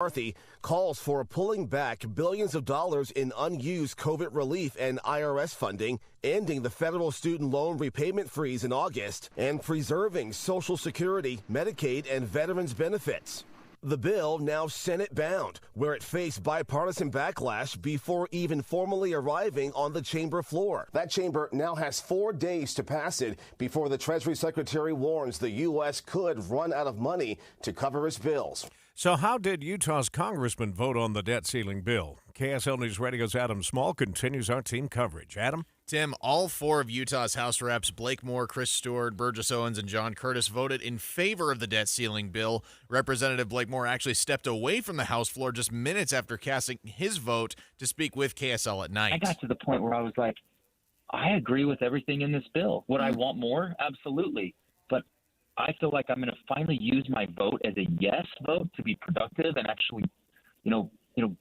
McCarthy calls for pulling back billions of dollars in unused COVID relief and IRS funding, ending the federal student loan repayment freeze in August, and preserving Social Security, Medicaid, and veterans benefits. The bill now Senate-bound, where it faced bipartisan backlash before even formally arriving on the chamber floor. That chamber now has 4 days to pass it before the Treasury Secretary warns the U.S. could run out of money to cover its bills. So how did Utah's congressman vote on the debt ceiling bill? KSL News Radio's Adam Small continues our team coverage. Adam? Tim, all 4 of Utah's House reps, Blake Moore, Chris Stewart, Burgess Owens, and John Curtis, voted in favor of the debt ceiling bill. Representative Blake Moore actually stepped away from the House floor just minutes after casting his vote to speak with KSL at night. I got to the point where I was like, I agree with everything in this bill. Would I want more? Absolutely. But I feel like I'm going to finally use my vote as a yes vote to be productive and actually,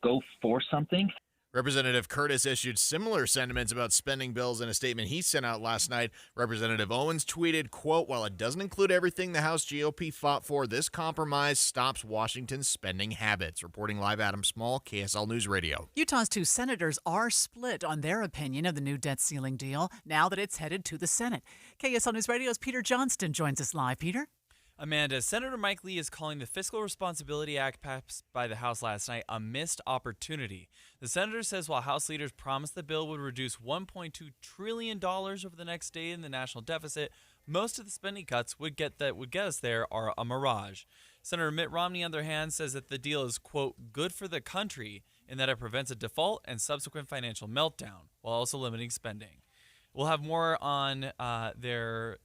go for something. Representative Curtis issued similar sentiments about spending bills in a statement he sent out last night. Representative Owens tweeted, quote, "While it doesn't include everything the House GOP fought for, this compromise stops Washington's spending habits." Reporting live, Adam Small, KSL News Radio. Utah's 2 senators are split on their opinion of the new debt ceiling deal now that it's headed to the Senate. KSL News Radio's Peter Johnston joins us live. Peter? Amanda, Senator Mike Lee is calling the Fiscal Responsibility Act passed by the House last night a missed opportunity. The senator says while House leaders promised the bill would reduce $1.2 trillion over the next day in the national deficit, most of the spending cuts that would get us there are a mirage. Senator Mitt Romney, on the other hand, says that the deal is, quote, good for the country in that it prevents a default and subsequent financial meltdown while also limiting spending. We'll have more on their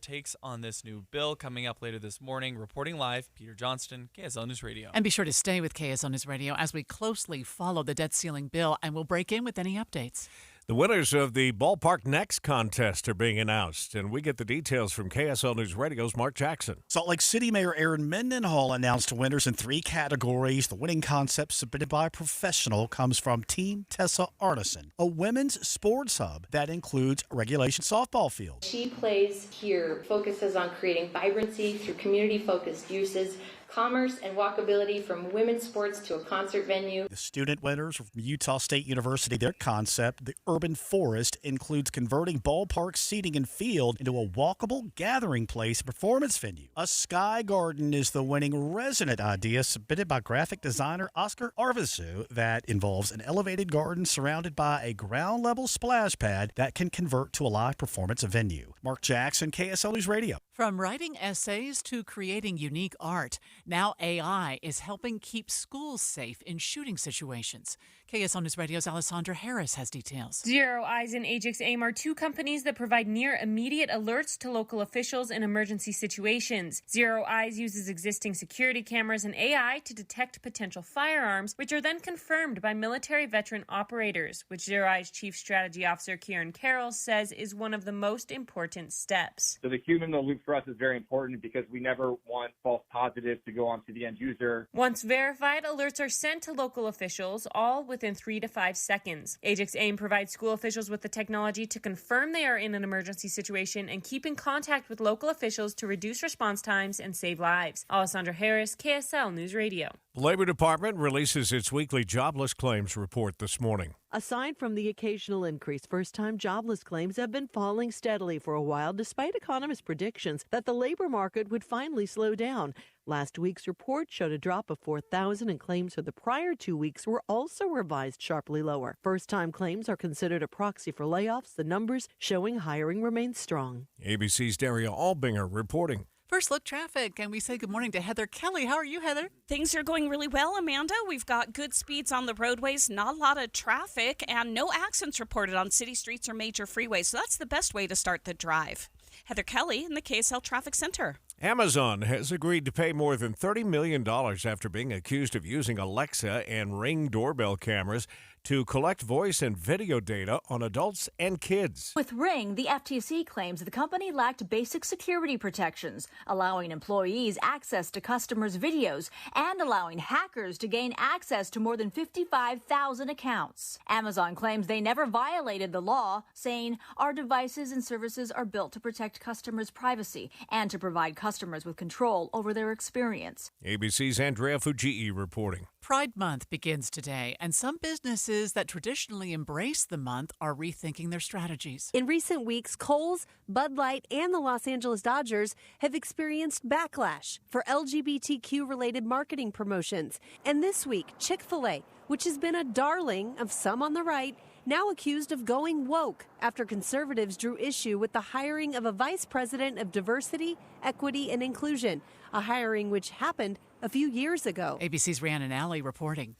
takes on this new bill coming up later this morning. Reporting live, Peter Johnston, KSL News Radio. And be sure to stay with KSL News Radio as we closely follow the debt ceiling bill, and we'll break in with any updates. The winners of the Ballpark Next contest are being announced, and we get the details from KSL News Radio's Mark Jackson. Salt Lake City Mayor Aaron Mendenhall announced winners in 3 categories. The winning concept submitted by a professional comes from Team Tessa Arneson, a women's sports hub that includes regulation softball fields. She Plays Here focuses on creating vibrancy through community-focused uses, commerce and walkability from women's sports to a concert venue. The student winners from Utah State University, their concept, the Urban Forest, includes converting ballpark seating and field into a walkable gathering place and performance venue. A sky garden is the winning resident idea submitted by graphic designer Oscar Arvizu that involves an elevated garden surrounded by a ground-level splash pad that can convert to a live performance venue. Mark Jackson, KSL News Radio. From writing essays to creating unique art, now AI is helping keep schools safe in shooting situations. KSL News Radio's Alessandra Harris has details. Zero Eyes and Ajax Aim are 2 companies that provide near immediate alerts to local officials in emergency situations. Zero Eyes uses existing security cameras and AI to detect potential firearms, which are then confirmed by military veteran operators, which Zero Eyes Chief Strategy Officer Kieran Carroll says is one of the most important steps. So the human in the loop for us is very important because we never want false positives to go on to the end user. Once verified, alerts are sent to local officials, all within 3 to 5 seconds. Ajax Aim provides school officials with the technology to confirm they are in an emergency situation and keep in contact with local officials to reduce response times and save lives. Alessandra Harris, KSL News Radio. The Labor Department releases its weekly jobless claims report this morning. Aside from the occasional increase, first-time jobless claims have been falling steadily for a while, despite economists' predictions that the labor market would finally slow down. Last week's report showed a drop of 4,000, and claims for the prior 2 weeks were also revised sharply lower. First-time claims are considered a proxy for layoffs. The numbers showing hiring remains strong. ABC's Daria Albinger reporting. First Look Traffic, and we say good morning to Heather Kelly. How are you, Heather? Things are going really well, Amanda. We've got good speeds on the roadways, not a lot of traffic, and no accidents reported on city streets or major freeways. So that's the best way to start the drive. Heather Kelly in the KSL Traffic Center. Amazon has agreed to pay more than $30 million after being accused of using Alexa and Ring doorbell cameras to collect voice and video data on adults and kids. With Ring, the FTC claims the company lacked basic security protections, allowing employees access to customers' videos and allowing hackers to gain access to more than 55,000 accounts. Amazon claims they never violated the law, saying our devices and services are built to protect customers' privacy and to provide customers with control over their experience. ABC's Andrea Fujii reporting. Pride Month begins today, and some businesses that traditionally embrace the month are rethinking their strategies. In recent weeks, Kohl's, Bud Light, and the Los Angeles Dodgers have experienced backlash for LGBTQ-related marketing promotions. And this week, Chick-fil-A, which has been a darling of some on the right, now accused of going woke after conservatives drew issue with the hiring of a vice president of diversity, equity, and inclusion, a hiring which happened a few years ago. ABC's Rhiannon Alley reporting.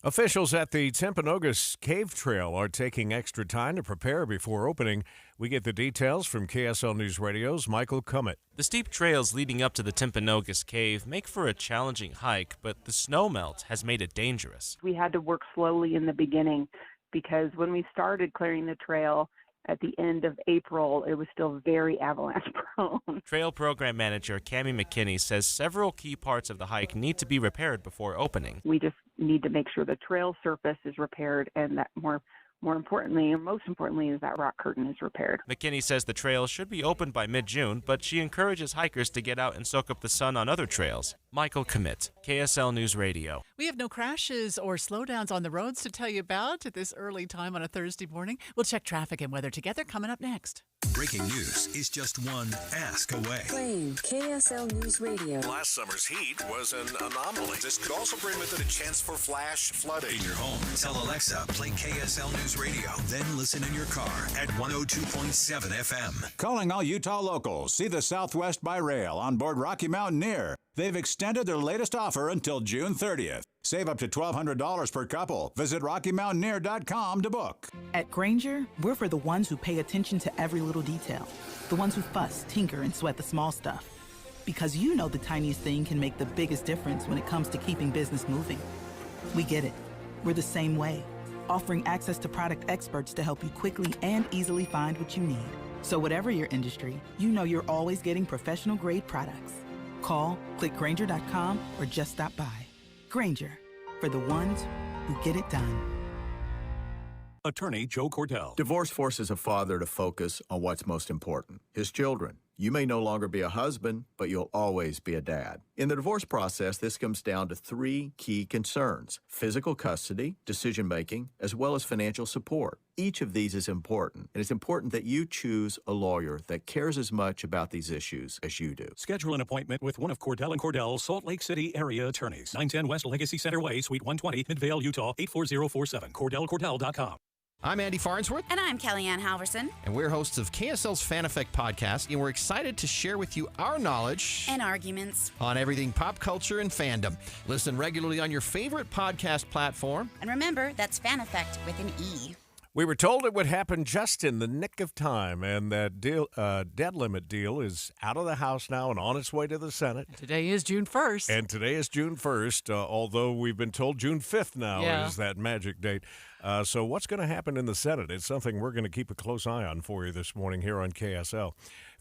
Officials at the Timpanogos Cave Trail are taking extra time to prepare before opening. We get the details from KSL News Radio's Michael Cummett. The steep trails leading up to the Timpanogos Cave make for a challenging hike, but the snowmelt has made it dangerous. We had to work slowly in the beginning because when we started clearing the trail at the end of April, it was still very avalanche prone. Trail Program Manager Cammie McKinney says several key parts of the hike need to be repaired before opening. We just need to make sure the trail surface is repaired and that more importantly, and most importantly, is that rock curtain is repaired. McKinney says the trail should be open by mid-June, but she encourages hikers to get out and soak up the sun on other trails. Michael Cummett, KSL News Radio. We have no crashes or slowdowns on the roads to tell you about at this early time on a Thursday morning. We'll check traffic and weather together coming up next. Breaking news is just one ask away. Playing KSL News Radio. Last summer's heat was an anomaly. This could also bring with it a chance for flash flooding. In your home, tell Alexa, play KSL News Radio. Then listen in your car at 102.7 FM. Calling all Utah locals. See the Southwest by rail on board Rocky Mountaineer. They've extended their latest offer until June 30th. Save up to $1,200 per couple. Visit RockyMountaineer.com to book. At Grainger, we're for the ones who pay attention to every little detail. The ones who fuss, tinker, and sweat the small stuff. Because you know the tiniest thing can make the biggest difference when it comes to keeping business moving. We get it. We're the same way. Offering access to product experts to help you quickly and easily find what you need. So whatever your industry, you know you're always getting professional-grade products. Call, click Grainger.com, or just stop by. Grainger, for the ones who get it done. Attorney Joe Cordell. Divorce forces a father to focus on what's most important, his children. You may no longer be a husband, but you'll always be a dad. In the divorce process, this comes down to three key concerns: physical custody, decision-making, as well as financial support. Each of these is important, and it's important that you choose a lawyer that cares as much about these issues as you do. Schedule an appointment with one of Cordell & Cordell's Salt Lake City area attorneys. 910 West Legacy Center Way, Suite 120, Midvale, Utah, 84047. CordellCordell.com. I'm Andy Farnsworth. And I'm Kellyanne Halverson. And we're hosts of KSL's Fan Effect podcast, and we're excited to share with you our knowledge and arguments on everything pop culture and fandom. Listen regularly on your favorite podcast platform. And remember, that's Fan Effect with an E. We were told it would happen just in the nick of time, and that debt limit deal is out of the House now and on its way to the Senate. Today is June 1st. And today is June 1st, although we've been told June 5th now is that magic date. So what's going to happen in the Senate? It's something we're going to keep a close eye on for you this morning here on KSL.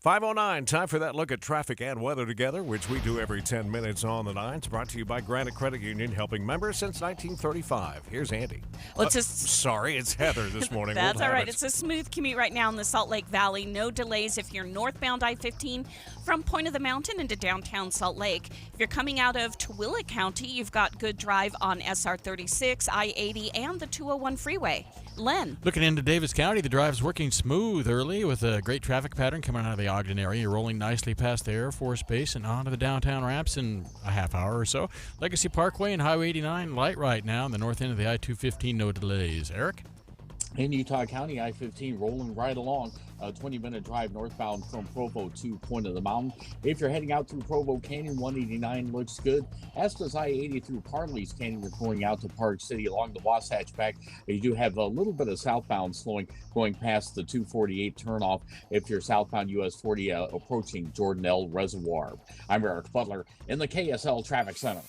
5:09, time for that look at traffic and weather together, which we do every 10 minutes on the 9. It's brought to you by Granite Credit Union, helping members since 1935. Here's Andy. Well, sorry, it's Heather this morning. That's all right. It's a smooth commute right now in the Salt Lake Valley. No delays if you're northbound I-15 from Point of the Mountain into downtown Salt Lake. If you're coming out of Tooele County, you've got good drive on SR-36, I-80, and the 201 freeway. Len. Looking into Davis County, the drive's working smooth early with a great traffic pattern coming out of the Ogden area. You're rolling nicely past the Air Force Base and onto the downtown ramps in a half hour or so. Legacy Parkway and Highway 89 light right now. On the north end of the I-215, no delays. Eric? In Utah County, I-15 rolling right along. A 20-minute drive northbound from Provo to Point of the Mountain. If you're heading out through Provo Canyon, 189 looks good. As does I-80 through Parley's Canyon. You're going out to Park City along the Wasatch Back. You do have a little bit of southbound slowing going past the 248 turnoff if you're southbound US 40 approaching Jordanelle Reservoir. I'm Eric Butler in the KSL Traffic Center.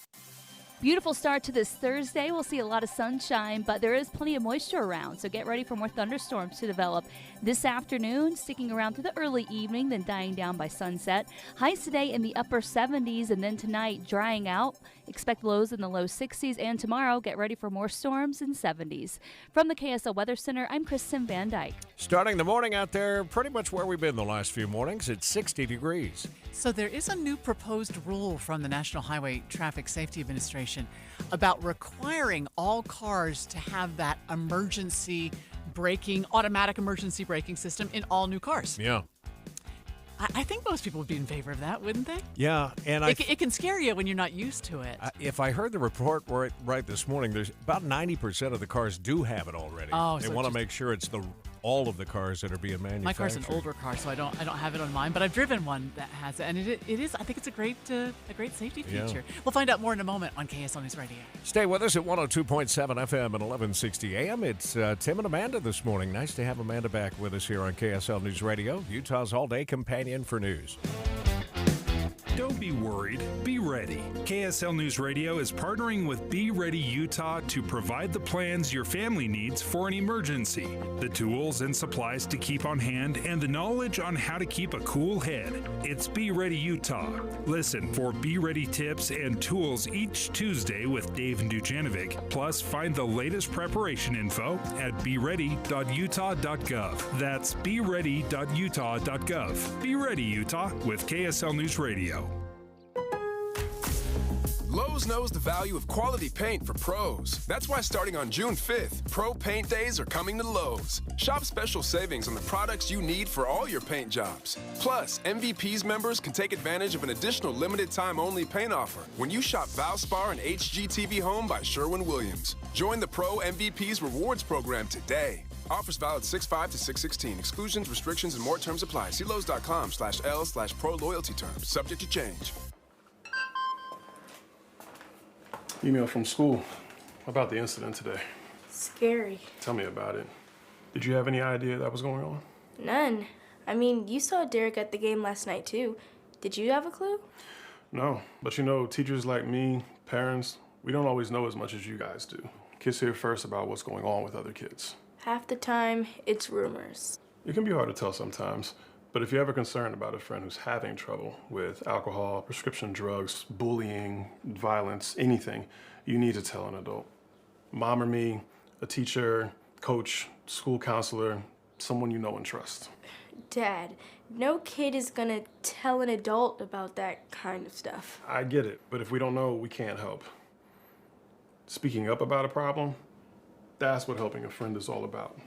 Beautiful start to this Thursday. We'll see a lot of sunshine, but there is plenty of moisture around, so get ready for more thunderstorms to develop this afternoon, sticking around through the early evening, then dying down by sunset. Highs today in the upper 70s, and then tonight drying out. Expect lows in the low 60s, and tomorrow get ready for more storms in 70s. From the KSL Weather Center, I'm Kristen Van Dyke. Starting the morning out there, pretty much where we've been the last few mornings. It's 60 degrees. So there is a new proposed rule from the National Highway Traffic Safety Administration legislation about requiring all cars to have that automatic emergency braking system in all new cars. Yeah. I think most people would be in favor of that, wouldn't they? Yeah, and it can scare you when you're not used to it. If I heard the report right this morning, there's about 90% of the cars do have it already. Oh, they so want to make sure it's all of the cars that are being manufactured. My car's an older car, so I don't have it on mine, but I've driven one that has it, and it is. I think it's a great safety feature. Yeah. We'll find out more in a moment on KSL News Radio. Stay with us at 102.7 FM and 1160 AM. It's Tim and Amanda this morning. Nice to have Amanda back with us here on KSL News Radio, Utah's all-day companion for news. Don't be worried, be ready. KSL News Radio is partnering with Be Ready Utah to provide the plans your family needs for an emergency, the tools and supplies to keep on hand, and the knowledge on how to keep a cool head. It's Be Ready Utah. Listen for Be Ready tips and tools each Tuesday with Dave Dujanovic. Plus, find the latest preparation info at beready.utah.gov. That's beready.utah.gov. Be Ready Utah with KSL News Radio. Lowe's knows the value of quality paint for pros. That's why starting on June 5th, Pro Paint Days are coming to Lowe's. Shop special savings on the products you need for all your paint jobs. Plus, MVP's members can take advantage of an additional limited-time-only paint offer when you shop Valspar and HGTV Home by Sherwin-Williams. Join the Pro MVP's Rewards program today. Offers valid 6/5 to 6/16. Exclusions, restrictions, and more terms apply. See Lowe's.com/L/Pro Loyalty Terms. Subject to change. Email from school about the incident today. Scary. Tell me about it. Did you have any idea that was going on? None. I mean, you saw Derek at the game last night too. Did you have a clue? No, but teachers like me, parents, we don't always know as much as you guys do. Kids hear first about what's going on with other kids. Half the time, it's rumors. It can be hard to tell sometimes, but if you're ever concerned about a friend who's having trouble with alcohol, prescription drugs, bullying, violence, anything, you need to tell an adult. Mom or me, a teacher, coach, school counselor, someone you know and trust. Dad, no kid is gonna tell an adult about that kind of stuff. I get it, but if we don't know, we can't help. Speaking up about a problem, that's what helping a friend is all about.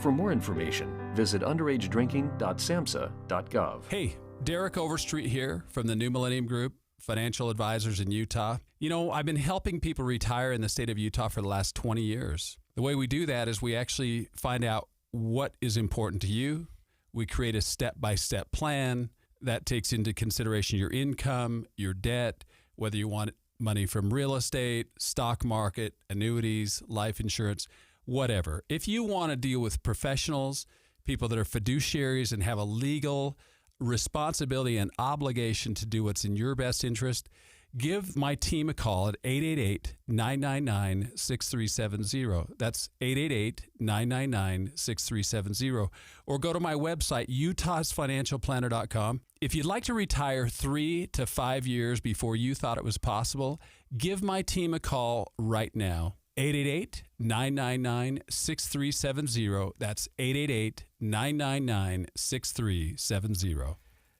For more information, visit underagedrinking.samhsa.gov. Hey, Derek Overstreet here from the New Millennium Group, financial advisors in Utah. I've been helping people retire in the state of Utah for the last 20 years. The way we do that is we actually find out what is important to you. We create a step-by-step plan that takes into consideration your income, your debt, whether you want money from real estate, stock market, annuities, life insurance, whatever. If you want to deal with professionals, people that are fiduciaries and have a legal responsibility and obligation to do what's in your best interest, give my team a call at 888-999-6370. That's 888-999-6370. Or go to my website, utahsfinancialplanner.com. If you'd like to retire 3 to 5 years before you thought it was possible, give my team a call right now. 888-999-6370. That's 888-999-6370.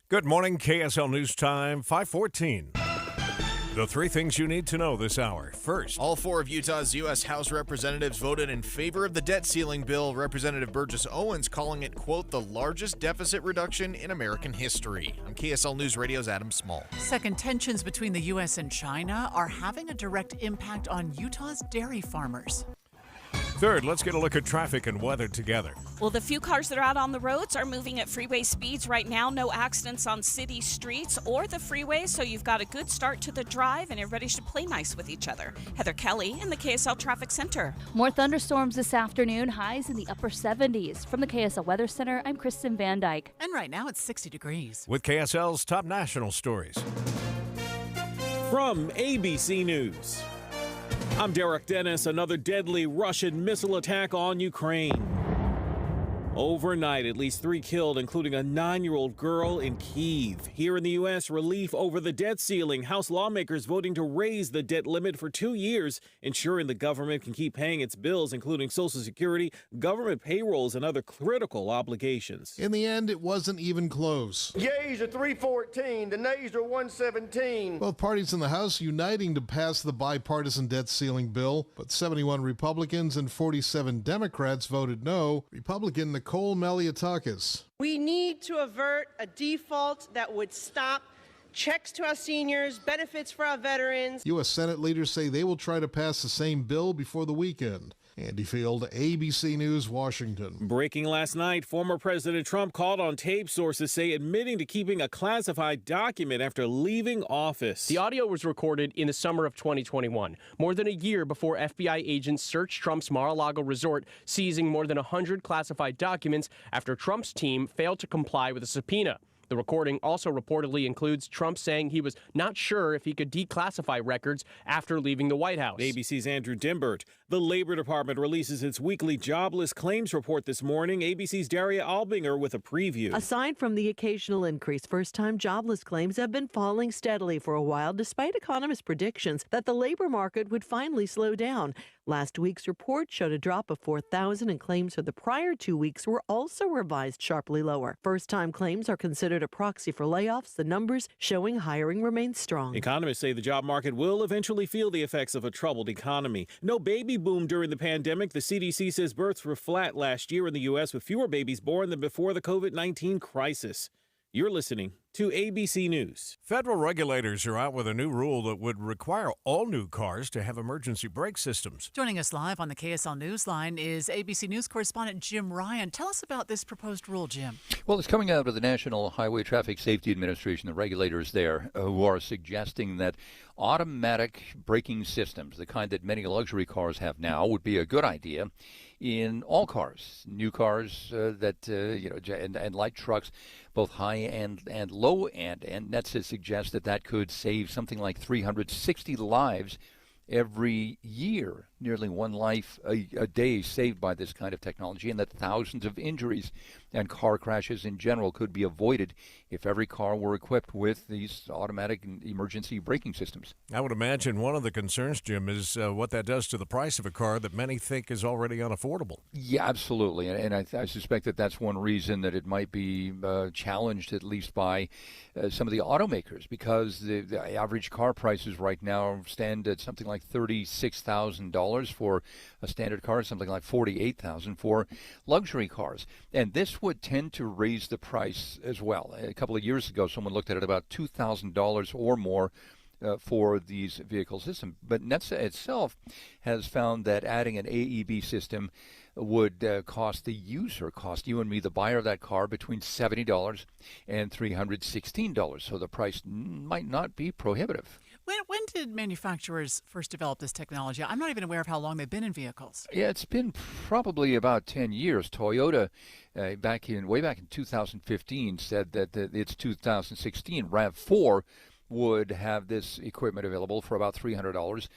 Good morning, KSL News Time, 5:14. The three things you need to know this hour. First, all 4 of Utah's U.S. House representatives voted in favor of the debt ceiling bill. Representative Burgess Owens calling it, quote, the largest deficit reduction in American history. I'm KSL News Radio's Adam Small. Second, tensions between the U.S. and China are having a direct impact on Utah's dairy farmers. Third, let's get a look at traffic and weather together. Well, the few cars that are out on the roads are moving at freeway speeds right now. No accidents on city streets or the freeway, so you've got a good start to the drive and everybody should play nice with each other. Heather Kelly in the KSL Traffic Center. More thunderstorms this afternoon, highs in the upper 70s. From the KSL Weather Center, I'm Kristen Van Dyke. And right now it's 60 degrees. With KSL's top national stories. From ABC News, I'm Derek Dennis. Another deadly Russian missile attack on Ukraine. Overnight, at least 3 killed, including a 9-year-old girl in Kyiv. Here in the U.S., relief over the debt ceiling. House lawmakers voting to raise the debt limit for 2 years, ensuring the government can keep paying its bills, including Social Security, government payrolls, and other critical obligations. In the end, it wasn't even close. Yeas are 314, the nays are 117. Both parties in the House uniting to pass the bipartisan debt ceiling bill, but 71 Republicans and 47 Democrats voted no. Republican Nicole Malliotakis. We need to avert a default that would stop checks to our seniors, benefits for our veterans. U.S. Senate leaders say they will try to pass the same bill before the weekend. Andy Field, ABC News, Washington. Breaking last night, former President Trump called on tape sources say admitting to keeping a classified document after leaving office. The audio was recorded in the summer of 2021, more than a year before FBI agents searched Trump's Mar-a-Lago resort, seizing more than 100 classified documents after Trump's team failed to comply with a subpoena. The recording also reportedly includes Trump saying he was not sure if he could declassify records after leaving the White House. ABC's Andrew Dimbert. The Labor Department releases its weekly jobless claims report this morning. ABC's Daria Albinger with a preview. Aside from the occasional increase, first-time jobless claims have been falling steadily for a while, despite economists' predictions that the labor market would finally slow down. Last week's report showed a drop of 4,000, and claims for the prior 2 weeks were also revised sharply lower. First-time claims are considered a proxy for layoffs, the numbers showing hiring remains strong. Economists say the job market will eventually feel the effects of a troubled economy. No baby boom during the pandemic. The CDC says births were flat last year in the U.S., with fewer babies born than before the COVID-19 crisis. You're listening to ABC News. Federal regulators are out with a new rule that would require all new cars to have emergency brake systems. Joining us live on the KSL Newsline is ABC News correspondent Jim Ryan. Tell us about this proposed rule, Jim. Well, it's coming out of the National Highway Traffic Safety Administration, the regulators there, who are suggesting that automatic braking systems, the kind that many luxury cars have now, would be a good idea in all cars, new cars and light trucks, both high end and low end. And that suggests that could save something like 360 lives every year, nearly one life a day saved by this kind of technology, and that thousands of injuries and car crashes in general could be avoided if every car were equipped with these automatic emergency braking systems. I would imagine one of the concerns, Jim, is what that does to the price of a car that many think is already unaffordable. Yeah, absolutely. And I suspect that's one reason that it might be challenged, at least by some of the automakers, because the average car prices right now stand at something like $36,000 for a standard car, something like $48,000 for luxury cars. And this would tend to raise the price as well. A couple of years ago, someone looked at it about $2,000 or more for these vehicle systems. But NHTSA itself has found that adding an AEB system would cost you and me, the buyer of that car, between $70 and $316. So the price might not be prohibitive. When did manufacturers first develop this technology? I'm not even aware of how long they've been in vehicles. Yeah, it's been probably about 10 years. Toyota, way back in 2015, said that its 2016 RAV4 would have this equipment available for about $300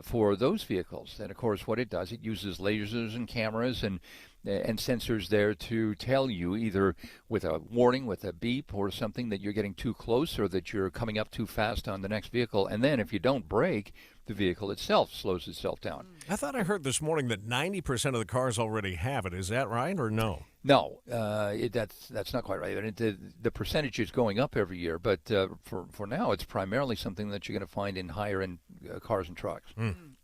for those vehicles. And of course, what it does, it uses lasers and cameras and sensors there to tell you, either with a warning, with a beep or something, that you're getting too close or that you're coming up too fast on the next vehicle. And then if you don't brake, the vehicle itself slows itself down. I thought I heard this morning that 90% of the cars already have it. Is that right or no? No, that's not quite right. I mean, the percentage is going up every year, but for now, it's primarily something that you're going to find in higher-end cars and trucks.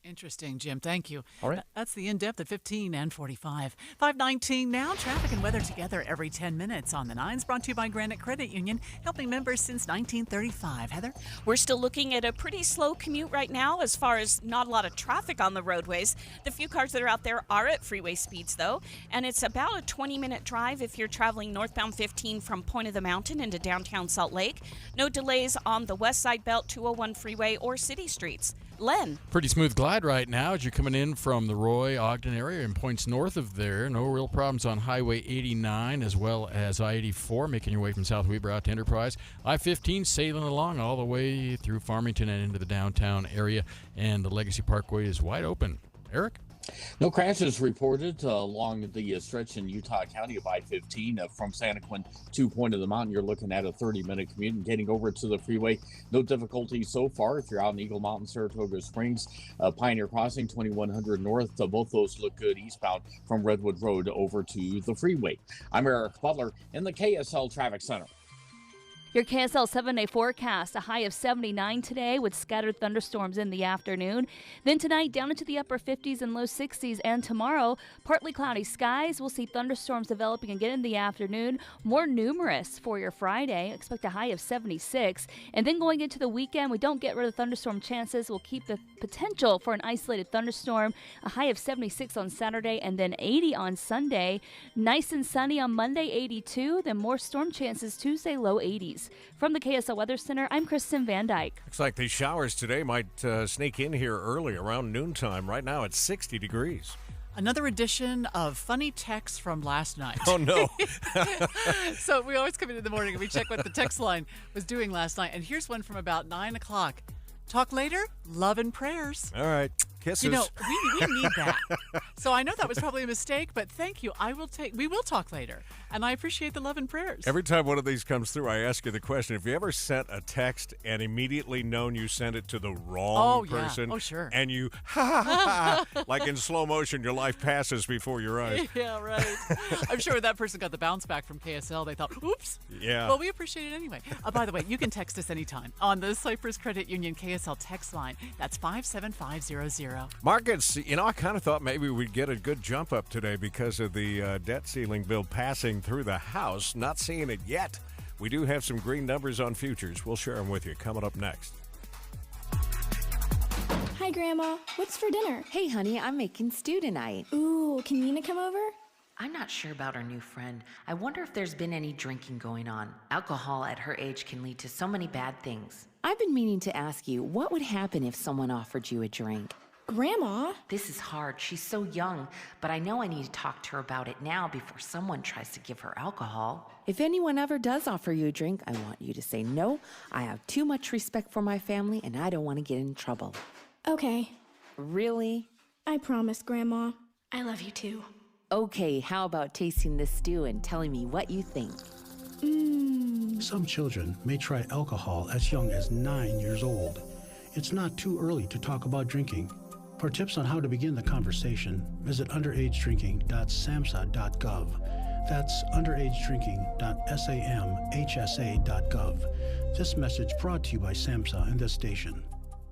Interesting, Jim. Thank you. All right. That's the In-Depth at 15 and 45. 5:19 now. Traffic and weather together every 10 minutes on the 9s. Brought to you by Granite Credit Union, helping members since 1935. Heather? We're still looking at a pretty slow commute right now as far as not a lot of traffic on the roadways. The few cars that are out there are at freeway speeds, though, and it's about a 20-minute drive if you're traveling northbound 15 from Point of the Mountain into downtown Salt Lake. No delays on the West Side Belt, 201 freeway, or city streets. Len. Pretty smooth glide right now as you're coming in from the Roy, Ogden area and points north of there. No real problems on Highway 89 as well as I-84, making your way from South Weber out to Enterprise. I-15 sailing along all the way through Farmington and into the downtown area, and the Legacy Parkway is wide open. Eric? No crashes reported along the stretch in Utah County of I-15 from Santaquin to Point of the Mountain. You're looking at a 30-minute commute and getting over to the freeway. No difficulty so far if you're out in Eagle Mountain, Saratoga Springs, Pioneer Crossing, 2100 North. Both those look good eastbound from Redwood Road over to the freeway. I'm Eric Butler in the KSL Traffic Center. Your KSL 7-day forecast, a high of 79 today with scattered thunderstorms in the afternoon. Then tonight down into the upper 50s and low 60s, and tomorrow partly cloudy skies. We'll see thunderstorms developing again in the afternoon, more numerous for your Friday. Expect a high of 76. And then going into the weekend, we don't get rid of thunderstorm chances. We'll keep the potential for an isolated thunderstorm, a high of 76 on Saturday and then 80 on Sunday. Nice and sunny on Monday, 82. Then more storm chances Tuesday, low 80s. From the KSL Weather Center, I'm Kristen Van Dyke. Looks like these showers today might sneak in here early, around noontime. Right now it's 60 degrees. Another edition of funny texts from last night. Oh, no. So we always come in the morning and we check what the text line was doing last night. And here's one from about 9 o'clock. Talk later, love and prayers. All right. Kisses. You know, we need that. So I know that was probably a mistake, but thank you. We will talk later. And I appreciate the love and prayers. Every time one of these comes through, I ask you the question, have you ever sent a text and immediately known you sent it to the wrong person? Oh, sure. And you, ha, like in slow motion, your life passes before your eyes. Yeah, right. I'm sure when that person got the bounce back from KSL, they thought, oops. Yeah. Well, we appreciate it anyway. By the way, you can text us anytime on the Cyprus Credit Union KSL text line. That's 57500. Markets, I kind of thought maybe we'd get a good jump up today because of the debt ceiling bill passing through the House. Not seeing it yet. We do have some green numbers on futures. We'll share them with you coming up next. Hi, Grandma. What's for dinner? Hey, honey, I'm making stew tonight. Ooh, can Nina come over? I'm not sure about our new friend. I wonder if there's been any drinking going on. Alcohol at her age can lead to so many bad things. I've been meaning to ask you, what would happen if someone offered you a drink? Grandma? This is hard. She's so young, but I know I need to talk to her about it now before someone tries to give her alcohol. If anyone ever does offer you a drink, I want you to say no. I have too much respect for my family, and I don't want to get in trouble. Okay. Really? I promise, Grandma. I love you too. Okay, how about tasting this stew and telling me what you think? Some children may try alcohol as young as 9 years old. It's not too early to talk about drinking. For tips on how to begin the conversation, visit underagedrinking.samhsa.gov. That's underagedrinking.samhsa.gov. This message brought to you by SAMHSA and this station.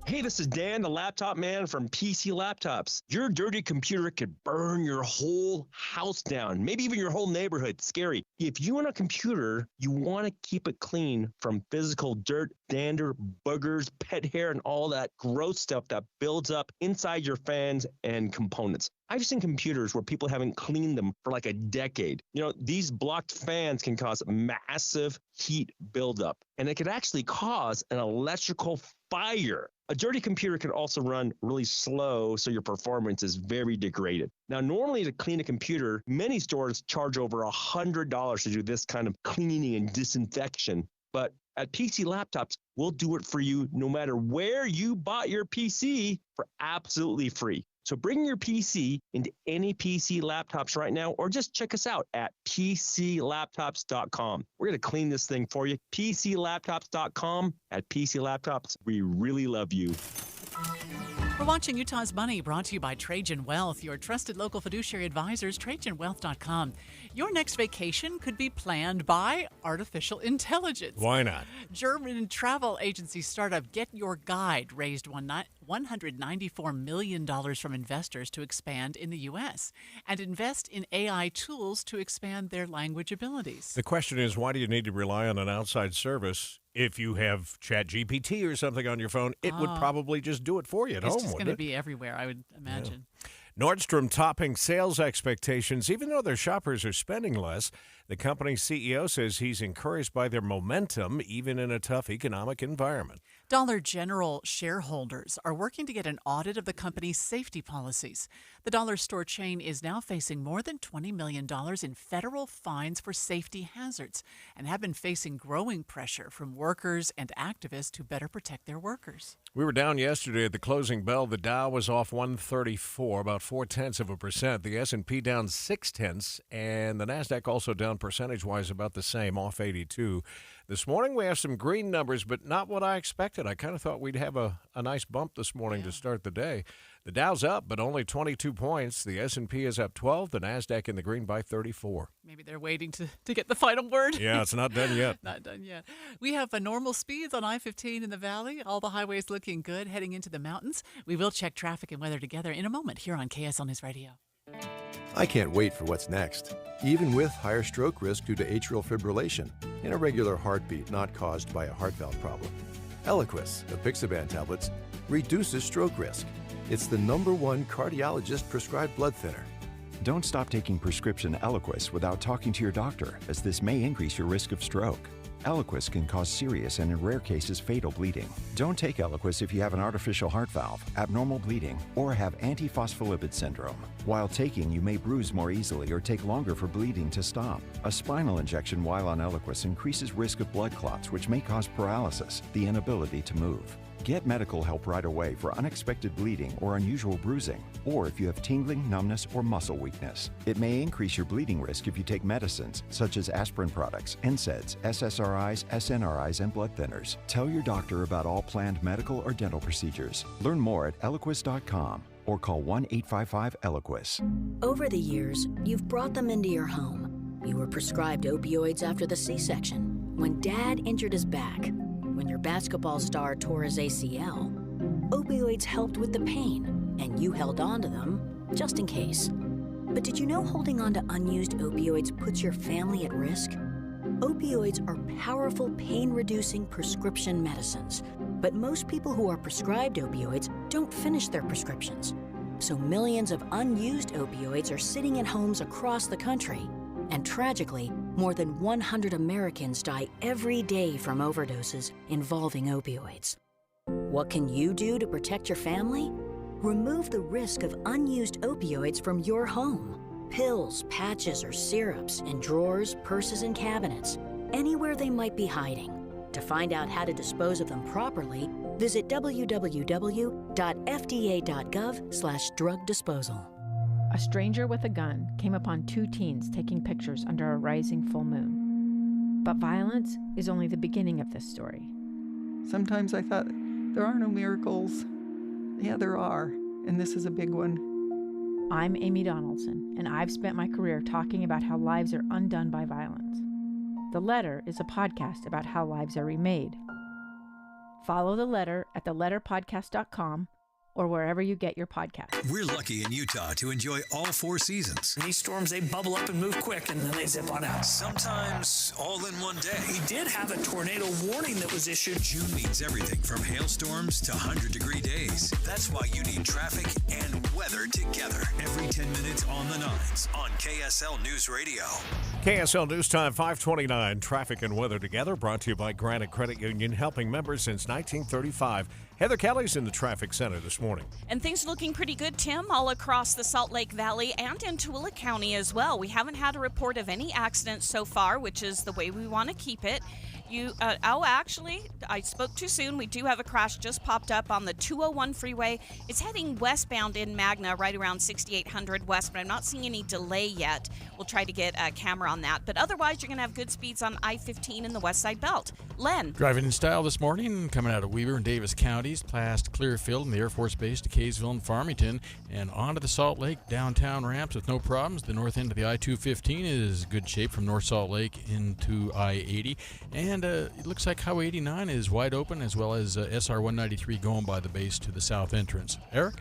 Hey, this is Dan, the laptop man from PC Laptops. Your dirty computer could burn your whole house down, maybe even your whole neighborhood. Scary. If you own a computer, you want to keep it clean from physical dirt, dander, boogers, pet hair, and all that gross stuff that builds up inside your fans and components. I've seen computers where people haven't cleaned them for like a decade. These blocked fans can cause massive heat buildup, and it could actually cause an electrical fire. A dirty computer can also run really slow, so your performance is very degraded. Now, normally to clean a computer, many stores charge over $100 to do this kind of cleaning and disinfection. But at PC Laptops, we'll do it for you no matter where you bought your PC for absolutely free. So bring your PC into any PC Laptops right now, or just check us out at PCLaptops.com. We're going to clean this thing for you. PCLaptops.com. At PC Laptops, we really love you. We're watching Utah's Money, brought to you by Trajan Wealth, your trusted local fiduciary advisors, TrajanWealth.com. Your next vacation could be planned by artificial intelligence. Why not? German travel agency startup Get Your Guide raised $194 million from investors to expand in the U.S. and invest in AI tools to expand their language abilities. The question is, why do you need to rely on an outside service? If you have ChatGPT or something on your phone, it would probably just do it for you at home, wouldn't it? It's just going to be everywhere, I would imagine. Yeah. Nordstrom topping sales expectations, even though their shoppers are spending less. The company's CEO says he's encouraged by their momentum, even in a tough economic environment. Dollar General shareholders are working to get an audit of the company's safety policies. The dollar store chain is now facing more than $20 million in federal fines for safety hazards and have been facing growing pressure from workers and activists to better protect their workers. We were down yesterday at the closing bell. The Dow was off 134, about 0.4%. The S&P down 0.6, and the Nasdaq also down percentage-wise about the same, off 82. This morning we have some green numbers, but not what I expected. I kind of thought we'd have a nice bump this morning to start the day. The Dow's up, but only 22 points. The S&P is up 12. The Nasdaq in the green by 34. Maybe they're waiting to get the final word. Yeah, it's not done yet. Not done yet. We have normal speeds on I-15 in the valley. All the highways looking good heading into the mountains. We will check traffic and weather together in a moment here on KSL News Radio. I can't wait for what's next. Even with higher stroke risk due to atrial fibrillation, an irregular heartbeat not caused by a heart valve problem. Eliquis, the Apixaban tablets, reduces stroke risk. It's the #1 cardiologist-prescribed blood thinner. Don't stop taking prescription Eliquis without talking to your doctor, as this may increase your risk of stroke. Eliquis can cause serious and, in rare cases, fatal bleeding. Don't take Eliquis if you have an artificial heart valve, abnormal bleeding, or have antiphospholipid syndrome. While taking, you may bruise more easily or take longer for bleeding to stop. A spinal injection while on Eliquis increases risk of blood clots, which may cause paralysis, the inability to move. Get medical help right away for unexpected bleeding or unusual bruising, or if you have tingling, numbness, or muscle weakness. It may increase your bleeding risk if you take medicines such as aspirin products, NSAIDs, SSRIs, SNRIs, and blood thinners. Tell your doctor about all planned medical or dental procedures. Learn more at Eliquis.com or call 1-855-ELIQUIS. Over the years, you've brought them into your home. You were prescribed opioids after the C-section, when Dad injured his back, when your basketball star tore his ACL. Opioids helped with the pain, and you held on to them just in case. But did you know holding on to unused opioids puts your family at risk? Opioids are powerful pain-reducing prescription medicines, but most people who are prescribed opioids don't finish their prescriptions. So millions of unused opioids are sitting in homes across the country. And tragically, more than 100 Americans die every day from overdoses involving opioids. What can you do to protect your family? Remove the risk of unused opioids from your home. Pills, patches, or syrups in drawers, purses, and cabinets, anywhere they might be hiding. To find out how to dispose of them properly, visit www.fda.gov/drug disposal. A stranger with a gun came upon two teens taking pictures under a rising full moon. But violence is only the beginning of this story. Sometimes I thought, there are no miracles. Yeah, there are, and this is a big one. I'm Amy Donaldson, and I've spent my career talking about how lives are undone by violence. The Letter is a podcast about how lives are remade. Follow The Letter at theletterpodcast.com or wherever you get your podcasts. We're lucky in Utah to enjoy all 4 seasons. These storms, they bubble up and move quick, and then they zip on out. Sometimes all in one day. We did have a tornado warning that was issued. June means everything from hailstorms to 100-degree days. That's why you need traffic and weather together. Every 10 minutes on the 9s on KSL News Radio. KSL News Time 529. Traffic and weather together, brought to you by Granite Credit Union, helping members since 1935. Heather Kelly's in the traffic center this morning. And things are looking pretty good, Tim, all across the Salt Lake Valley and in Tooele County as well. We haven't had a report of any accidents so far, which is the way we want to keep it. Actually, I spoke too soon. We do have a crash just popped up on the 201 freeway. It's heading westbound in Magna, right around 6800 west, but I'm not seeing any delay yet. We'll try to get a camera on that. But otherwise, you're going to have good speeds on I-15 in the West Side Belt. Len. Driving in style this morning, coming out of Weber and Davis counties, past Clearfield and the Air Force Base to Kaysville and Farmington, and onto the Salt Lake downtown ramps with no problems. The north end of the I-215 is good shape from North Salt Lake into I-80. And it looks like Highway 89 is wide open, as well as SR 193 going by the base to the south entrance. Eric?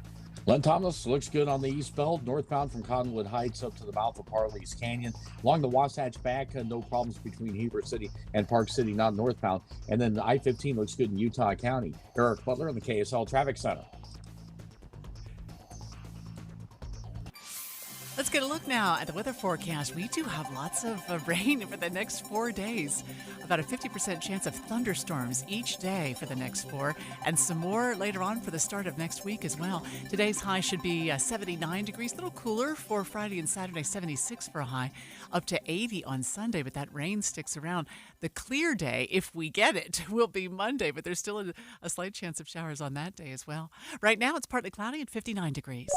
Len Thomas, looks good on the East Belt, northbound from Cottonwood Heights up to the mouth of Parley's Canyon. Along the Wasatch Back, no problems between Heber City and Park City, not northbound. And then the I-15 looks good in Utah County. Eric Butler in the KSL Traffic Center. Let's get a look now at the weather forecast. We do have lots of rain for the next 4 days. About a 50% chance of thunderstorms each day for the next 4, and some more later on for the start of next week as well. Today's high should be 79 degrees, a little cooler for Friday and Saturday, 76 for a high, up to 80 on Sunday, but that rain sticks around. The clear day, if we get it, will be Monday, but there's still a slight chance of showers on that day as well. Right now, it's partly cloudy at 59 degrees.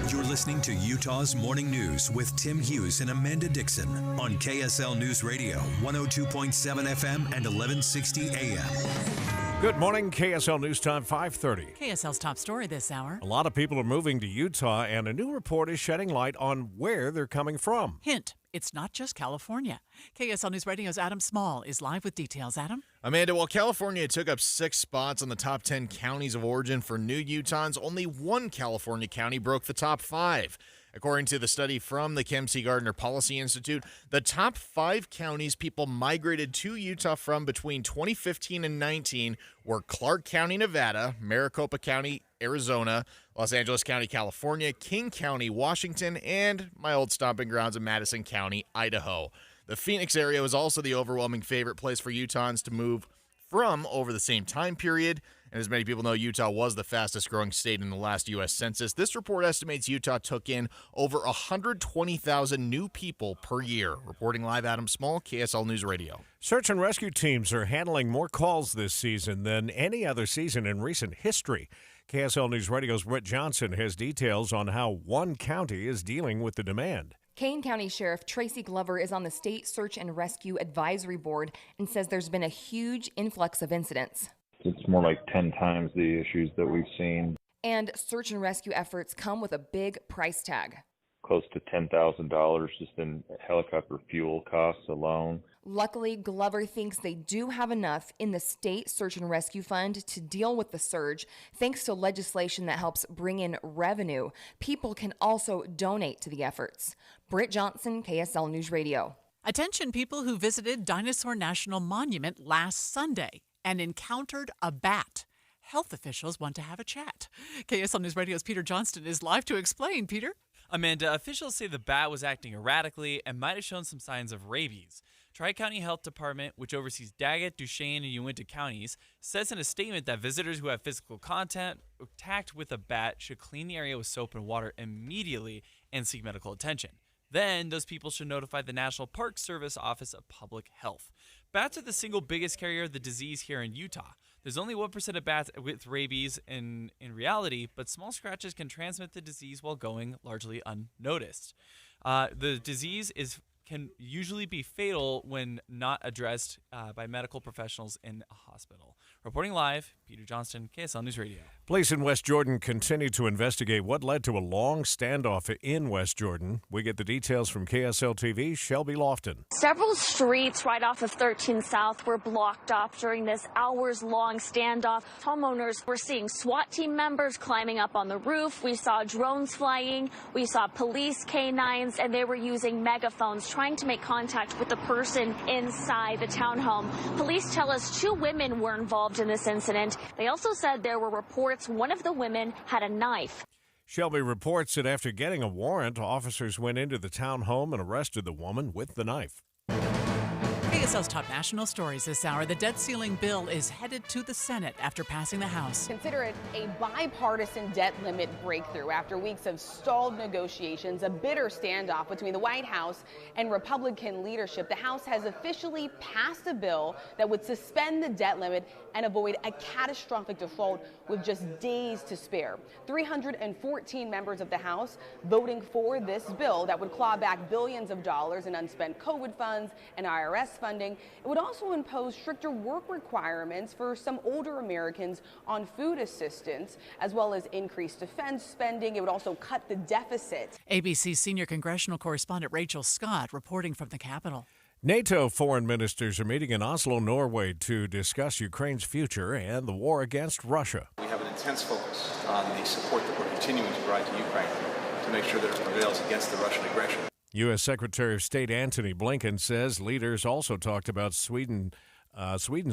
You're listening to Utah's Morning News with Tim Hughes and Amanda Dixon on KSL News Radio, 102.7 FM and 1160 AM. Good morning, KSL News Time, 5:30. KSL's top story this hour. A lot of people are moving to Utah, and a new report is shedding light on where they're coming from. Hint, it's not just California. KSL News Radio's Adam Small is live with details. Adam? Amanda, while California took up 6 spots on the top 10 counties of origin for new Utahns, only one California county broke the top 5. According to the study from the Kim C. Gardner Policy Institute, the top 5 counties people migrated to Utah from between 2015 and 19 were Clark County, Nevada, Maricopa County, Arizona, Los Angeles County, California, King County, Washington, and my old stomping grounds of Madison County, Idaho. The Phoenix area was also the overwhelming favorite place for Utahns to move from over the same time period. And as many people know, Utah was the fastest growing state in the last U.S. Census. This report estimates Utah took in over 120,000 new people per year. Reporting live, Adam Small, KSL News Radio. Search and rescue teams are handling more calls this season than any other season in recent history. KSL News Radio's Britt Johnson has details on how one county is dealing with the demand. Kane County Sheriff Tracy Glover is on the State Search and Rescue Advisory Board and says there's been a huge influx of incidents. It's more like 10 times the issues that we've seen. And search and rescue efforts come with a big price tag. Close to $10,000 just in helicopter fuel costs alone. Luckily, Glover thinks they do have enough in the State Search and Rescue Fund to deal with the surge. Thanks to legislation that helps bring in revenue, people can also donate to the efforts. Britt Johnson, KSL News Radio. Attention people who visited Dinosaur National Monument last Sunday and encountered a bat. Health officials want to have a chat. KSL News Radio's Peter Johnston is live to explain. Peter? Amanda, officials say the bat was acting erratically and might have shown some signs of rabies. Tri-County Health Department, which oversees Daggett, Duchesne, and Uinta counties, says in a statement that visitors who have physical contact with a bat should clean the area with soap and water immediately and seek medical attention. Then, those people should notify the National Park Service Office of Public Health. Bats are the single biggest carrier of the disease here in Utah. There's only 1% of bats with rabies in reality, but small scratches can transmit the disease while going largely unnoticed. The disease can usually be fatal when not addressed by medical professionals in a hospital. Reporting live, Peter Johnston, KSL News Radio. Police in West Jordan continue to investigate what led to a long standoff in West Jordan. We get the details from KSL TV, Shelby Lofton. Several streets right off of 13 South were blocked off during this hours-long standoff. Homeowners were seeing SWAT team members climbing up on the roof. We saw drones flying. We saw police canines, and they were using megaphones trying to make contact with the person inside the townhome. Police tell us 2 women were involved in this incident. They also said there were reports one of the women had a knife. Shelby reports that after getting a warrant, officers went into the townhome and arrested the woman with the knife. KSL's top national stories this hour. The debt ceiling bill is headed to the Senate after passing the House. Consider it a bipartisan debt limit breakthrough after weeks of stalled negotiations, a bitter standoff between the White House and Republican leadership. The House has officially passed a bill that would suspend the debt limit and avoid a catastrophic default with just days to spare. 314 members of the House voting for this bill that would claw back billions of dollars in unspent COVID funds and IRS funding. It would also impose stricter work requirements for some older Americans on food assistance, as well as increased defense spending. It would also cut the deficit. ABC senior congressional correspondent Rachel Scott reporting from the Capitol. NATO foreign ministers are meeting in Oslo, Norway to discuss Ukraine's future and the war against Russia. We have an intense focus on the support that we're continuing to provide to Ukraine to make sure that it prevails against the Russian aggression. U.S. Secretary of State Antony Blinken says leaders also talked about Sweden's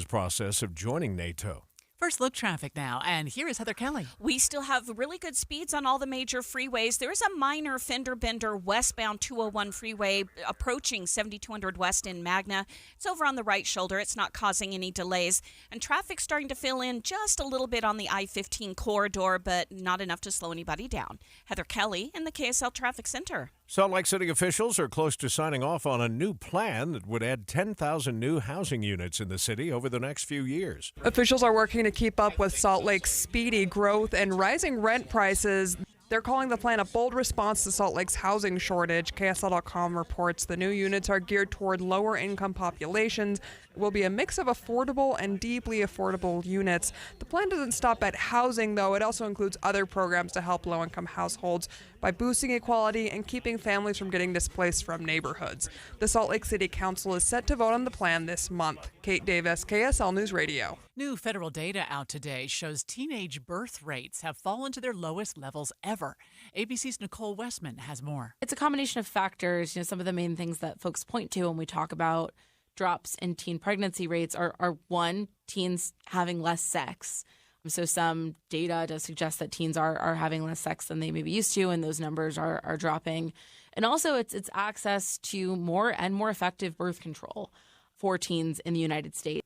process of joining NATO. First look traffic now, and here is Heather Kelly. We still have really good speeds on all the major freeways. There is a minor fender bender westbound 201 freeway approaching 7200 West in Magna. It's over on the right shoulder. It's not causing any delays. And traffic's starting to fill in just a little bit on the I-15 corridor, but not enough to slow anybody down. Heather Kelly in the KSL Traffic Center. Salt Lake City officials are close to signing off on a new plan that would add 10,000 new housing units in the city over the next few years. Officials are working to keep up with Salt Lake's speedy growth and rising rent prices. They're calling the plan a bold response to Salt Lake's housing shortage. KSL.com reports the new units are geared toward lower-income populations. It will be a mix of affordable and deeply affordable units. The plan doesn't stop at housing, though. It also includes other programs to help low-income households by boosting equality and keeping families from getting displaced from neighborhoods. The Salt Lake City Council is set to vote on the plan this month. Kate Davis, KSL News Radio. New federal data out today shows teenage birth rates have fallen to their lowest levels ever. ABC's Nicole Westman has more. It's a combination of factors. Some of the main things that folks point to when we talk about drops in teen pregnancy rates are one, teens having less sex. So some data does suggest that teens are having less sex than they may be used to, and those numbers are dropping. And also it's access to more and more effective birth control for teens in the United States.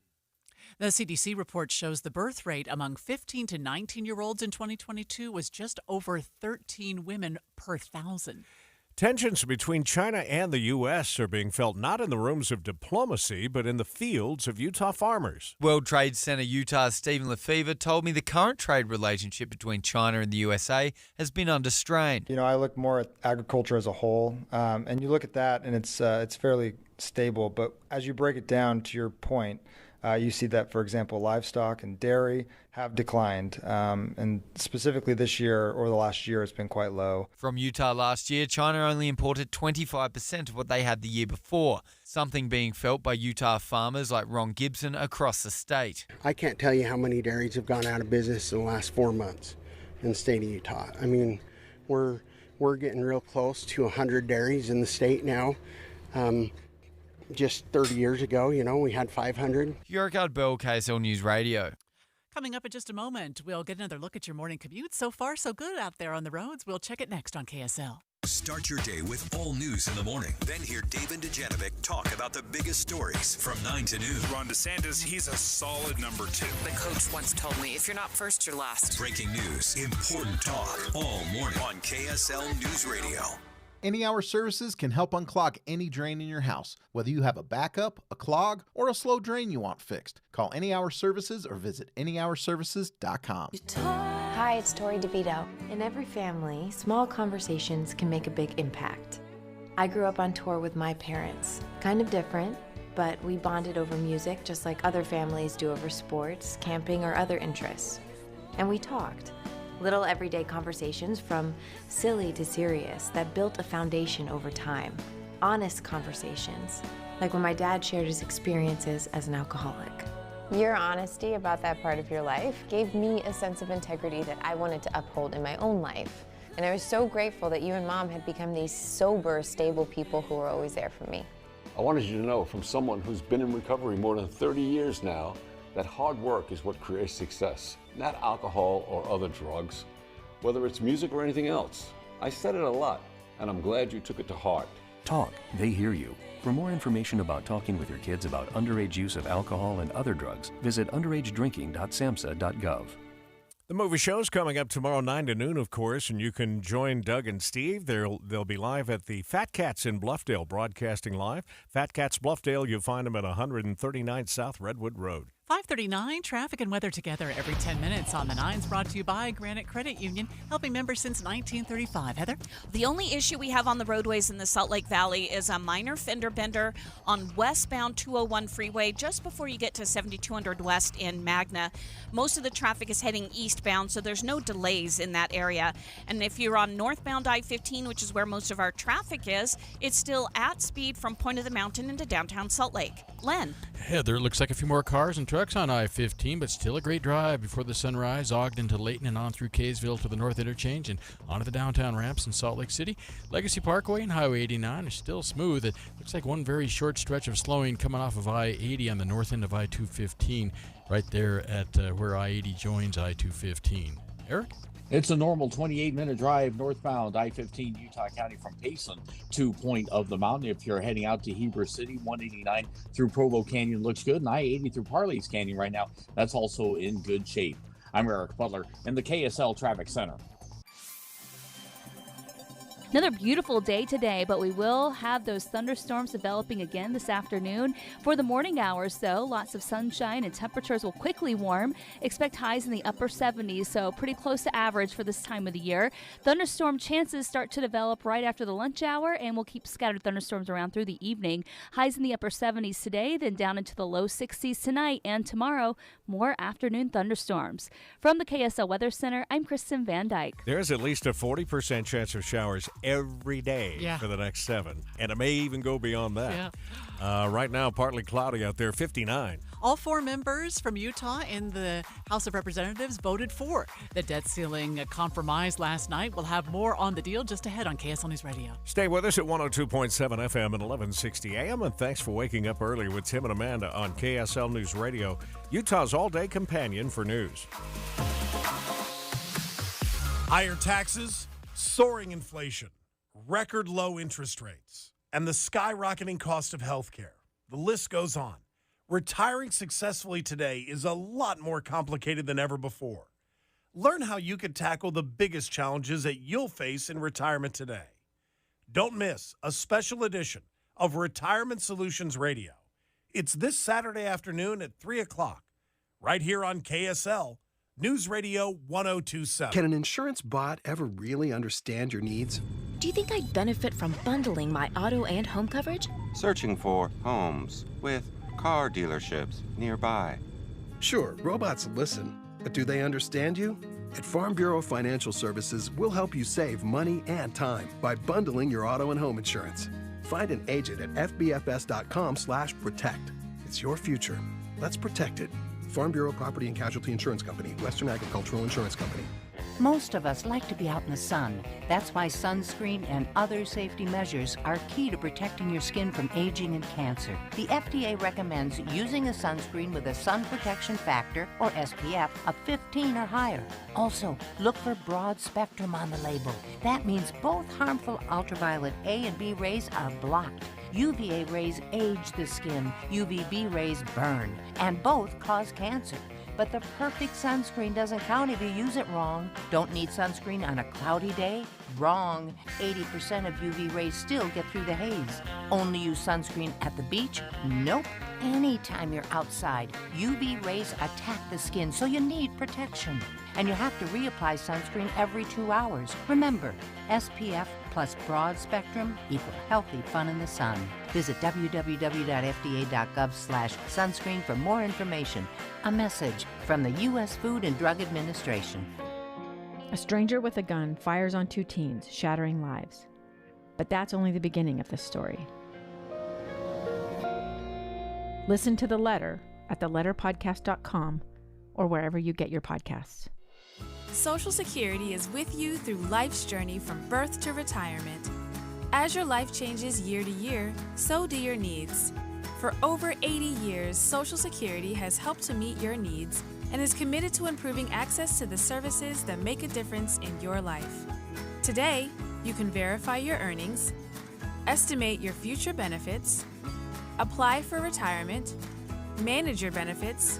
The CDC report shows the birth rate among 15 to 19-year-olds in 2022 was just over 13 women per 1,000. Tensions between China and the U.S. are being felt not in the rooms of diplomacy, but in the fields of Utah farmers. World Trade Center Utah's Stephen Lefevre told me the current trade relationship between China and the USA has been under strain. I look more at agriculture as a whole, and you look at that, and it's fairly stable. But as you break it down, to your point, you see that, for example, livestock and dairy have declined. And specifically this year or the last year, it's been quite low. From Utah last year, China only imported 25% of what they had the year before, something being felt by Utah farmers like Ron Gibson across the state. I can't tell you how many dairies have gone out of business in the last 4 months in the state of Utah. I mean, we're getting real close to 100 dairies in the state now. Just 30 years ago, we had 500. Yurikard Bell, KSL News Radio. Coming up in just a moment, we'll get another look at your morning commute. So far, so good out there on the roads. We'll check it next on KSL. Start your day with all news in the morning. Then hear Dave and Dejanovic talk about the biggest stories from 9 to noon. Ron DeSantis, he's a solid number 2. The coach once told me, if you're not first, you're last. Breaking news, important talk, all morning on KSL News Radio. Any Hour Services can help unclog any drain in your house, whether you have a backup, a clog, or a slow drain you want fixed. Call Any Hour Services or visit anyhourservices.com. Hi, it's Tori DeVito. In every family, small conversations can make a big impact. I grew up on tour with my parents. Kind of different, but we bonded over music just like other families do over sports, camping, or other interests. And we talked. Little everyday conversations from silly to serious that built a foundation over time. Honest conversations, like when my dad shared his experiences as an alcoholic. Your honesty about that part of your life gave me a sense of integrity that I wanted to uphold in my own life. And I was so grateful that you and Mom had become these sober, stable people who were always there for me. I wanted you to know, from someone who's been in recovery more than 30 years now, that hard work is what creates success, not alcohol or other drugs, whether it's music or anything else. I said it a lot, and I'm glad you took it to heart. Talk, they hear you. For more information about talking with your kids about underage use of alcohol and other drugs, visit underagedrinking.samhsa.gov. The movie show's coming up tomorrow 9 to noon, of course, and you can join Doug and Steve. They'll be live at the Fat Cats in Bluffdale, broadcasting live. Fat Cats Bluffdale, you'll find them at 139 South Redwood Road. 5:39, traffic and weather together every 10 minutes on the 9s, brought to you by Granite Credit Union, helping members since 1935. Heather? The only issue we have on the roadways in the Salt Lake Valley is a minor fender bender on westbound 201 freeway just before you get to 7200 West in Magna. Most of the traffic is heading eastbound, so there's no delays in that area. And if you're on northbound I-15, which is where most of our traffic is, it's still at speed from Point of the Mountain into downtown Salt Lake. Len. Heather, looks like a few more cars and trucks on I-15, but still a great drive before the sunrise. Ogden to Layton and on through Kaysville to the North Interchange and onto the downtown ramps in Salt Lake City. Legacy Parkway and Highway 89 are still smooth. It looks like one very short stretch of slowing coming off of I-80 on the north end of I-215, right there at where I-80 joins I-215. Eric? It's a normal 28-minute drive northbound I-15 Utah County from Payson to Point of the Mountain. If you're heading out to Heber City, 189 through Provo Canyon looks good, and I-80 through Parley's Canyon right now, that's also in good shape. I'm Eric Butler in the KSL Traffic Center. Another beautiful day today, but we will have those thunderstorms developing again this afternoon. For the morning hours, though, lots of sunshine and temperatures will quickly warm. Expect highs in the upper 70s, so pretty close to average for this time of the year. Thunderstorm chances start to develop right after the lunch hour, and we'll keep scattered thunderstorms around through the evening. Highs in the upper 70s today, then down into the low 60s tonight, and tomorrow, more afternoon thunderstorms. From the KSL Weather Center, I'm Kristen Van Dyke. There's at least a 40% chance of showers every day for the next 7, and it may even go beyond that. Right now, partly cloudy out there, 59. All 4 members from Utah in the House of Representatives voted for the debt ceiling compromise last night. We'll have more on the deal just ahead on KSL News Radio. Stay with us at 102.7 FM and 1160 AM, and thanks for waking up early with Tim and Amanda on KSL News Radio, Utah's all-day companion for news. Higher taxes, soaring inflation, record low interest rates, and the skyrocketing cost of healthcare. The list goes on. Retiring successfully today is a lot more complicated than ever before. Learn how you could tackle the biggest challenges that you'll face in retirement today. Don't miss a special edition of Retirement Solutions Radio. It's this Saturday afternoon at 3 o'clock, right here on KSL News Radio 102.7. Can an insurance bot ever really understand your needs? Do you think I'd benefit from bundling my auto and home coverage? Searching for homes with car dealerships nearby. Sure, robots listen, but do they understand you? At Farm Bureau Financial Services, we'll help you save money and time by bundling your auto and home insurance. Find an agent at fbfs.com/protect. It's your future. Let's protect it. Farm Bureau Property and Casualty Insurance Company, Western Agricultural Insurance Company. Most of us like to be out in the sun. That's why sunscreen and other safety measures are key to protecting your skin from aging and cancer. The FDA recommends using a sunscreen with a sun protection factor, or SPF, of 15 or higher. Also, look for broad spectrum on the label. That means both harmful ultraviolet A and B rays are blocked. UVA rays age the skin, UVB rays burn, and both cause cancer. But the perfect sunscreen doesn't count if you use it wrong. Don't need sunscreen on a cloudy day? Wrong. 80% of UV rays still get through the haze. Only use sunscreen at the beach? Nope. Anytime you're outside, UV rays attack the skin, so you need protection. And you have to reapply sunscreen every 2 hours. Remember, SPF plus broad spectrum equal healthy fun in the sun. Visit www.fda.gov/sunscreen for more information. A message from the U.S. Food and Drug Administration. A stranger with a gun fires on 2 teens, shattering lives. But that's only the beginning of this story. Listen to The Letter at theletterpodcast.com or wherever you get your podcasts. Social Security is with you through life's journey from birth to retirement. As your life changes year to year, so do your needs. For over 80 years, Social Security has helped to meet your needs and is committed to improving access to the services that make a difference in your life. Today, you can verify your earnings, estimate your future benefits, apply for retirement, manage your benefits,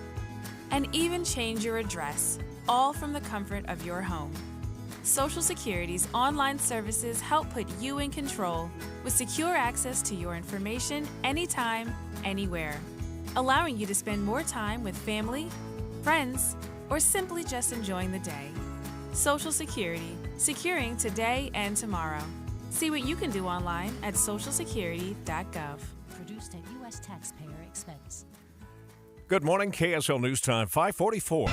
and even change your address, all from the comfort of your home. Social Security's online services help put you in control with secure access to your information anytime, anywhere, allowing you to spend more time with family, friends, or simply just enjoying the day. Social Security, securing today and tomorrow. See what you can do online at socialsecurity.gov. Produced at U.S. taxpayer expense. Good morning, KSL News Time, 5:44.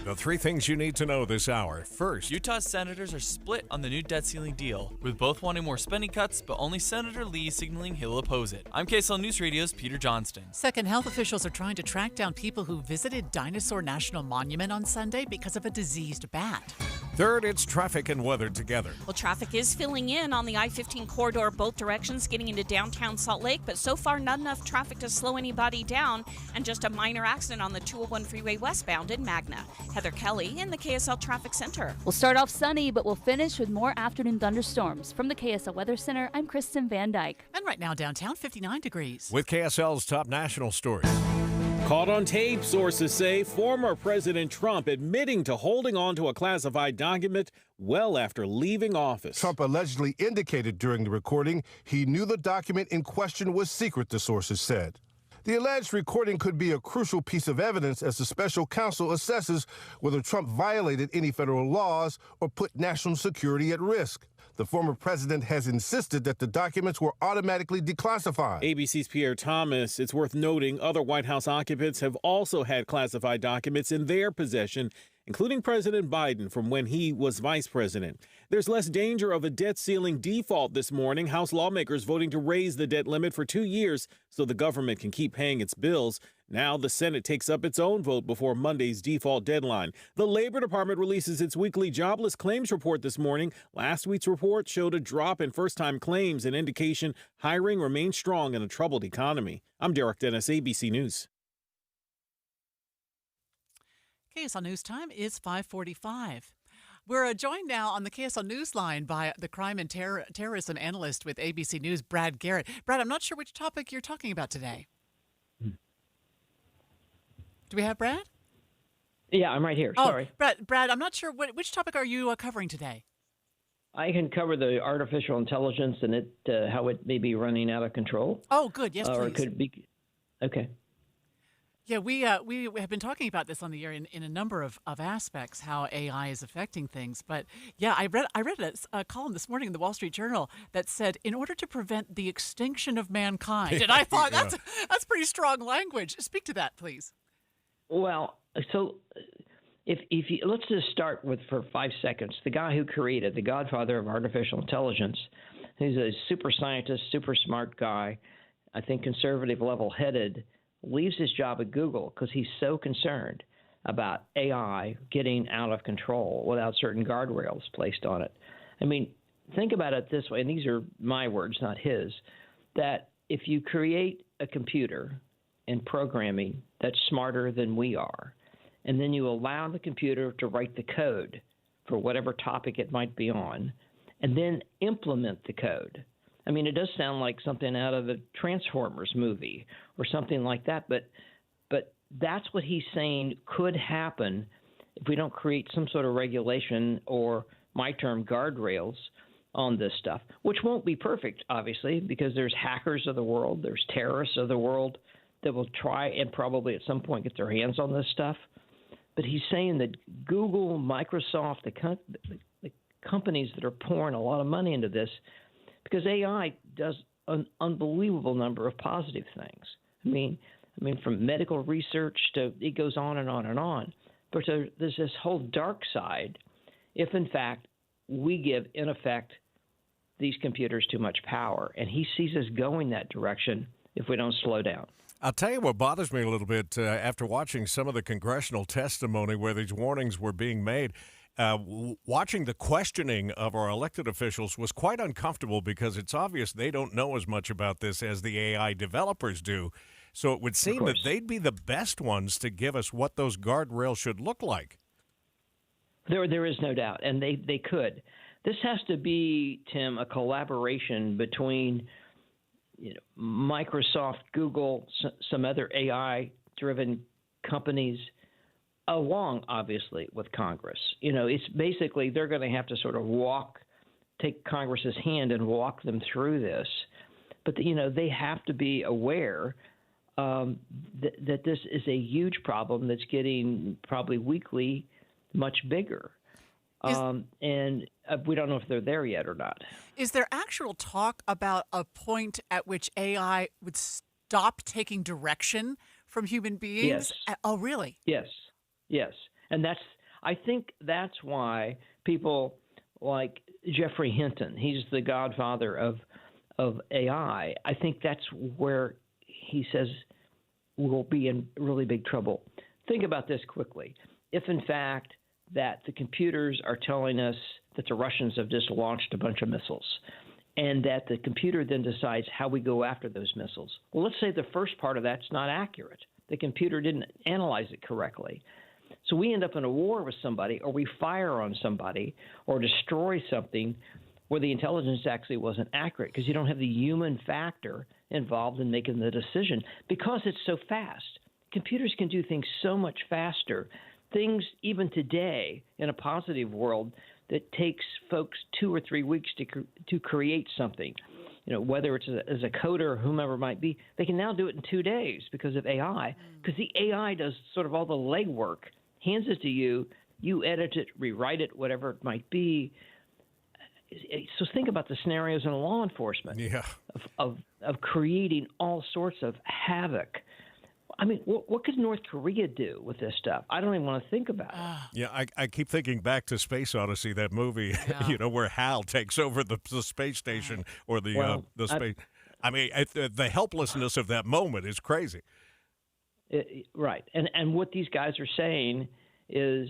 The three things you need to know this hour. First, Utah's senators are split on the new debt ceiling deal, with both wanting more spending cuts, but only Senator Lee signaling he'll oppose it. I'm KSL News Radio's Peter Johnston. Second, health officials are trying to track down people who visited Dinosaur National Monument on Sunday because of a diseased bat. Third, it's traffic and weather together. Well, traffic is filling in on the I-15 corridor both directions getting into downtown Salt Lake, but so far not enough traffic to slow anybody down, and just a minor accident on the 201 freeway westbound in Magna. Heather Kelly in the KSL Traffic Center. We'll start off sunny, but we'll finish with more afternoon thunderstorms. From the KSL Weather Center, I'm Kristen Van Dyke. And right now downtown, 59 degrees. With KSL's top national stories. Caught on tape, sources say former President Trump admitting to holding on to a classified document well after leaving office. Trump allegedly indicated during the recording he knew the document in question was secret, the sources said. The alleged recording could be a crucial piece of evidence as the special counsel assesses whether Trump violated any federal laws or put national security at risk. The former president has insisted that the documents were automatically declassified. ABC's Pierre Thomas. It's worth noting other White House occupants have also had classified documents in their possession, including President Biden from when he was vice president. There's less danger of a debt ceiling default this morning. House lawmakers voting to raise the debt limit for 2 years so the government can keep paying its bills. Now the Senate takes up its own vote before Monday's default deadline. The Labor Department releases its weekly jobless claims report this morning. Last week's report showed a drop in first-time claims, an indication hiring remains strong in a troubled economy. I'm Derek Dennis, ABC News. KSL News time is 5:45. We're joined now on the KSL Newsline by the crime and terrorism analyst with ABC News, Brad Garrett. Brad, I'm not sure which topic you're talking about today. Do we have Brad? Yeah, I'm right here. Sorry. Brad, I'm not sure which topic are you covering today? I can cover the artificial intelligence and how it may be running out of control. Oh, good. Yes, please. Or it could be. Okay. Yeah, we have been talking about this on the air in a number of aspects, how AI is affecting things. But yeah, I read a column this morning in the Wall Street Journal that said, in order to prevent the extinction of mankind, and I thought that's pretty strong language. Speak to that, please. Well, so if you, let's just start with for 5 seconds. The guy who created the godfather of artificial intelligence, who's a super scientist, super smart guy, I think conservative, level-headed, leaves his job at Google because he's so concerned about AI getting out of control without certain guardrails placed on it. I mean, think about it this way, and these are my words, not his, that if you create a computer and programming that's smarter than we are, and then you allow the computer to write the code for whatever topic it might be on, and then implement the code. I mean, it does sound like something out of the Transformers movie or something like that, but that's what he's saying could happen if we don't create some sort of regulation or, my term, guardrails on this stuff, which won't be perfect, obviously, because there's hackers of the world, there's terrorists of the world that will try and probably at some point get their hands on this stuff. But he's saying that Google, Microsoft, the companies that are pouring a lot of money into this, because AI does an unbelievable number of positive things. I mean, from medical research to it goes on and on and on. But there's this whole dark side if, in fact, we give, in effect, these computers too much power. And he sees us going that direction if we don't slow down. I'll tell you what bothers me a little bit after watching some of the congressional testimony where these warnings were being made. Watching the questioning of our elected officials was quite uncomfortable because it's obvious they don't know as much about this as the AI developers do. So it would seem that they'd be the best ones to give us what those guardrails should look like. There is no doubt, and they could. This has to be, Tim, a collaboration between Microsoft, Google, some other AI-driven companies, along, obviously, with Congress. It's basically they're going to have to sort of take Congress's hand and walk them through this. But, they have to be aware that this is a huge problem that's getting probably weekly much bigger. And we don't know if they're there yet or not. Is there actual talk about a point at which AI would stop taking direction from human beings? Yes. Oh, really? Yes. And I think that's why people like Jeffrey Hinton, he's the godfather of AI. I think that's where he says we'll be in really big trouble. Think about this quickly. If, in fact, that the computers are telling us that the Russians have just launched a bunch of missiles, and that the computer then decides how we go after those missiles. Well, let's say the first part of that's not accurate. The computer didn't analyze it correctly. So we end up in a war with somebody, or we fire on somebody, or destroy something where the intelligence actually wasn't accurate because you don't have the human factor involved in making the decision because it's so fast. Computers can do things so much faster. Things even today in a positive world that takes folks 2 or 3 weeks to create something, whether it's as a coder or whomever it might be, they can now do it in 2 days because of AI, because the AI does sort of all the legwork, hands it to you, you edit it, rewrite it, whatever it might be. So think about the scenarios in law enforcement of creating all sorts of havoc. I mean, what could North Korea do with this stuff? I don't even want to think about it. Yeah, I keep thinking back to Space Odyssey, that movie, where Hal takes over the space station or the space. The helplessness of that moment is crazy. Right. And what these guys are saying is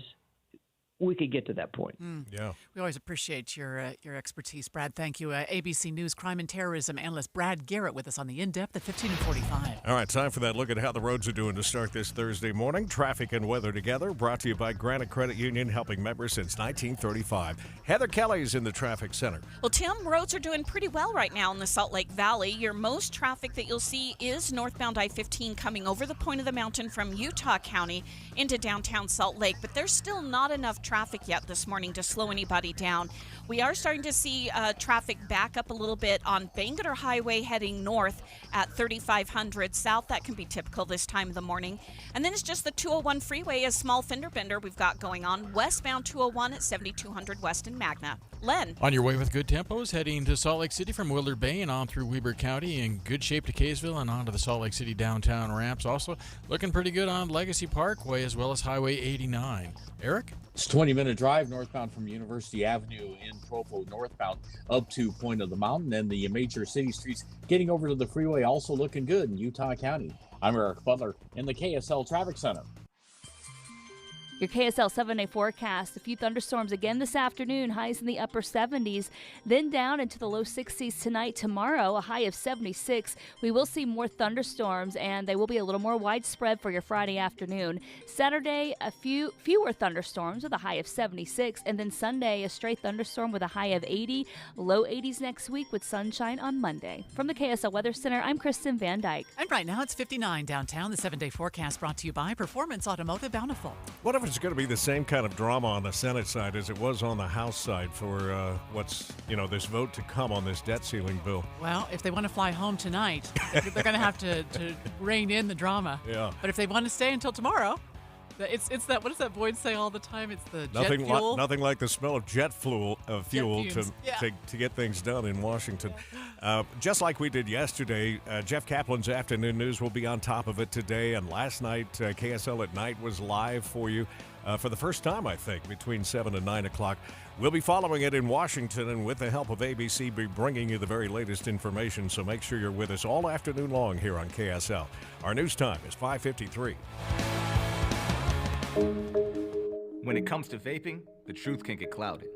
we could get to that point. Yeah. We always appreciate your expertise, Brad. Thank you. ABC News crime and terrorism analyst Brad Garrett with us on the In-Depth at 15:45. All right, time for that look at how the roads are doing to start this Thursday morning. Traffic and weather together, brought to you by Granite Credit Union, helping members since 1935. Heather Kelly is in the traffic center. Well, Tim, roads are doing pretty well right now in the Salt Lake Valley. Your most traffic that you'll see is northbound I-15 coming over the point of the mountain from Utah County into downtown Salt Lake, but there's still not enough traffic yet this morning to slow anybody down. We are starting to see traffic back up a little bit on Bangerter Highway heading north at 3500 south. That can be typical this time of the morning. And then it's just the 201 freeway, a small fender bender we've got going on. Westbound 201 at 7200 west in Magna. Len. On your way with good tempos, heading to Salt Lake City from Willard Bay and on through Weber County, in good shape to Kaysville and onto the Salt Lake City downtown ramps. Also looking pretty good on Legacy Parkway as well as Highway 89. Eric? It's a 20-minute drive northbound from University Avenue in Provo northbound up to Point of the Mountain, and the major city streets getting over to the freeway also looking good in Utah County. I'm Eric Butler in the KSL Traffic Center. Your KSL 7-day forecast. A few thunderstorms again this afternoon, highs in the upper 70s, then down into the low 60s tonight. Tomorrow, a high of 76. We will see more thunderstorms, and they will be a little more widespread for your Friday afternoon. Saturday, a fewer thunderstorms with a high of 76, and then Sunday, a stray thunderstorm with a high of 80. Low 80s next week with sunshine on Monday. From the KSL Weather Center, I'm Kristen Van Dyke. And right now, it's 59 downtown. The 7-day forecast brought to you by Performance Automotive Bountiful. What if it's going to be the same kind of drama on the Senate side as it was on the House side for this vote to come on this debt ceiling bill? Well, if they want to fly home tonight, they're going to have to rein in the drama. Yeah. But if they want to stay until tomorrow, it's that, what does that Boyd say all the time? It's the jet fuel. Nothing like the smell of jet fuel to get things done in Washington. Just like we did yesterday, Jeff Kaplan's Afternoon News will be on top of it today. And last night, KSL at Night was live for you for the first time, I think, between 7 and 9 o'clock. We'll be following it in Washington, and with the help of ABC, be bringing you the very latest information. So make sure you're with us all afternoon long here on KSL. Our news time is 5:53. When it comes to vaping, the truth can get clouded.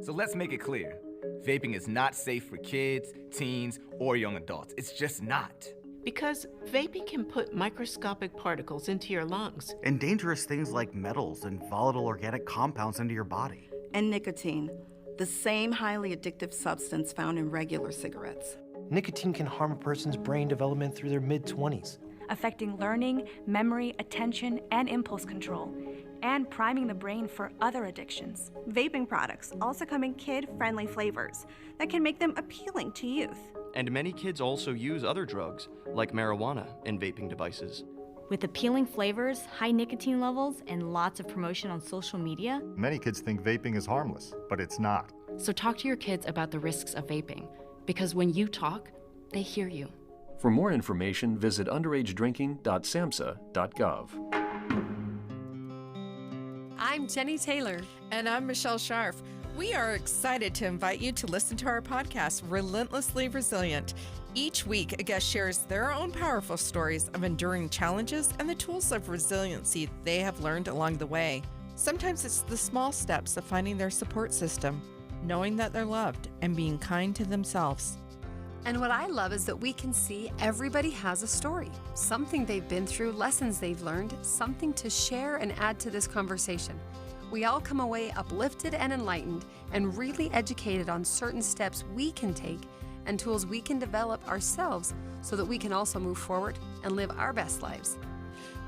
So let's make it clear. Vaping is not safe for kids, teens, or young adults. It's just not. Because vaping can put microscopic particles into your lungs. And dangerous things like metals and volatile organic compounds into your body. And nicotine, the same highly addictive substance found in regular cigarettes. Nicotine can harm a person's brain development through their mid-20s. Affecting learning, memory, attention, and impulse control, and priming the brain for other addictions. Vaping products also come in kid-friendly flavors that can make them appealing to youth. And many kids also use other drugs, like marijuana, in vaping devices. With appealing flavors, high nicotine levels, and lots of promotion on social media, many kids think vaping is harmless, but it's not. So talk to your kids about the risks of vaping, because when you talk, they hear you. For more information, visit underagedrinking.samhsa.gov. I'm Jenny Taylor. And I'm Michelle Scharf. We are excited to invite you to listen to our podcast, Relentlessly Resilient. Each week, a guest shares their own powerful stories of enduring challenges and the tools of resiliency they have learned along the way. Sometimes it's the small steps of finding their support system, knowing that they're loved, and being kind to themselves. And what I love is that we can see everybody has a story, something they've been through, lessons they've learned, something to share and add to this conversation. We all come away uplifted and enlightened and really educated on certain steps we can take and tools we can develop ourselves so that we can also move forward and live our best lives.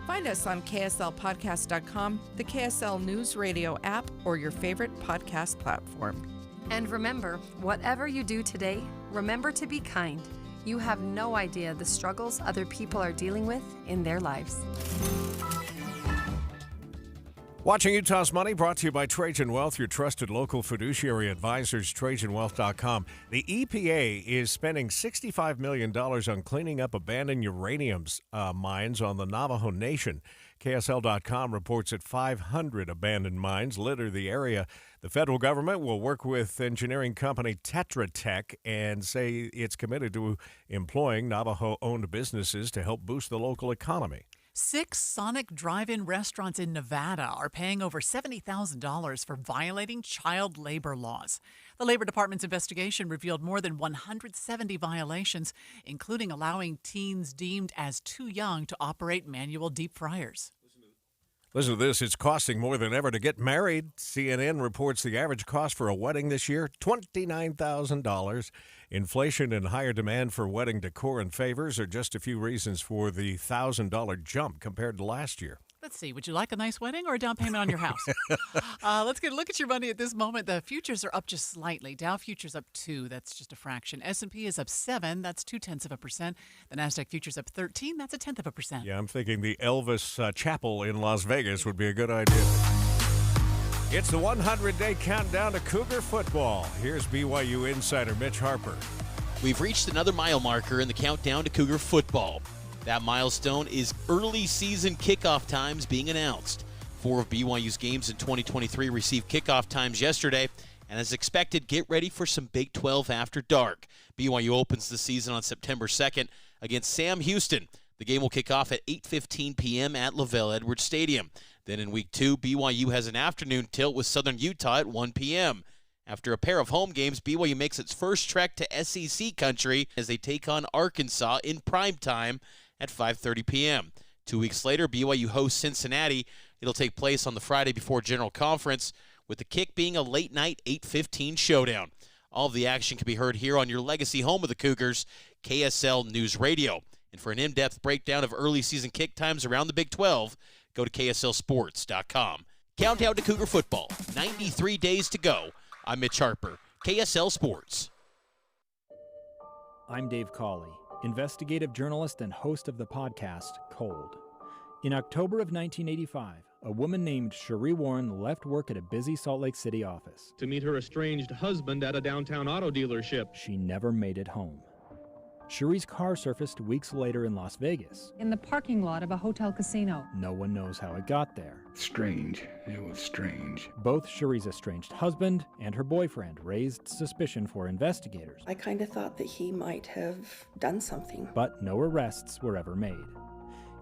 Find us on KSLpodcast.com, the KSL News Radio app, or your favorite podcast platform. And remember, whatever you do today, remember to be kind. You have no idea the struggles other people are dealing with in their lives. Watching Utah's Money brought to you by Trajan Wealth, your trusted local fiduciary advisors, TrajanWealth.com. The EPA is spending $65 million on cleaning up abandoned uranium mines on the Navajo Nation. KSL.com reports that 500 abandoned mines litter the area. The federal government will work with engineering company Tetra Tech and say it's committed to employing Navajo-owned businesses to help boost the local economy. 6 Sonic drive-in restaurants in Nevada are paying over $70,000 for violating child labor laws. The Labor Department's investigation revealed more than 170 violations, including allowing teens deemed as too young to operate manual deep fryers. Listen to this. It's costing more than ever to get married. CNN reports the average cost for a wedding this year, $29,000. Inflation and higher demand for wedding decor and favors are just a few reasons for the $1,000 jump compared to last year. Let's see. Would you like a nice wedding or a down payment on your house? Let's get a look at your money at this moment. The futures are up just slightly. Dow futures up 2. That's just a fraction. S&P is up 7. That's 0.2%. The Nasdaq futures up 13. That's 0.1%. Yeah, I'm thinking the Elvis Chapel in Las Vegas would be a good idea. It's the 100-day countdown to Cougar football. Here's BYU insider Mitch Harper. We've reached another mile marker in the countdown to Cougar football. That milestone is early season kickoff times being announced. 4 of BYU's games in 2023 received kickoff times yesterday, and as expected, get ready for some Big 12 after dark. BYU opens the season on September 2nd against Sam Houston. The game will kick off at 8:15 p.m. at LaVell Edwards Stadium. Then in Week 2, BYU has an afternoon tilt with Southern Utah at 1 p.m. After a pair of home games, BYU makes its first trek to SEC country as they take on Arkansas in primetime at 5:30 p.m. 2 weeks later, BYU hosts Cincinnati. It'll take place on the Friday before General Conference, with the kick being a late-night 8:15 showdown. All of the action can be heard here on your legacy home of the Cougars, KSL News Radio. And for an in-depth breakdown of early season kick times around the Big 12, go to KSLSports.com. Countdown to Cougar football, 93 days to go. I'm Mitch Harper, KSL Sports. I'm Dave Cawley, investigative journalist and host of the podcast Cold. In October of 1985, a woman named Cherie Warren left work at a busy Salt Lake City office to meet her estranged husband at a downtown auto dealership. She never made it home. Cherie's car surfaced weeks later in Las Vegas. In the parking lot of a hotel casino. No one knows how it got there. Strange. It was strange. Both Cherie's estranged husband and her boyfriend raised suspicion for investigators. I kind of thought that he might have done something. But no arrests were ever made.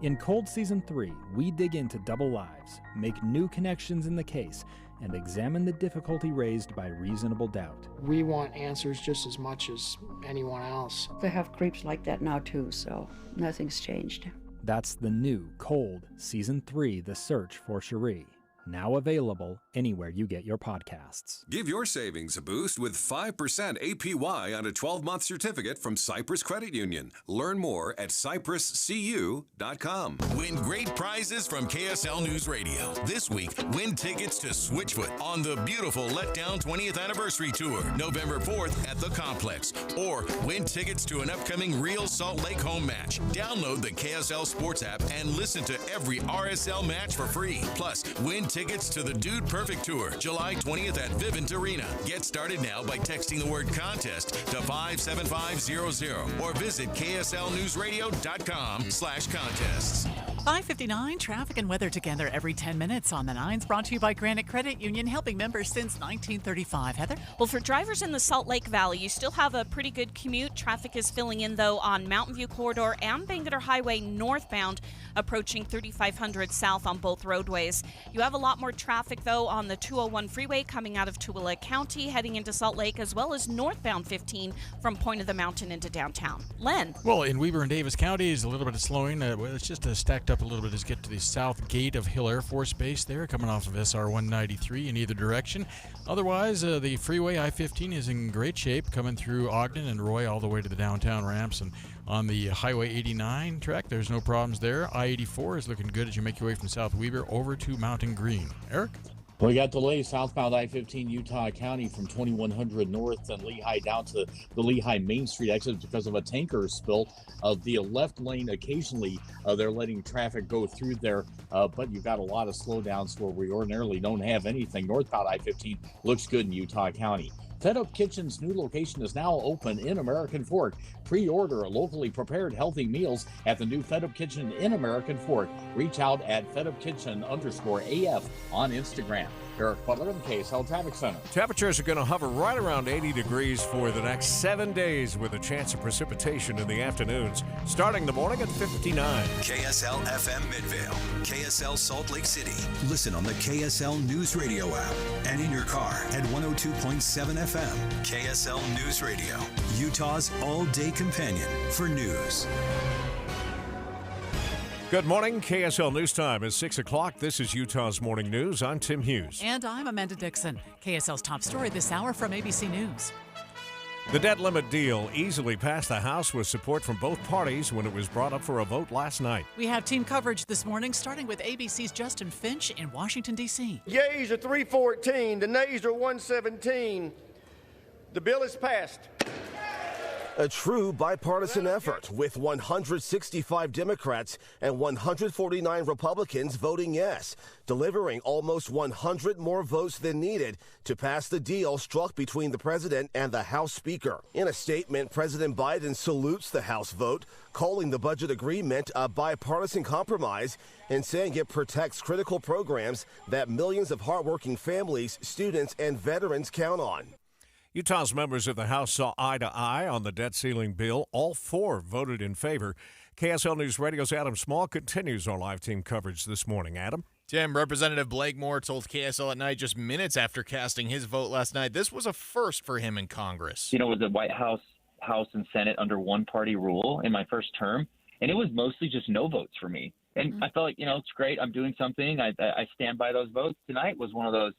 In Cold Season 3, we dig into double lives, make new connections in the case, and examine the difficulty raised by reasonable doubt. We want answers just as much as anyone else. They have creeps like that now too, so nothing's changed. That's the new Cold Season 3, The Search for Cherie. Now available anywhere you get your podcasts. Give your savings a boost with 5% APY on a 12-month certificate from Cyprus Credit Union. Learn more at cypruscu.com. Win great prizes from KSL News Radio. This week, win tickets to Switchfoot on the beautiful Letdown 20th Anniversary Tour, November 4th at the Complex. Or win tickets to an upcoming Real Salt Lake home match. Download the KSL Sports app and listen to every RSL match for free. Plus, win tickets to the Dude Perfect Tour, July 20th at Vivint Arena. Get started now by texting the word contest to 57500 or visit kslnewsradio.com/contests. 5:59, traffic and weather together every 10 minutes on the 9s, brought to you by Granite Credit Union, helping members since 1935. Heather? Well, for drivers in the Salt Lake Valley, you still have a pretty good commute. Traffic is filling in, though, on Mountain View Corridor and Bangerter Highway northbound, approaching 3500 south on both roadways. You have a lot more traffic, though, on the 201 freeway coming out of Tooele County, heading into Salt Lake, as well as northbound 15 from Point of the Mountain into downtown. Len? Well, in Weber and Davis counties, a little bit of slowing. It's just stacked up a little bit as you get to the south gate of Hill Air Force Base there, coming off of SR 193 in either direction. Otherwise, the freeway I-15 is in great shape, coming through Ogden and Roy all the way to the downtown ramps. And on the Highway 89 track, there's no problems there. I-84 is looking good as you make your way from South Weber over to Mountain Green. Eric? We got delays southbound I-15 Utah County from 2100 north and Lehigh down to the Lehigh Main Street exit because of a tanker spill. The left lane, occasionally, they're letting traffic go through there, but you've got a lot of slowdowns where we ordinarily don't have anything. Northbound I-15 looks good in Utah County. Fed Up Kitchen's new location is now open in American Fork. Pre-order locally prepared healthy meals at the new Fed Up Kitchen in American Fork. Reach out at fedupkitchen_AF on Instagram. Eric Butler in the KSL Traffic Center. Temperatures are going to hover right around 80 degrees for the next 7 days with a chance of precipitation in the afternoons, starting the morning at 59. KSL FM Midvale, KSL Salt Lake City. Listen on the KSL News Radio app and in your car at 102.7 FM. KSL News Radio, Utah's all-day companion for news. Good morning. KSL News Time is 6 o'clock. This is Utah's Morning News. I'm Tim Hughes. And I'm Amanda Dixon. KSL's top story this hour from ABC News. The debt limit deal easily passed the House with support from both parties when it was brought up for a vote last night. We have team coverage this morning, starting with ABC's Justin Finch in Washington, D.C. Yeas are 314. The nays are 117. The bill is passed. A true bipartisan effort with 165 Democrats and 149 Republicans voting yes, delivering almost 100 more votes than needed to pass the deal struck between the president and the House Speaker. In a statement, President Biden salutes the House vote, calling the budget agreement a bipartisan compromise and saying it protects critical programs that millions of hardworking families, students, and veterans count on. Utah's members of the House saw eye to eye on the debt ceiling bill. All four voted in favor. KSL News Radio's Adam Small continues our live team coverage this morning. Adam? Tim, Representative Blakemore told KSL at Night just minutes after casting his vote last night this was a first for him in Congress. You know, it was the White House, and Senate under one-party rule in my first term, and it was mostly just no votes for me. And I felt like, you know, it's great. I'm doing something. I stand by those votes. Tonight was one of those,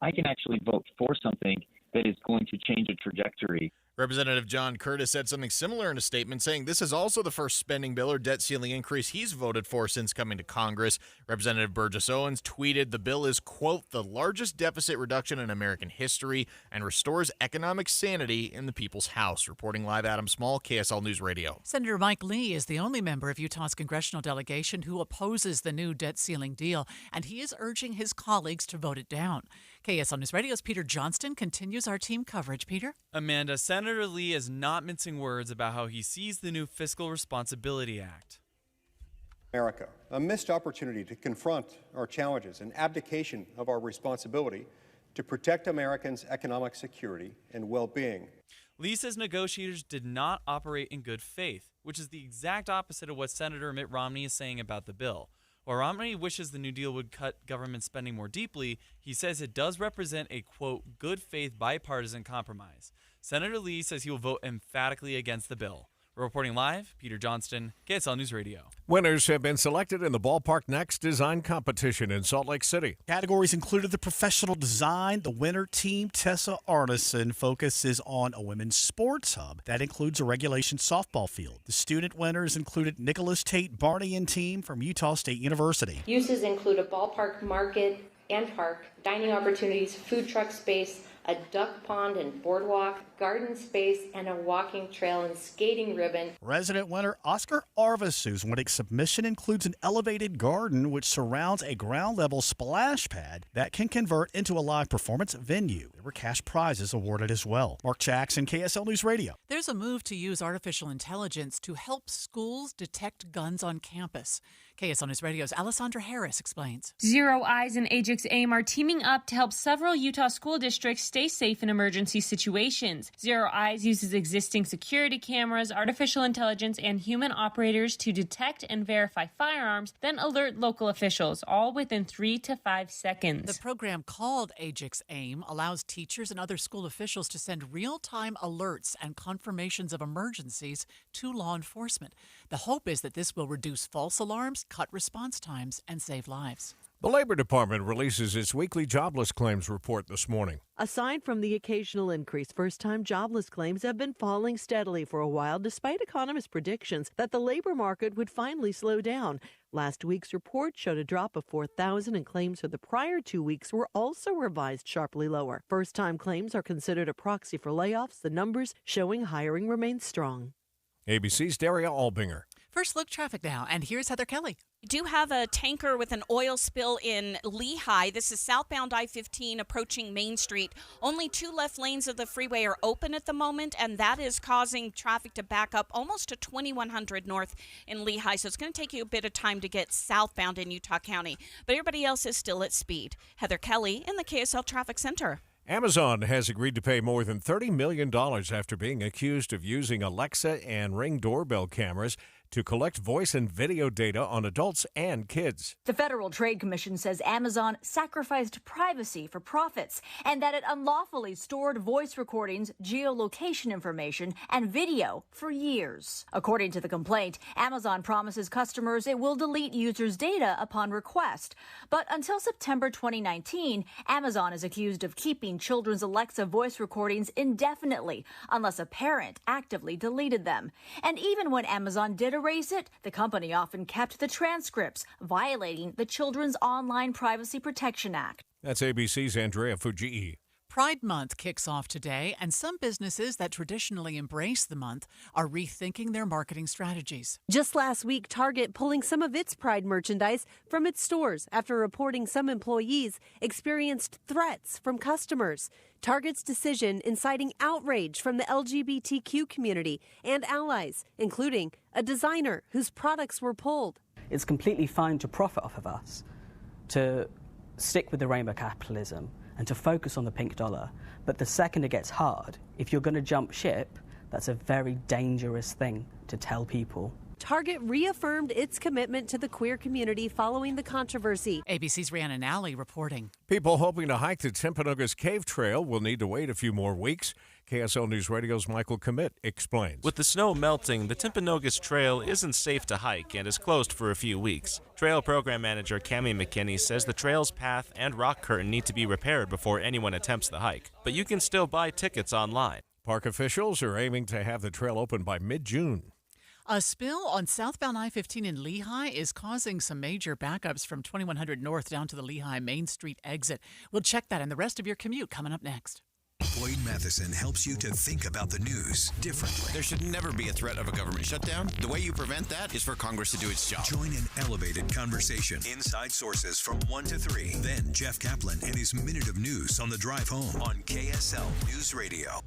I can actually vote for something that is going to change a trajectory. Representative John Curtis said something similar in a statement, saying this is also the first spending bill or debt ceiling increase he's voted for since coming to Congress. Representative Burgess Owens tweeted the bill is, quote, the largest deficit reduction in American history and restores economic sanity in the people's house. Reporting live, Adam Small, KSL News Radio. Senator Mike Lee is the only member of Utah's congressional delegation who opposes the new debt ceiling deal, and he is urging his colleagues to vote it down. KSL News Radio's Peter Johnston continues our team coverage. Peter? Amanda, Senator Lee is not mincing words about how he sees the new Fiscal Responsibility Act. America, a missed opportunity to confront our challenges, an abdication of our responsibility to protect Americans' economic security and well-being. Lee says negotiators did not operate in good faith, which is the exact opposite of what Senator Mitt Romney is saying about the bill. While Romney wishes the New Deal would cut government spending more deeply, he says it does represent a, quote, good faith bipartisan compromise. Senator Lee says he will vote emphatically against the bill. Reporting live, Peter Johnston, KSL News Radio. Winners have been selected in the Ballpark Next Design Competition in Salt Lake City. Categories included the professional design. The winner, Team Tessa Arneson, focuses on a women's sports hub. That includes a regulation softball field. The student winners included Nicholas Tate Barney and team from Utah State University. Uses include a ballpark market and park, dining opportunities, food truck space, a duck pond and boardwalk, garden space, and a walking trail and skating ribbon. Resident winner Oscar Arvisu's winning submission includes an elevated garden which surrounds a ground-level splash pad that can convert into a live performance venue. There were cash prizes awarded as well. Mark Jackson, KSL News Radio. There's a move to use artificial intelligence to help schools detect guns on campus. KSL News Radio's Alessandra Harris explains. Zero Eyes and Ajax AIM are teaming up to help several Utah school districts stay safe in emergency situations. Zero Eyes uses existing security cameras, artificial intelligence, and human operators to detect and verify firearms, then alert local officials, all within 3 to 5 seconds. The program called Ajax AIM allows teachers and other school officials to send real-time alerts and confirmations of emergencies to law enforcement. The hope is that this will reduce false alarms, cut response times, and save lives. The Labor Department releases its weekly jobless claims report this morning. Aside from the occasional increase, first-time jobless claims have been falling steadily for a while, despite economists' predictions that the labor market would finally slow down. Last week's report showed a drop of 4,000, and claims for the prior 2 weeks were also revised sharply lower. First-time claims are considered a proxy for layoffs, the numbers showing hiring remains strong. ABC's Daria Albinger. First look traffic now, and here's Heather Kelly. We do have a tanker with an oil spill in Lehigh. This is southbound I-15 approaching Main Street. Only 2 left lanes of the freeway are open at the moment, and that is causing traffic to back up almost to 2100 north in Lehigh. So it's going to take you a bit of time to get southbound in Utah County. But everybody else is still at speed. Heather Kelly in the KSL Traffic Center. Amazon has agreed to pay more than $30 million after being accused of using Alexa and Ring doorbell cameras to collect voice and video data on adults and kids. The Federal Trade Commission says Amazon sacrificed privacy for profits and that it unlawfully stored voice recordings, geolocation information, and video for years. According to the complaint, Amazon promises customers it will delete users' data upon request. But until September 2019, Amazon is accused of keeping children's Alexa voice recordings indefinitely unless a parent actively deleted them. And even when Amazon did erase it, the company often kept the transcripts, violating the Children's Online Privacy Protection Act. That's ABC's Andrea Fujii. Pride Month kicks off today, and some businesses that traditionally embrace the month are rethinking their marketing strategies. Just last week, Target pulling some of its Pride merchandise from its stores after reporting some employees experienced threats from customers. Target's decision inciting outrage from the LGBTQ community and allies, including a designer whose products were pulled. It's completely fine to profit off of us, to stick with the rainbow capitalism and to focus on the pink dollar. But the second it gets hard, if you're going to jump ship, that's a very dangerous thing to tell people. Target reaffirmed its commitment to the queer community following the controversy. ABC's Rhiannon Alley reporting. People hoping to hike the Timpanogos Cave Trail will need to wait a few more weeks. KSL News Radio's Michael Commit explains. With the snow melting, the Timpanogos Trail isn't safe to hike and is closed for a few weeks. Trail Program Manager Cami McKinney says the trail's path and rock curtain need to be repaired before anyone attempts the hike. But you can still buy tickets online. Park officials are aiming to have the trail open by mid-June. A spill on southbound I-15 in Lehigh is causing some major backups from 2100 north down to the Lehigh Main Street exit. We'll check that and the rest of your commute coming up next. Boyd Matheson helps you to think about the news differently. There should never be a threat of a government shutdown. The way you prevent that is for Congress to do its job. Join an elevated conversation. Inside Sources from 1 to 3. Then Jeff Kaplan and his Minute of News on the drive home on KSL News Radio.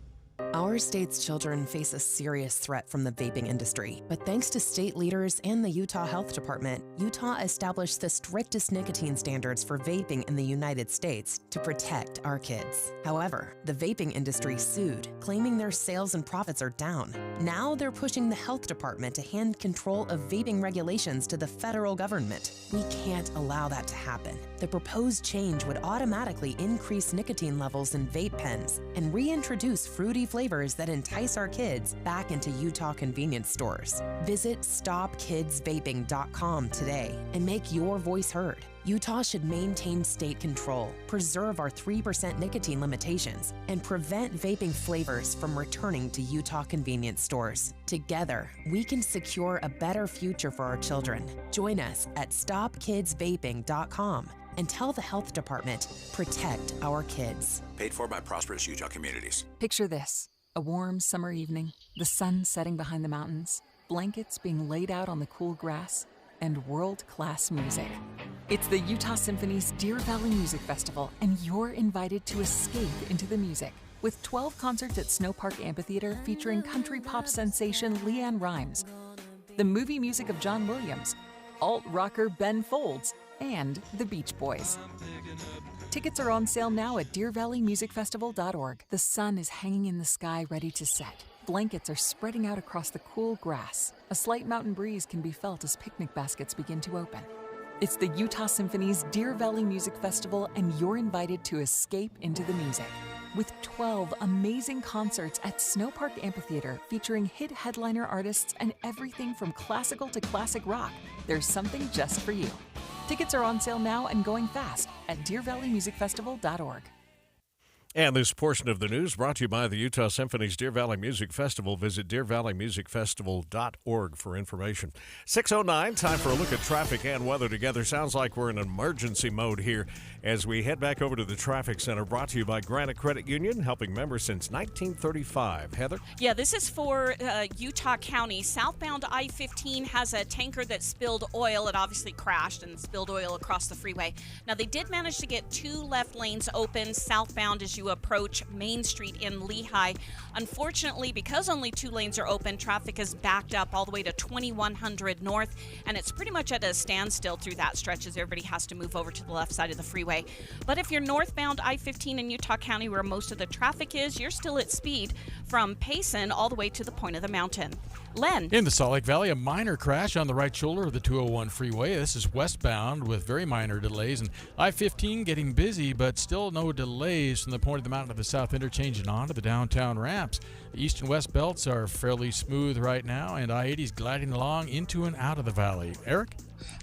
Our state's children face a serious threat from the vaping industry, but thanks to state leaders and the Utah Health Department, Utah established the strictest nicotine standards for vaping in the United States to protect our kids. However, the vaping industry sued, claiming their sales and profits are down. Now they're pushing the Health Department to hand control of vaping regulations to the federal government. We can't allow that to happen. The proposed change would automatically increase nicotine levels in vape pens and reintroduce fruity flavors that entice our kids back into Utah convenience stores. Visit StopKidsVaping.com today and make your voice heard. Utah should maintain state control, preserve our 3% nicotine limitations, and prevent vaping flavors from returning to Utah convenience stores. Together, we can secure a better future for our children. Join us at StopKidsVaping.com and tell the Health Department, protect our kids. Paid for by Prosperous Utah Communities. Picture this, a warm summer evening, the sun setting behind the mountains, blankets being laid out on the cool grass, and world-class music. It's the Utah Symphony's Deer Valley Music Festival, and you're invited to escape into the music. With 12 concerts at Snow Park Amphitheater featuring country pop sensation LeAnn Rimes, the movie music of John Williams, alt-rocker Ben Folds, and the Beach Boys. Tickets are on sale now at DeerValleyMusicFestival.org. The sun is hanging in the sky ready to set. Blankets are spreading out across the cool grass. A slight mountain breeze can be felt as picnic baskets begin to open. It's the Utah Symphony's Deer Valley Music Festival, and you're invited to escape into the music. With 12 amazing concerts at Snowpark Amphitheater featuring hit headliner artists and everything from classical to classic rock, there's something just for you. Tickets are on sale now and going fast at DeerValleyMusicFestival.org. And this portion of the news brought to you by the Utah Symphony's Deer Valley Music Festival. Visit DeerValleyMusicFestival.org for information. 6:09, time for a look at traffic and weather together. Sounds like we're in emergency mode here as we head back over to the traffic center. Brought to you by Granite Credit Union, helping members since 1935. Heather? Yeah, this is for Utah County. Southbound I-15 has a tanker that spilled oil. It obviously crashed and spilled oil across the freeway. Now, they did manage to get 2 left lanes open southbound as you approach Main Street in Lehigh. Unfortunately, because only 2 lanes are open, traffic is backed up all the way to 2100 North, and it's pretty much at a standstill through that stretch as everybody has to move over to the left side of the freeway. But if you're northbound I-15 in Utah County, where most of the traffic is, you're still at speed from Payson all the way to the point of the mountain. Len. In the Salt Lake Valley, a minor crash on the right shoulder of the 201 freeway. This is westbound with very minor delays, and I-15 getting busy, but still no delays from the point of the mountain to the south interchange and on to the downtown ramps. The east and west belts are fairly smooth right now, and I-80 is gliding along into and out of the valley. Eric?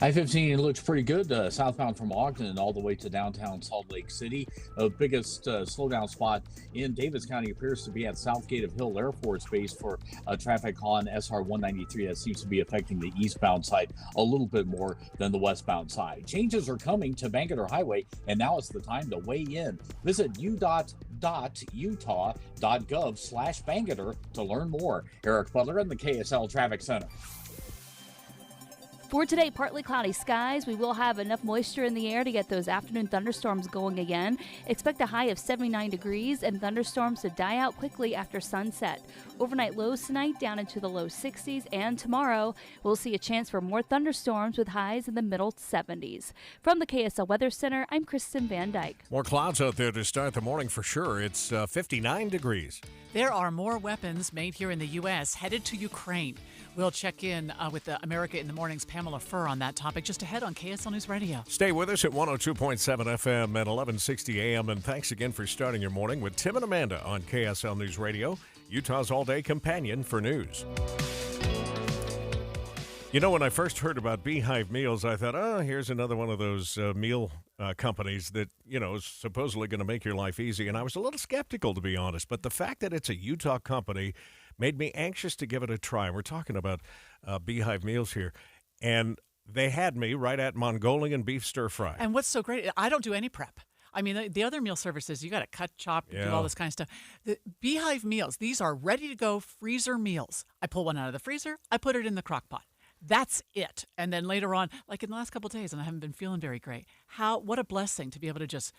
I-15 looks pretty good southbound from Ogden all the way to downtown Salt Lake City. The biggest slowdown spot in Davis County appears to be at Southgate of Hill Air Force Base for traffic on SR 193. That seems to be affecting the eastbound side a little bit more than the westbound side. Changes are coming to Bangerter Highway, and now is the time to weigh in. Visit udot.utah.gov/Bangerter to learn more. Eric Butler in the KSL Traffic Center. For today, partly cloudy skies. We will have enough moisture in the air to get those afternoon thunderstorms going again. Expect a high of 79 degrees and thunderstorms to die out quickly after sunset. Overnight lows tonight down into the low 60s, and tomorrow we'll see a chance for more thunderstorms with highs in the middle 70s. From the KSL Weather Center, I'm Kristen Van Dyke. More clouds out there to start the morning for sure. It's 59 degrees. There are more weapons made here in the U.S. headed to Ukraine. We'll check in with the America in the Morning's Pamela Furr on that topic just ahead on KSL News Radio. Stay with us at 102.7 FM and 1160 AM. And thanks again for starting your morning with Tim and Amanda on KSL News Radio, Utah's all-day companion for news. You know, when I first heard about Beehive Meals, I thought, oh, here's another one of those meal companies that, you know, is supposedly going to make your life easy. And I was a little skeptical, to be honest. But the fact that it's a Utah company made me anxious to give it a try. We're talking about Beehive Meals here. And they had me right at Mongolian beef stir fry. And what's so great, I don't do any prep. I mean, the other meal services, you got to cut, chop, do all this kind of stuff. The Beehive Meals, these are ready-to-go freezer meals. I pull one out of the freezer, I put it in the crock pot. That's it. And then later on, like in the last couple of days, and I haven't been feeling very great, what a blessing to be able to just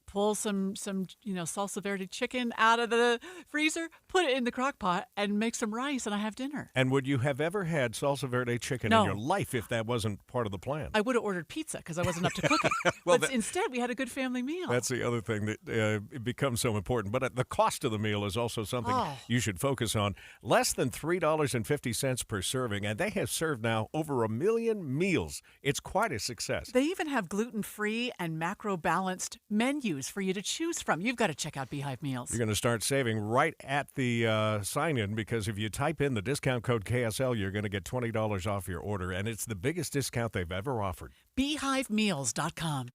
pull some salsa verde chicken out of the freezer, put it in the crock pot, and make some rice, and I have dinner. And would you have ever had salsa verde chicken in your life if that wasn't part of the plan? I would have ordered pizza because I wasn't up to cooking. But instead, we had a good family meal. That's the other thing that it becomes so important. But the cost of the meal is also something you should focus on. Less than $3.50 per serving, and they have served now over 1 million meals. It's quite a success. They even have gluten-free and macro-balanced menus for you to choose from. You've got to check out Beehive Meals. You're going to start saving right at the sign-in, because if you type in the discount code KSL, you're going to get $20 off your order, and it's the biggest discount they've ever offered. BeehiveMeals.com.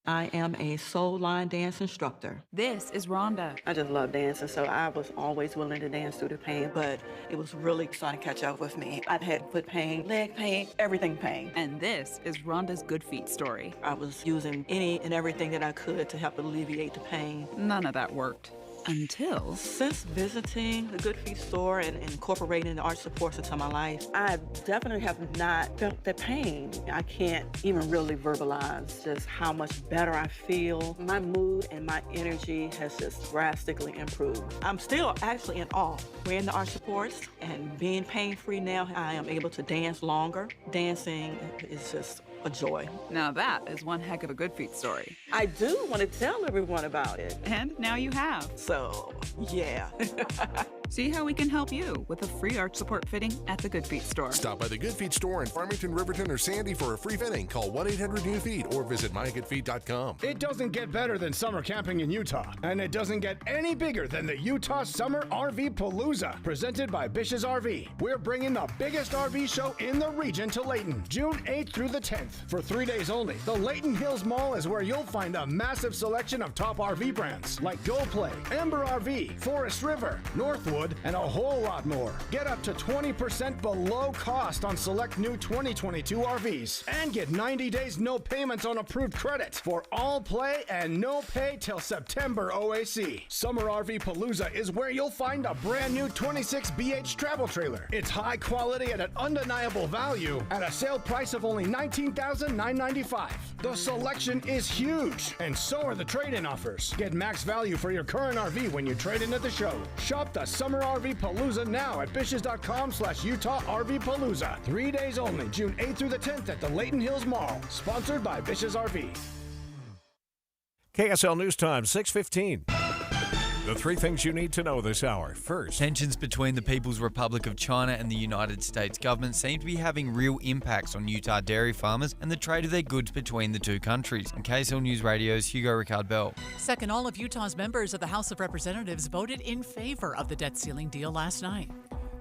I am a soul line dance instructor. This is Rhonda. I just love dancing, so I was always willing to dance through the pain, but it was really starting to catch up with me. I've had foot pain, leg pain, everything pain. And this is Rhonda's Good Feet story. I was using any and everything that I could to help alleviate the pain. None of that worked. Until... Since visiting the Good Feet store and incorporating the arch supports into my life, I definitely have not felt the pain. I can't even really verbalize just how much better I feel. My mood and my energy has just drastically improved. I'm still actually in awe wearing the arch supports and being pain-free now. I am able to dance longer. Dancing is just a joy. Now that is one heck of a Good Feet story. I do want to tell everyone about it. And now you have. So, yeah. See how we can help you with a free arch support fitting at the Good Feet store. Stop by the Good Feet store in Farmington, Riverton, or Sandy for a free fitting. Call 1-800-NEW-FEET or visit mygoodfeet.com. It doesn't get better than summer camping in Utah, and it doesn't get any bigger than the Utah Summer RV Palooza, presented by Bish's RV. We're bringing the biggest RV show in the region to Layton, June 8th through the 10th. For 3 days only, the Layton Hills Mall is where you'll find a massive selection of top RV brands like Go Play, Ember RV, Forest River, Northwood, and a whole lot more. Get up to 20% below cost on select new 2022 RVs and get 90 days no payments on approved credit for all play and no pay till September OAC. Summer RV Palooza is where you'll find a brand new 26 BH travel trailer. It's high quality at an undeniable value at a sale price of only $19,995. The selection is huge, and so are the trade-in offers. Get max value for your current RV when you trade in at the show. Shop the Summer RV Palooza now at Bishes.com/Utah RV Palooza. 3 days only, June 8th through the 10th at the Layton Hills Mall. Sponsored by Bishes RV. KSL News Time, 6:15. The three things you need to know this hour. First, tensions between the People's Republic of China and the United States government seem to be having real impacts on Utah dairy farmers and the trade of their goods between the two countries. On KSL News Radio's Hugo Ricard-Bell. Second, all of Utah's members of the House of Representatives voted in favor of the debt ceiling deal last night.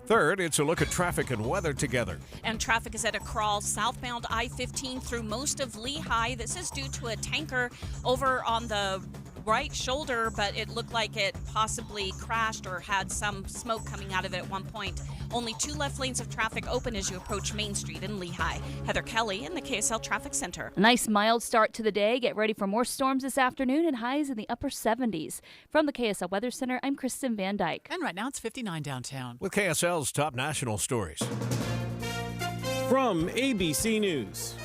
Third, it's a look at traffic and weather together. And traffic is at a crawl southbound I-15 through most of Lehigh. This is due to a tanker over on the right shoulder, but it looked like it possibly crashed or had some smoke coming out of it at one point. Only 2 left lanes of traffic open as you approach Main Street in Lehigh. Heather Kelly in the KSL Traffic Center. A nice mild start to the day. Get ready for more storms this afternoon and highs in the upper 70s. From the KSL Weather Center, I'm Kristen Van Dyke. And right now it's 59 downtown. With KSL's top national stories. From ABC News.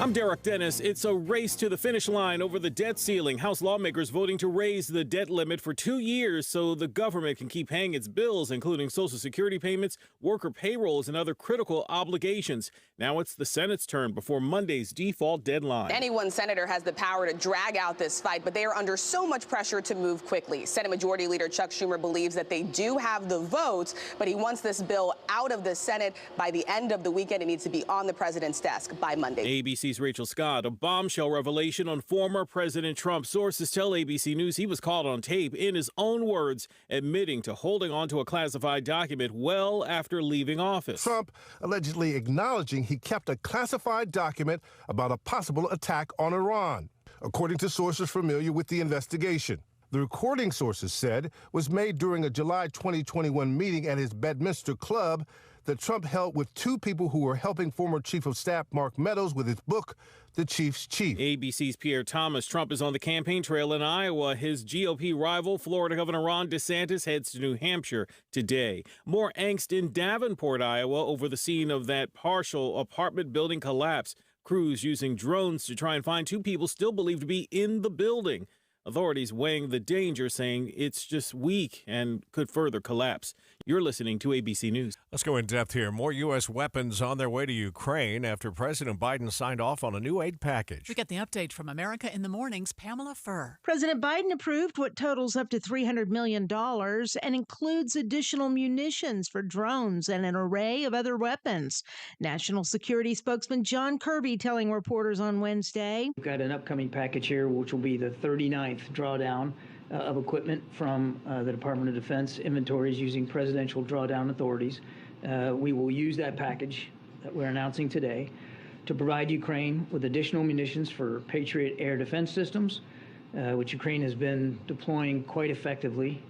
I'm Derek Dennis. It's a race to the finish line over the debt ceiling. House lawmakers voting to raise the debt limit for 2 years so the government can keep paying its bills, including Social Security payments, worker payrolls, and other critical obligations. Now it's the Senate's turn before Monday's default deadline. Any one senator has the power to drag out this fight, but they are under so much pressure to move quickly. Senate Majority Leader Chuck Schumer believes that they do have the votes, but he wants this bill out of the Senate by the end of the weekend. It needs to be on the president's desk by Monday. ABC's Rachel Scott. A bombshell revelation on former President Trump. Sources tell ABC News he was caught on tape, in his own words, admitting to holding on to a classified document well after leaving office. Trump allegedly acknowledging he kept a classified document about a possible attack on Iran, according to sources familiar with the investigation. The recording, sources said, was made during a July 2021 meeting at his Bedminster club that Trump held with 2 people who were helping former Chief of Staff Mark Meadows with his book, The Chief's Chief. ABC's Pierre Thomas. Trump is on the campaign trail in Iowa. His GOP rival, Florida Governor Ron DeSantis, heads to New Hampshire today. More angst in Davenport, Iowa, over the scene of that partial apartment building collapse. Crews using drones to try and find 2 people still believed to be in the building. Authorities weighing the danger, saying it's just weak and could further collapse. You're listening to ABC News. Let's go in depth here. More U.S. weapons on their way to Ukraine after President Biden signed off on a new aid package. We get the update from America in the Morning's Pamela Furr. President Biden approved what totals up to $300 million and includes additional munitions for drones and an array of other weapons. National Security spokesman John Kirby telling reporters on Wednesday. We've got an upcoming package here, which will be the 39th drawdown of equipment from the Department of Defense inventories using presidential drawdown authorities. We will use that package that we're announcing today to provide Ukraine with additional munitions for Patriot air defense systems, which Ukraine has been deploying quite effectively,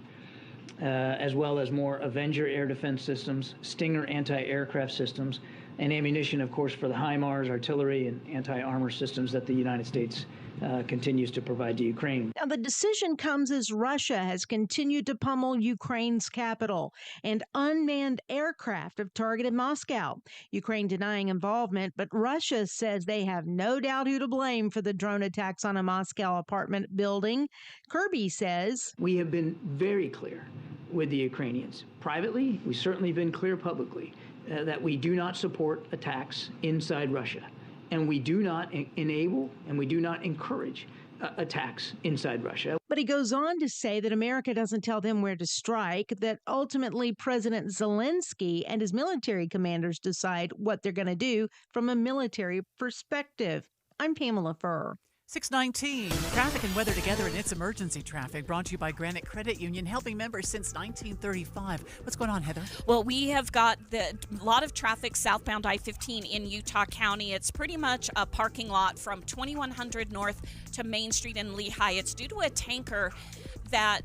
as well as more Avenger air defense systems, Stinger anti-aircraft systems, and ammunition, of course, for the HIMARS, artillery, and anti-armor systems that the United States continues to provide to Ukraine. Now, the decision comes as Russia has continued to pummel Ukraine's capital, and unmanned aircraft have targeted Moscow. Ukraine denying involvement, but Russia says they have no doubt who to blame for the drone attacks on a Moscow apartment building. Kirby says, "We have been very clear with the Ukrainians. Privately, we've certainly been clear publicly that we do not support attacks inside Russia. And we do not enable and we do not encourage attacks inside Russia." But he goes on to say that America doesn't tell them where to strike, that ultimately President Zelensky and his military commanders decide what they're going to do from a military perspective. I'm Pamela Furr. 619, traffic and weather together in It's Emergency Traffic, brought to you by Granite Credit Union, helping members since 1935. What's going on, Heather? Well, we have got a lot of traffic southbound I-15 in Utah County. It's pretty much a parking lot from 2100 North to Main Street in Lehigh. It's due to a tanker that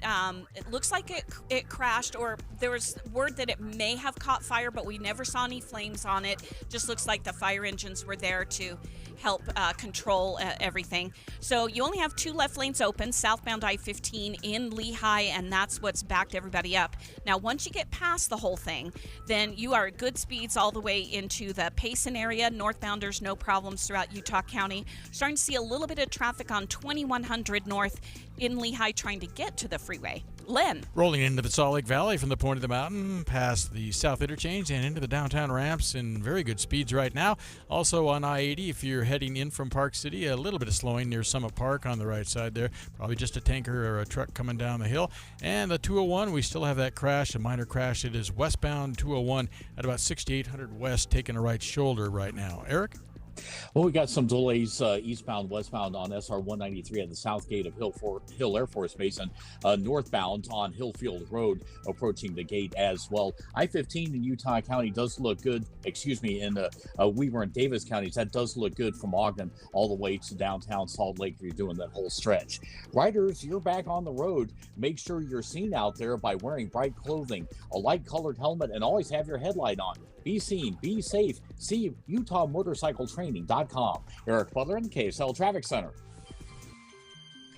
it looks like it crashed, or there was word that it may have caught fire, but we never saw any flames on it. Just looks like the fire engines were there to help control everything. So you only have 2 left lanes open, southbound I-15 in Lehigh, and that's what's backed everybody up. Now, once you get past the whole thing, then you are at good speeds all the way into the Payson area. Northbounders, no problems throughout Utah County. Starting to see a little bit of traffic on 2100 North in Lehigh trying to get to the freeway. Len. Rolling into the Salt Lake Valley from the point of the mountain, past the South Interchange and into the downtown ramps in very good speeds right now. Also on I-80, if you're heading in from Park City, a little bit of slowing near Summit Park on the right side there. Probably just a tanker or a truck coming down the hill. And the 201, we still have that crash, a minor crash. It is westbound 201 at about 6800 West, taking a right shoulder right now. Eric? Well, we got some delays eastbound, westbound on SR 193 at the south gate of Hill Air Force Base, and northbound on Hillfield Road approaching the gate as well. I-15 in Utah County does look good. In Weber and Davis counties, that does look good from Ogden all the way to downtown Salt Lake if you're doing that whole stretch. Riders, you're back on the road. Make sure you're seen out there by wearing bright clothing, a light-colored helmet, and always have your headlight on. Be seen, be safe. See UtahMotorcycleTraining.com. Eric Butler in the KSL Traffic Center.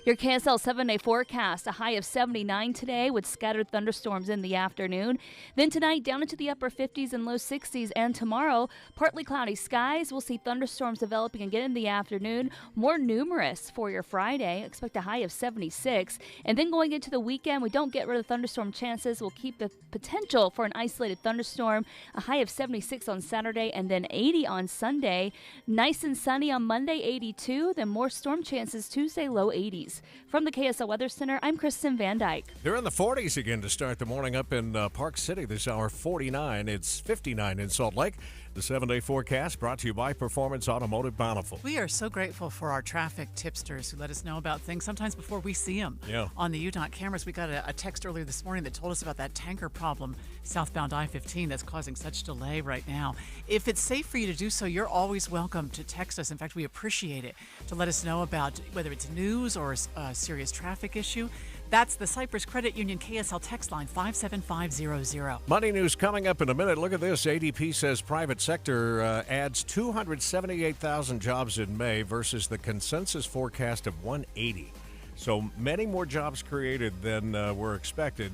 Your KSL 7-day forecast, a high of 79 today with scattered thunderstorms in the afternoon. Then tonight, down into the upper 50s and low 60s. And tomorrow, partly cloudy skies. We'll see thunderstorms developing again in the afternoon. More numerous for your Friday. Expect a high of 76. And then going into the weekend, we don't get rid of thunderstorm chances. We'll keep the potential for an isolated thunderstorm. A high of 76 on Saturday and then 80 on Sunday. Nice and sunny on Monday, 82. Then more storm chances Tuesday, low 80s. From the KSL Weather Center, I'm Kristen Van Dyke. They're in the 40s again to start the morning up in Park City this hour, 49. It's 59 in Salt Lake. The 7-day forecast brought to you by Performance Automotive Bountiful. We are so grateful for our traffic tipsters who let us know about things sometimes before we see them. Yeah. On the Utah cameras, we got a text earlier this morning that told us about that tanker problem southbound I-15 that's causing such delay right now. If it's safe for you to do so, you're always welcome to text us. In fact, we appreciate it, to let us know about whether it's news or a serious traffic issue. That's the Cypress Credit Union KSL text line 57500. Money news coming up in a minute. Look at this. ADP says private sector adds 278,000 jobs in May versus the consensus forecast of 180. So many more jobs created than were expected.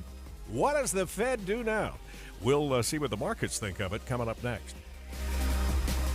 What does the Fed do now? We'll see what the markets think of it coming up next.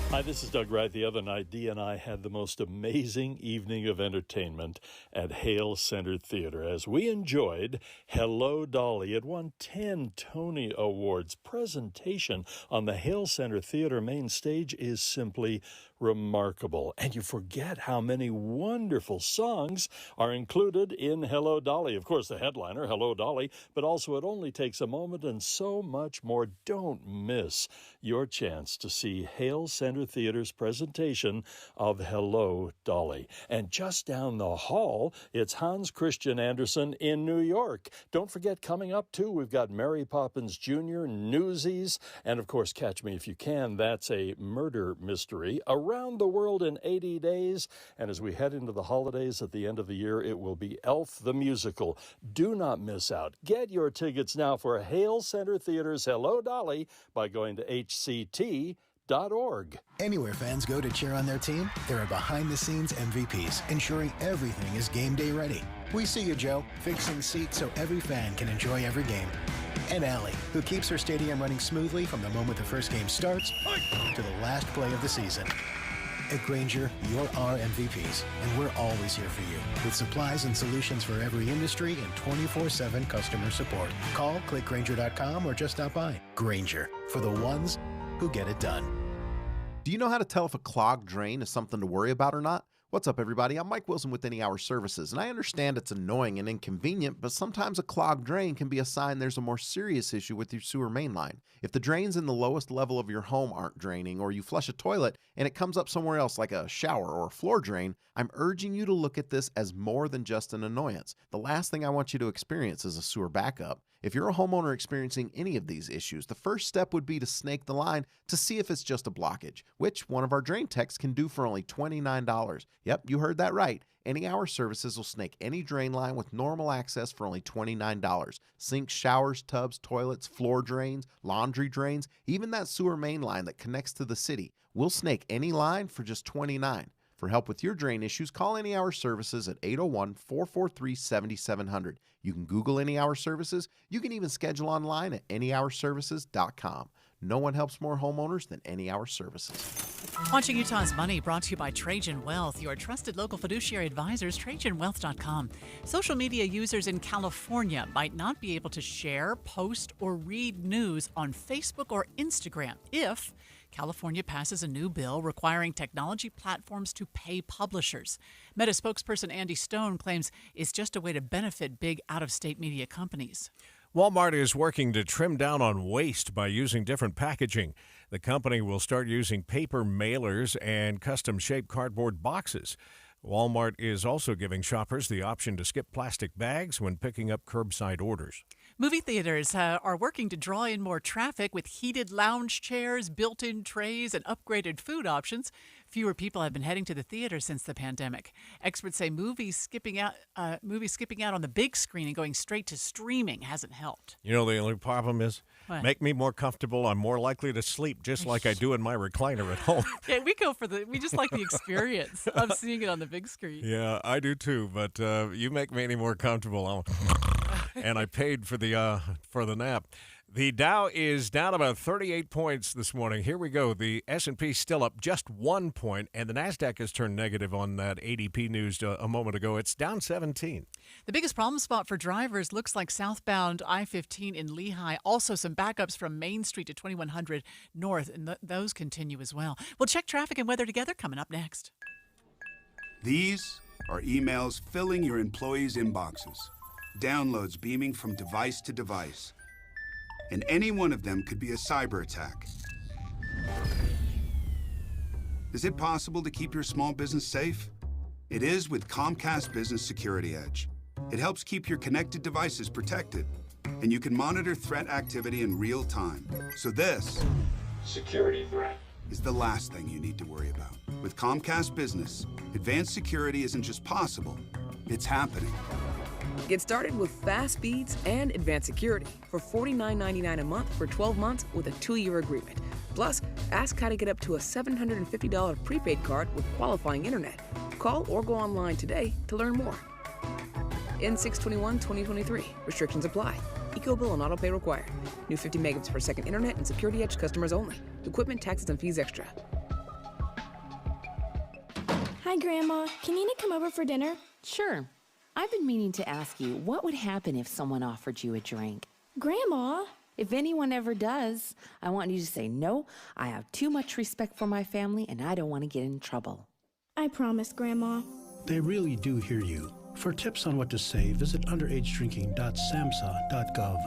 Hi, this is Doug Wright. The other night, Dee and I had the most amazing evening of entertainment at Hale Center Theater as we enjoyed Hello, Dolly. It won 10 Tony Awards. Presentation on the Hale Center Theater main stage is simply remarkable. And you forget how many wonderful songs are included in Hello, Dolly. Of course, the headliner, Hello, Dolly, but also It Only Takes a Moment and so much more. Don't miss your chance to see Hale Center Theater's presentation of Hello, Dolly. And just down the hall, it's Hans Christian Andersen in New York. Don't forget, coming up, too, we've got Mary Poppins Jr., Newsies, and, of course, Catch Me If You Can. That's a murder mystery. Around the World in 80 Days. And as we head into the holidays at the end of the year, it will be Elf the Musical. Do not miss out. Get your tickets now for Hale Center Theater's Hello, Dolly by going to hct.com. Anywhere fans go to cheer on their team, there are behind-the-scenes MVPs, ensuring everything is game day ready. We see you, Joe, fixing seats so every fan can enjoy every game. And Allie, who keeps her stadium running smoothly from the moment the first game starts to the last play of the season. At Grainger, you're our MVPs, and we're always here for you with supplies and solutions for every industry and 24/7 customer support. Call, click Grainger.com, or just stop by. Grainger, for the ones who get it done. Do you know how to tell if a clogged drain is something to worry about or not? What's up, everybody? I'm Mike Wilson with Any Hour Services, and I understand it's annoying and inconvenient, but sometimes a clogged drain can be a sign there's a more serious issue with your sewer main line. If the drains in the lowest level of your home aren't draining, or you flush a toilet and it comes up somewhere else like a shower or a floor drain, I'm urging you to look at this as more than just an annoyance. The last thing I want you to experience is a sewer backup. If you're a homeowner experiencing any of these issues, the first step would be to snake the line to see if it's just a blockage, which one of our drain techs can do for only $29. Yep, you heard that right. Any Hour Services will snake any drain line with normal access for only $29. Sinks, showers, tubs, toilets, floor drains, laundry drains, even that sewer main line that connects to the city. We'll snake any line for just $29. For help with your drain issues, call Any Hour Services at 801-443-7700. You can Google Any Hour Services. You can even schedule online at anyhourservices.com. No one helps more homeowners than Any Hour Services. Watching Utah's Money brought to you by Trajan Wealth, your trusted local fiduciary advisors, TrajanWealth.com. Social media users in California might not be able to share, post, or read news on Facebook or Instagram if California passes a new bill requiring technology platforms to pay publishers. Meta spokesperson Andy Stone claims it's just a way to benefit big out-of-state media companies. Walmart is working to trim down on waste by using different packaging. The company will start using paper mailers and custom-shaped cardboard boxes. Walmart is also giving shoppers the option to skip plastic bags when picking up curbside orders. Movie theaters are working to draw in more traffic with heated lounge chairs, built-in trays, and upgraded food options. Fewer people have been heading to the theater since the pandemic. Experts say movies skipping out on the big screen and going straight to streaming hasn't helped. You know, the only problem is, make me more comfortable. I'm more likely to sleep, just like I do in my recliner at home. Yeah, we just like the experience of seeing it on the big screen. Yeah, I do too. But you make me any more comfortable, and I paid for the nap. The Dow is down about 38 points this morning. Here we go. The S&P still up just 1 point, and the Nasdaq has turned negative on that ADP news a moment ago. It's down 17. The biggest problem spot for drivers looks like southbound I-15 in Lehigh. Also, some backups from Main Street to 2100 North, and those continue as well. We'll check traffic and weather together coming up next. These are emails filling your employees' inboxes. Downloads beaming from device to device. And any one of them could be a cyber attack. Is it possible to keep your small business safe? It is with Comcast Business Security Edge. It helps keep your connected devices protected, and you can monitor threat activity in real time. So this security threat is the last thing you need to worry about. With Comcast Business, advanced security isn't just possible, it's happening. Get started with fast speeds and advanced security for $49.99 a month for 12 months with a 2-year agreement. Plus, ask how to get up to a $750 prepaid card with qualifying internet. Call or go online today to learn more. N6/21/2023. Restrictions apply. EcoBill and autopay required. New 50 megabits per second internet and Security Edge customers only. Equipment, taxes, and fees extra. Hi, Grandma. Can Nina come over for dinner? Sure. I've been meaning to ask you, what would happen if someone offered you a drink? Grandma? If anyone ever does, I want you to say, no, I have too much respect for my family and I don't want to get in trouble. I promise, Grandma. They really do hear you. For tips on what to say, visit underagedrinking.samhsa.gov.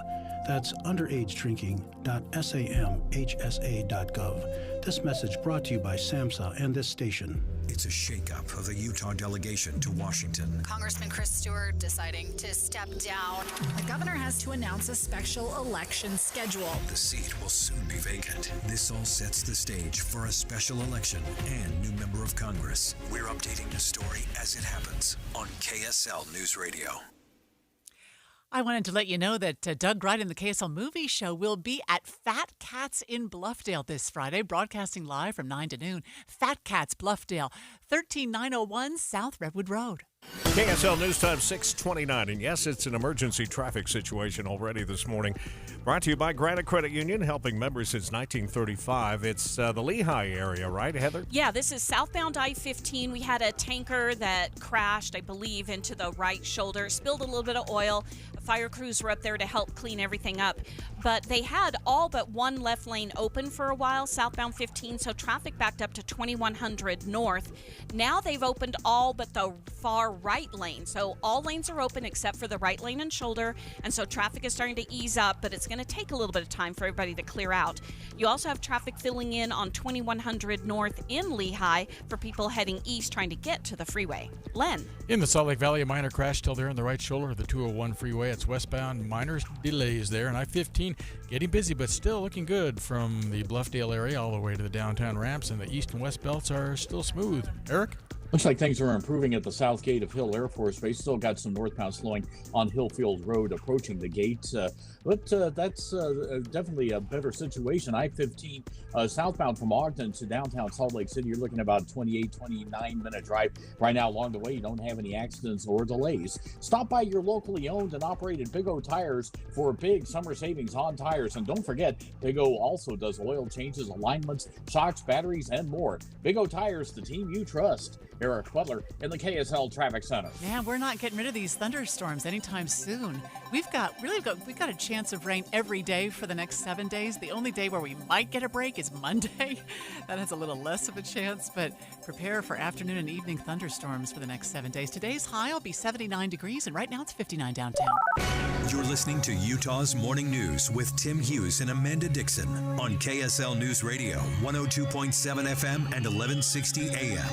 That's underagedrinking.samhsa.gov. This message brought to you by SAMHSA and this station. It's a shakeup of the Utah delegation to Washington. Congressman Chris Stewart deciding to step down. The governor has to announce a special election schedule. The seat will soon be vacant. This all sets the stage for a special election and new member of Congress. We're updating the story as it happens on KSL News Radio. I wanted to let you know that Doug Wright and the KSL Movie Show will be at Fat Cats in Bluffdale this Friday, broadcasting live from 9 to noon. Fat Cats, Bluffdale, 13901 South Redwood Road. KSL News Time 6:29, and yes, it's an emergency traffic situation already this morning. Brought to you by Granite Credit Union, helping members since 1935. It's the Lehigh area, right, Heather? Yeah, this is southbound I-15. We had a tanker that crashed, I believe, into the right shoulder, spilled a little bit of oil. Fire crews were up there to help clean everything up. But they had all but one left lane open for a while, southbound 15, so traffic backed up to 2100 north. Now they've opened all but the far right lane. So all lanes are open except for the right lane and shoulder. And so traffic is starting to ease up, but it's going to take a little bit of time for everybody to clear out. You also have traffic filling in on 2100 north in Lehigh for people heading east trying to get to the freeway. Len. In the Salt Lake Valley, a minor crash still there on the right shoulder of the 201 freeway. It's westbound. Minor delays there. And I-15 getting busy, but still looking good from the Bluffdale area all the way to the downtown ramps. And the east and west belts are still smooth. Eric? Looks like things are improving at the south gate of Hill Air Force Base. Still got some northbound slowing on Hillfield Road approaching the gate. But that's definitely a better situation. I-15 southbound from Ogden to downtown Salt Lake City, you're looking at about a 29-minute drive. Right now along the way, you don't have any accidents or delays. Stop by your locally owned and operated Big O Tires for big summer savings on tires. And don't forget, Big O also does oil changes, alignments, shocks, batteries, and more. Big O Tires, the team you trust. Eric Butler in the KSL Traffic Center. Yeah, we're not getting rid of these thunderstorms anytime soon. We've got a chance of rain every day for the next 7 days. The only day where we might get a break is Monday. That has a little less of a chance, but prepare for afternoon and evening thunderstorms for the next 7 days. Today's high will be 79 degrees, and right now it's 59 downtown. You're listening to Utah's Morning News with Tim Hughes and Amanda Dixon on KSL News Radio, 102.7 FM and 1160 AM.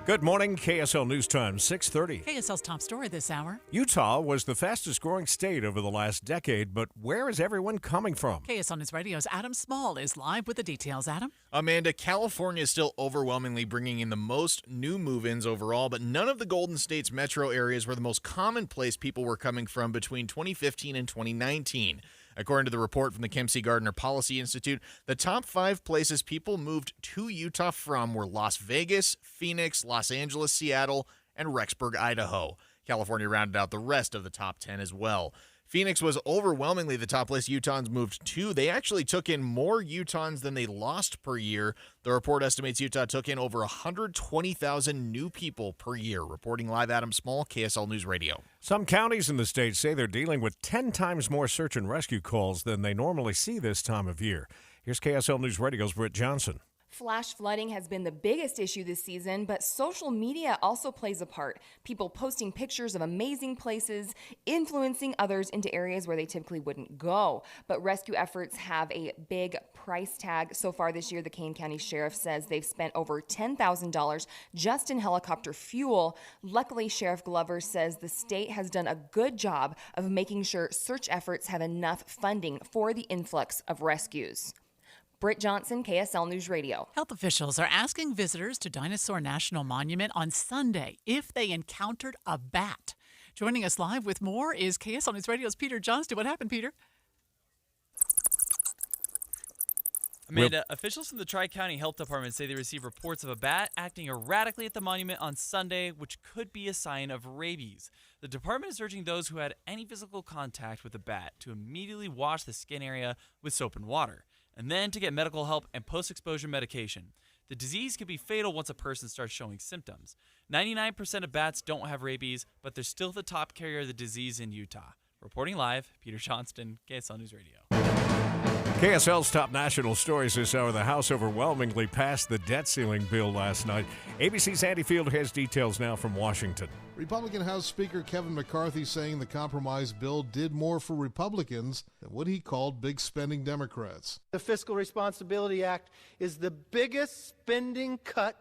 Good morning, KSL News Time, 6:30. KSL's top story this hour. Utah was the fastest growing state over the last decade, but where is everyone coming from? KSL News Radio's Adam Small is live with the details. Adam? Amanda, California is still overwhelmingly bringing in the most new move-ins overall, but none of the Golden State's metro areas were the most common place people were coming from between 2015 and 2019. According to the report from the Kim C. Gardner Policy Institute, the top 5 places people moved to Utah from were Las Vegas, Phoenix, Los Angeles, Seattle, and Rexburg, Idaho. California rounded out the rest of the top 10 as well. Phoenix was overwhelmingly the top place Utahns moved to. They actually took in more Utahns than they lost per year. The report estimates Utah took in over 120,000 new people per year. Reporting live, Adam Small, KSL News Radio. Some counties in the state say they're dealing with 10 times more search and rescue calls than they normally see this time of year. Here's KSL News Radio's Britt Johnson. Flash flooding has been the biggest issue this season, but social media also plays a part. People posting pictures of amazing places, influencing others into areas where they typically wouldn't go. But rescue efforts have a big price tag. So far this year, the Kane County Sheriff says they've spent over $10,000 just in helicopter fuel. Luckily, Sheriff Glover says the state has done a good job of making sure search efforts have enough funding for the influx of rescues. Britt Johnson, KSL News Radio. Health officials are asking visitors to Dinosaur National Monument on Sunday if they encountered a bat. Joining us live with more is KSL News Radio's Peter Johnston. What happened, Peter? Amanda, officials from the Tri-County Health Department say they received reports of a bat acting erratically at the monument on Sunday, which could be a sign of rabies. The department is urging those who had any physical contact with the bat to immediately wash the skin area with soap and water, and then to get medical help and post-exposure medication. The disease can be fatal once a person starts showing symptoms. 99% of bats don't have rabies, but they're still the top carrier of the disease in Utah. Reporting live, Peter Johnston, KSL News Radio. KSL's top national stories this hour. The House overwhelmingly passed the debt ceiling bill last night. ABC's Andy Field has details now from Washington. Republican House Speaker Kevin McCarthy saying the compromise bill did more for Republicans than what he called big spending Democrats. The Fiscal Responsibility Act is the biggest spending cut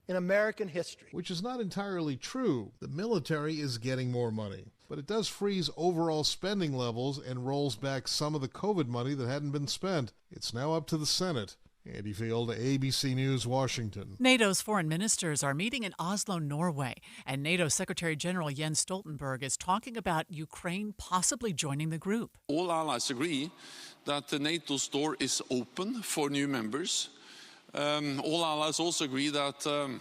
in American history. Which is not entirely true. The military is getting more money, but it does freeze overall spending levels and rolls back some of the COVID money that hadn't been spent. It's now up to the Senate. Andy Field, ABC News, Washington. NATO's foreign ministers are meeting in Oslo, Norway, and NATO Secretary General Jens Stoltenberg is talking about Ukraine possibly joining the group. All allies agree that the NATO's door is open for new members. All allies also agree that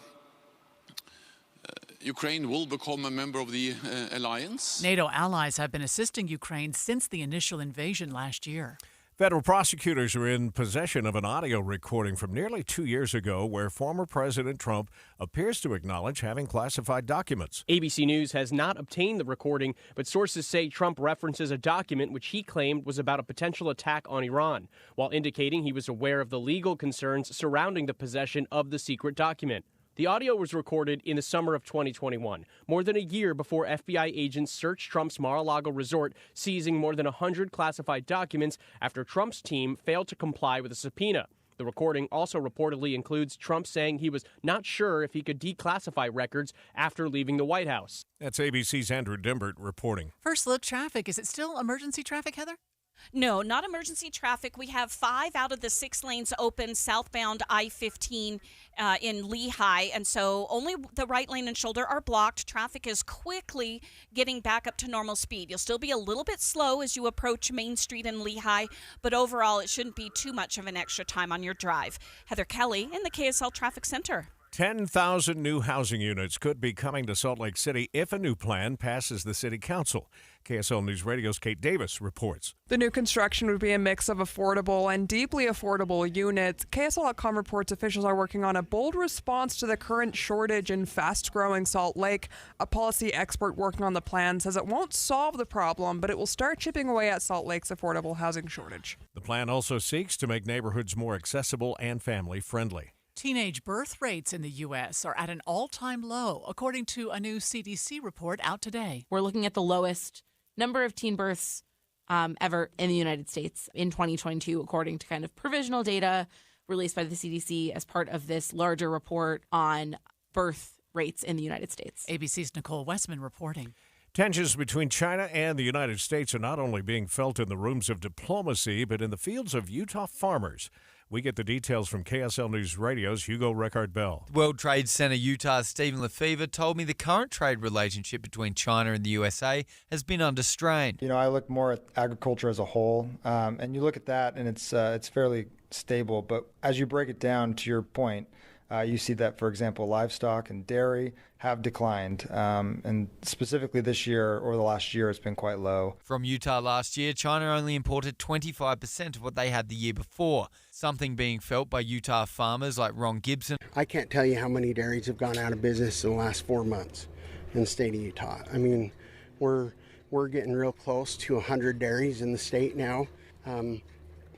Ukraine will become a member of the alliance. NATO allies have been assisting Ukraine since the initial invasion last year. Federal prosecutors are in possession of an audio recording from nearly 2 years ago where former President Trump appears to acknowledge having classified documents. ABC News has not obtained the recording, but sources say Trump references a document which he claimed was about a potential attack on Iran, while indicating he was aware of the legal concerns surrounding the possession of the secret document. The audio was recorded in the summer of 2021, more than a year before FBI agents searched Trump's Mar-a-Lago resort, seizing more than 100 classified documents after Trump's team failed to comply with a subpoena. The recording also reportedly includes Trump saying he was not sure if he could declassify records after leaving the White House. That's ABC's Andrew Dimbert reporting. First look traffic. Is it still emergency traffic, Heather? No, not emergency traffic. We have 5 out of the 6 lanes open southbound I-15 in Lehigh, and so only the right lane and shoulder are blocked. Traffic is quickly getting back up to normal speed. You'll still be a little bit slow as you approach Main Street in Lehigh, but overall it shouldn't be too much of an extra time on your drive. Heather Kelly in the KSL Traffic Center. 10,000 new housing units could be coming to Salt Lake City if a new plan passes the city council. KSL News Radio's Kate Davis reports. The new construction would be a mix of affordable and deeply affordable units. KSL.com reports officials are working on a bold response to the current shortage in fast-growing Salt Lake. A policy expert working on the plan says it won't solve the problem, but it will start chipping away at Salt Lake's affordable housing shortage. The plan also seeks to make neighborhoods more accessible and family-friendly. Teenage birth rates in the U.S. are at an all-time low, according to a new CDC report out today. We're looking at the lowest number of teen births ever in the United States in 2022, according to kind of provisional data released by the CDC as part of this larger report on birth rates in the United States. ABC's Nicole Westman reporting. Tensions between China and the United States are not only being felt in the rooms of diplomacy, but in the fields of Utah farmers. We get the details from KSL News Radio's Hugo Reckard-Bell. World Trade Center Utah's Stephen Lefevre told me the current trade relationship between China and the USA has been under strain. You know, I look more at agriculture as a whole, and you look at that, and it's fairly stable. But as you break it down, to your point, you see that, for example, livestock and dairy have declined. And specifically this year or the last year, it's been quite low. From Utah last year, China only imported 25% of what they had the year before, something being felt by Utah farmers like Ron Gibson. I can't tell you how many dairies have gone out of business in the last 4 months in the state of Utah. I mean, we're getting real close to 100 dairies in the state now.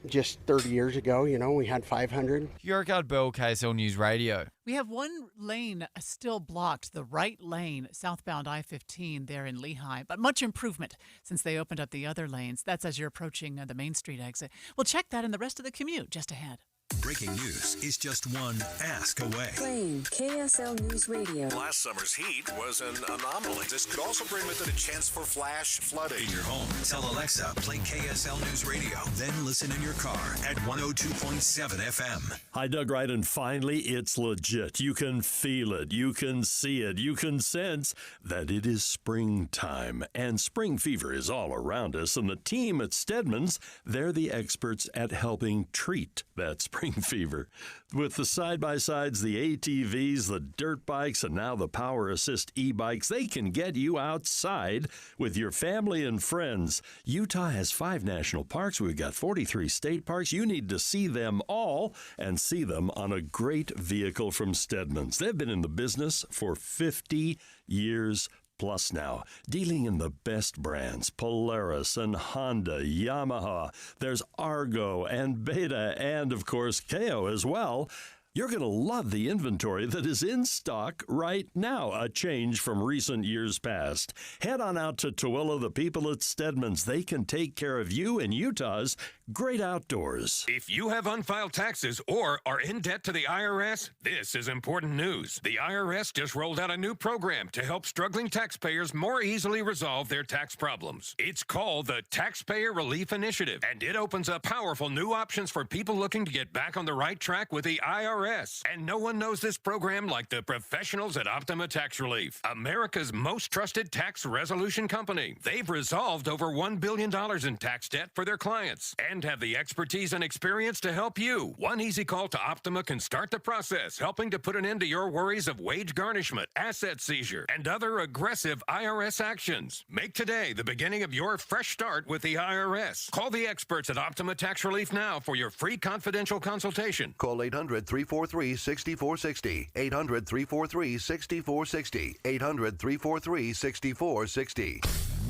Just 30 years ago, you know, we had 500. Reckard-Bell, KSL News Radio. We have one lane still blocked, the right lane, southbound I-15 there in Lehigh, but much improvement since they opened up the other lanes. That's as you're approaching the Main Street exit. We'll check that in the rest of the commute just ahead. Breaking news is just one ask away. Playing KSL News Radio. Last summer's heat was an anomaly. This could also bring with it a chance for flash flooding. In your home, tell Alexa, play KSL News Radio. Then listen in your car at 102.7 FM. Hi, Doug Wright, and finally, it's legit. You can feel it. You can see it. You can sense that it is springtime. And spring fever is all around us. And the team at Stedman's, they're the experts at helping treat that spring fever. With the side-by-sides, the ATVs, the dirt bikes, and now the Power Assist e-bikes, they can get you outside with your family and friends. Utah has 5 national parks. We've got 43 state parks. You need to see them all and see them on a great vehicle from Stedman's. They've been in the business for 50 years plus now, dealing in the best brands, Polaris and Honda, Yamaha. There's Argo and Beta and, of course, KO as well. You're going to love the inventory that is in stock right now, a change from recent years past. Head on out to Tooele. The people at Stedman's, they can take care of you and Utah's great outdoors. If you have unfiled taxes or are in debt to the IRS, this is important news. The IRS just rolled out a new program to help struggling taxpayers more easily resolve their tax problems. It's called the Taxpayer Relief Initiative, and it opens up powerful new options for people looking to get back on the right track with the IRS. And no one knows this program like the professionals at Optima Tax Relief, America's most trusted tax resolution company. They've resolved over $1 billion in tax debt for their clients and have the expertise and experience to help you. One easy call to Optima can start the process, helping to put an end to your worries of wage garnishment, asset seizure, and other aggressive IRS actions. Make today the beginning of your fresh start with the IRS. Call the experts at Optima Tax Relief now for your free confidential consultation. Call 800-343-6460. 800-343-6460. 800-343-6460.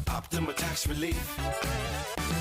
Optima Tax Relief.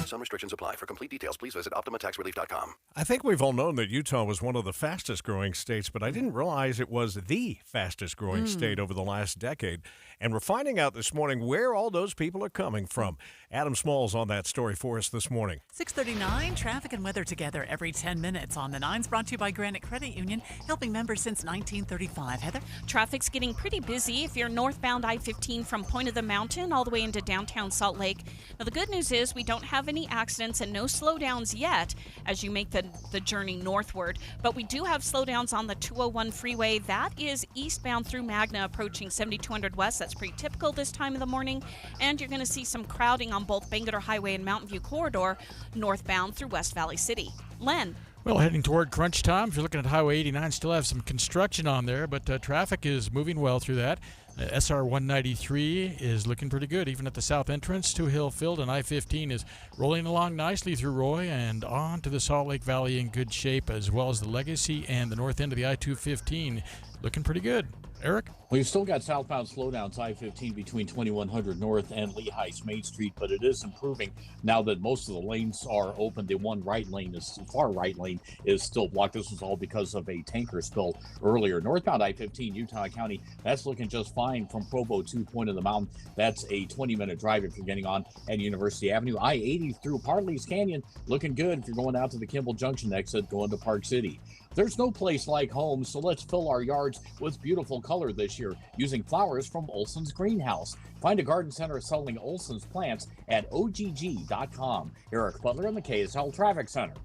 Some restrictions apply. For complete details, please visit OptimaTaxRelief.com. I think we've all known that Utah was one of the fastest growing states, but I didn't realize it was the fastest growing state over the last decade. And we're finding out this morning where all those people are coming from. Adam Small's on that story for us this morning. 6:39, traffic and weather together every 10 minutes on the 9s, brought to you by Granite Credit Union, helping members since 1935. Heather? Traffic's getting pretty busy if you're northbound I-15 from Point of the Mountain all the way into downtown Salt Lake. Now, the good news is we don't have any accidents and no slowdowns yet as you make the journey northward. But we do have slowdowns on the 201 freeway. That is eastbound through Magna approaching 7200 West. That's pretty typical this time of the morning. And you're going to see some crowding on both Bangerter Highway and Mountain View Corridor northbound through West Valley City. Len. Well, heading toward crunch time. If you're looking at Highway 89, still have some construction on there, but traffic is moving well through that. SR 193 is looking pretty good, even at the south entrance to Hillfield, and I-15 is rolling along nicely through Roy and on to the Salt Lake Valley in good shape, as well as the Legacy and the north end of the I-215 looking pretty good. Eric? We've still got southbound slowdowns, I-15 between 2100 North and Lehigh's Main Street, but it is improving now that most of the lanes are open. The one far right lane is still blocked. This was all because of a tanker spill earlier. Northbound I-15, Utah County, that's looking just fine from Provo to Point of the Mountain. That's a 20-minute drive if you're getting on at University Avenue. I-80 through Parley's Canyon, looking good if you're going out to the Kimball Junction exit, going to Park City. There's no place like home, so let's fill our yards with beautiful color this year using flowers from Olson's Greenhouse. Find a garden center selling Olson's plants at OGG.com. Eric Butler in the KSL Traffic Center.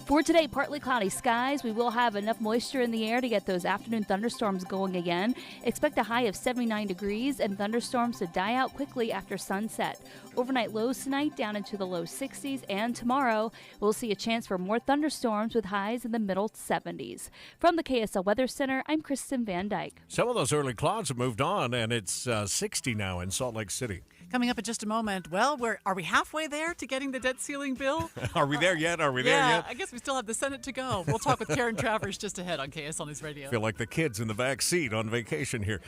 For today, partly cloudy skies. We will have enough moisture in the air to get those afternoon thunderstorms going again. Expect a high of 79 degrees and thunderstorms to die out quickly after sunset. Overnight lows tonight down into the low 60s, and tomorrow we'll see a chance for more thunderstorms with highs in the middle 70s. From the KSL Weather Center, I'm Kristen Van Dyke. Some of those early clouds have moved on, and it's 60 now in Salt Lake City. Coming up in just a moment. Well, are we halfway there to getting the debt ceiling bill? Are we there yet? Are we there Yeah, yet? I guess we still have the Senate to go. We'll talk with Karen Travers just ahead on KSL News Radio. Feel like the kids in the back seat on vacation here.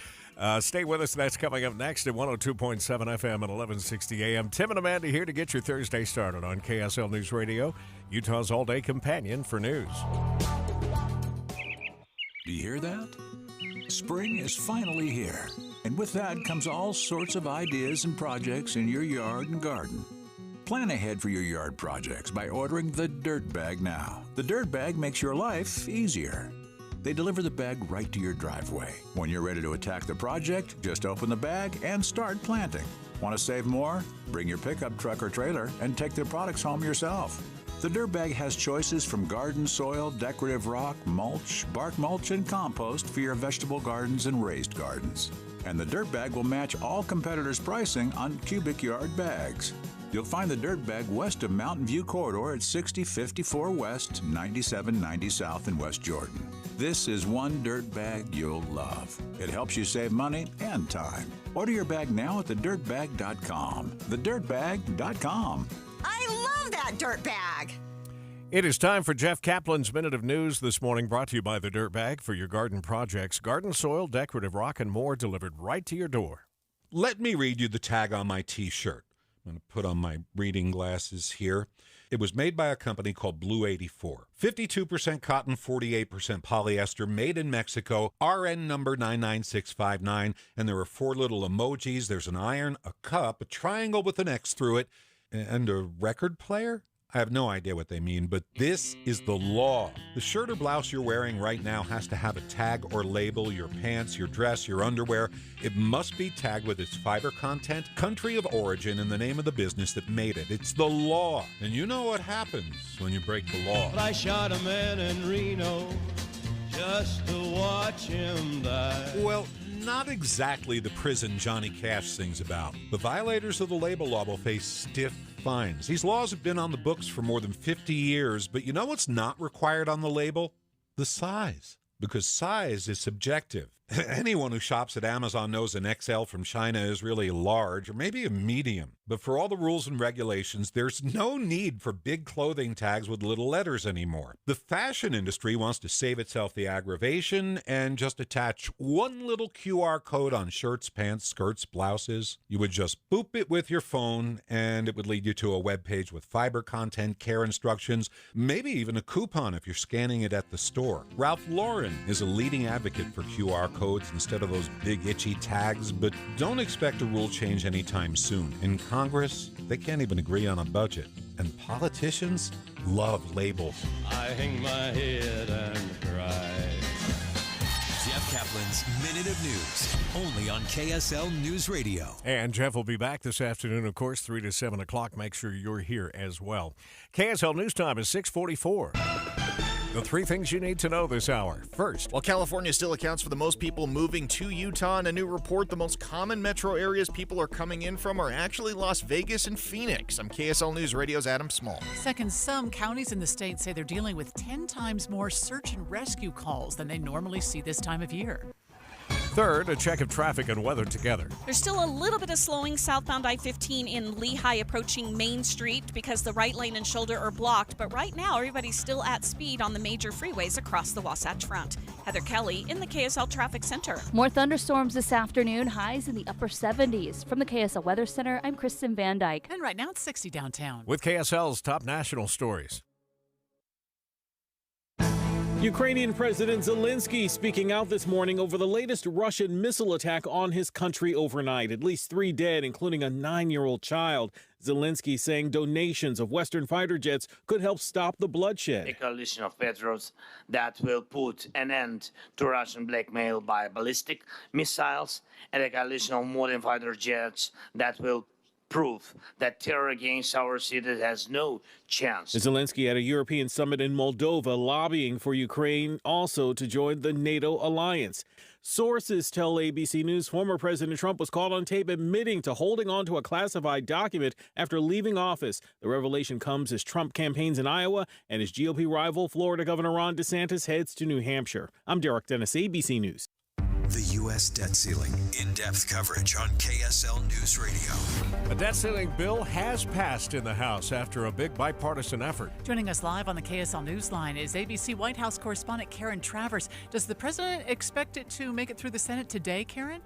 Stay with us. That's coming up next at 102.7 FM and 1160 AM. Tim and Amanda here to get your Thursday started on KSL News Radio, Utah's all-day companion for news. Do you hear that? Spring is finally here, and with that comes all sorts of ideas and projects in your yard and garden. Plan ahead for your yard projects by ordering the Dirt Bag now. The Dirt Bag makes your life easier. They deliver the bag right to your driveway. When you're ready to attack the project, just open the bag and start planting. Want to save more? Bring your pickup truck or trailer and take the products home yourself. The Dirt Bag has choices from garden soil, decorative rock, mulch, bark mulch, and compost for your vegetable gardens and raised gardens. And the Dirt Bag will match all competitors' pricing on cubic yard bags. You'll find the Dirt Bag west of Mountain View Corridor at 6054 West, 9790 South in West Jordan. This is one Dirt Bag you'll love. It helps you save money and time. Order your bag now at thedirtbag.com. Thedirtbag.com. I love that Dirt Bag. It is time for Jeff Kaplan's Minute of News this morning, brought to you by the Dirt Bag for your garden projects. Garden soil, decorative rock, and more delivered right to your door. Let me read you the tag on my T-shirt. I'm going to put on my reading glasses here. It was made by a company called Blue 84. 52% cotton, 48% polyester, made in Mexico, RN number 99659, and there are 4 little emojis. There's an iron, a cup, a triangle with an X through it, And a record player? I have no idea what they mean, but this is the law. The shirt or blouse you're wearing right now has to have a tag or label, your pants, your dress, your underwear. It must be tagged with its fiber content, country of origin, and the name of the business that made it. It's the law. And you know what happens when you break the law. But I shot a man in Reno just to watch him die. Well, not exactly the prison Johnny Cash sings about. The violators of the label law will face stiff fines. These laws have been on the books for more than 50 years, but you know what's not required on the label? The size. Because size is subjective. Anyone who shops at Amazon knows an XL from China is really large, or maybe a medium. But for all the rules and regulations, there's no need for big clothing tags with little letters anymore. The fashion industry wants to save itself the aggravation and just attach one little QR code on shirts, pants, skirts, blouses. You would just boop it with your phone, and it would lead you to a web page with fiber content, care instructions, maybe even a coupon if you're scanning it at the store. Ralph Lauren is a leading advocate for QR codes instead of those big itchy tags, but don't expect a rule change anytime soon. In Congress, they can't even agree on a budget. And politicians love labels. I hang my head and cry. Jeff Kaplan's Minute of News, only on KSL News Radio. And Jeff will be back this afternoon, of course, 3 to 7 o'clock. Make sure you're here as well. KSL News Time is 6:44. The three things you need to know this hour. First, while California still accounts for the most people moving to Utah, in a new report, the most common metro areas people are coming in from are actually Las Vegas and Phoenix. I'm KSL News Radio's Adam Small. Second, some counties in the state say they're dealing with 10 times more search and rescue calls than they normally see this time of year. Third, a check of traffic and weather together. There's still a little bit of slowing southbound I-15 in Lehigh approaching Main Street because the right lane and shoulder are blocked. But right now, everybody's still at speed on the major freeways across the Wasatch Front. Heather Kelly in the KSL Traffic Center. More thunderstorms this afternoon, highs in the upper 70s. From the KSL Weather Center, I'm Kristen Van Dyke. And right now it's 60 downtown. With KSL's top national stories. Ukrainian President Zelensky speaking out this morning over the latest Russian missile attack on his country overnight. At least 3 dead, including a 9-year-old child. Zelensky saying donations of Western fighter jets could help stop the bloodshed. A coalition of patriots that will put an end to Russian blackmail by ballistic missiles, and a coalition of modern fighter jets that will prove that terror against our city has no chance. Zelensky at a European summit in Moldova lobbying for Ukraine also to join the NATO alliance. Sources tell ABC News former President Trump was caught on tape admitting to holding on to a classified document after leaving office. The revelation comes as Trump campaigns in Iowa and his GOP rival, Florida Governor Ron DeSantis, heads to New Hampshire. I'm Derek Dennis, ABC News. The U.S. debt ceiling. In-depth coverage on KSL News Radio. A debt ceiling bill has passed in the House after a big bipartisan effort. Joining us live on the KSL Newsline is ABC White House correspondent Karen Travers. Does the president expect it to make it through the Senate today, Karen?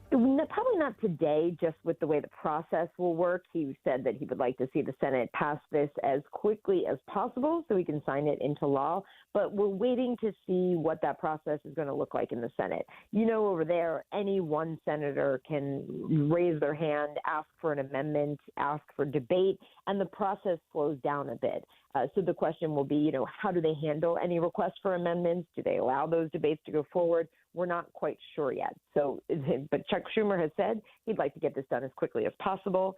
Probably not today, just with the way the process will work. He said that he would like to see the Senate pass this as quickly as possible so he can sign it into law. But we're waiting to see what that process is going to look like in the Senate. You know, over there, any one senator can raise their hand, ask for an amendment, ask for debate, and the process slows down a bit. So the question will be, how do they handle any requests for amendments? Do they allow those debates to go forward? We're not quite sure yet. But Chuck Schumer has said he'd like to get this done as quickly as possible.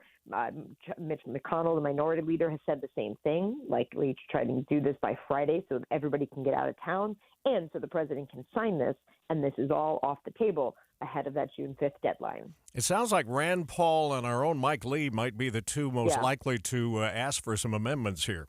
Mitch McConnell, the minority leader, has said the same thing, likely to try to do this by Friday so that everybody can get out of town and so the president can sign this, and this is all off the table ahead of that June 5th deadline. It sounds like Rand Paul and our own Mike Lee might be the two most likely to ask for some amendments here.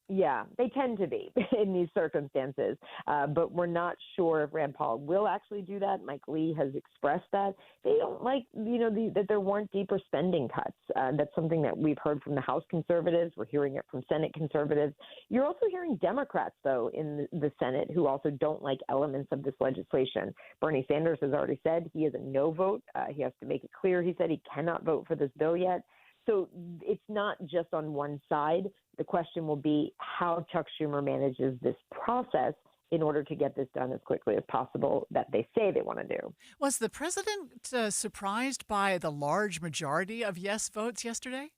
Yeah, they tend to be in these circumstances, but we're not sure if Rand Paul will actually do that. Mike Lee has expressed that. They don't like, that there weren't deeper spending cuts. That's something that we've heard from the House conservatives. We're hearing it from Senate conservatives. You're also hearing Democrats, though, in the Senate who also don't like elements of this legislation. Bernie Sanders has already said he is a no vote. He has to make it clear. He said he cannot vote for this bill yet. So it's not just on one side. The question will be how Chuck Schumer manages this process in order to get this done as quickly as possible that they say they want to do. Was the president surprised by the large majority of yes votes yesterday?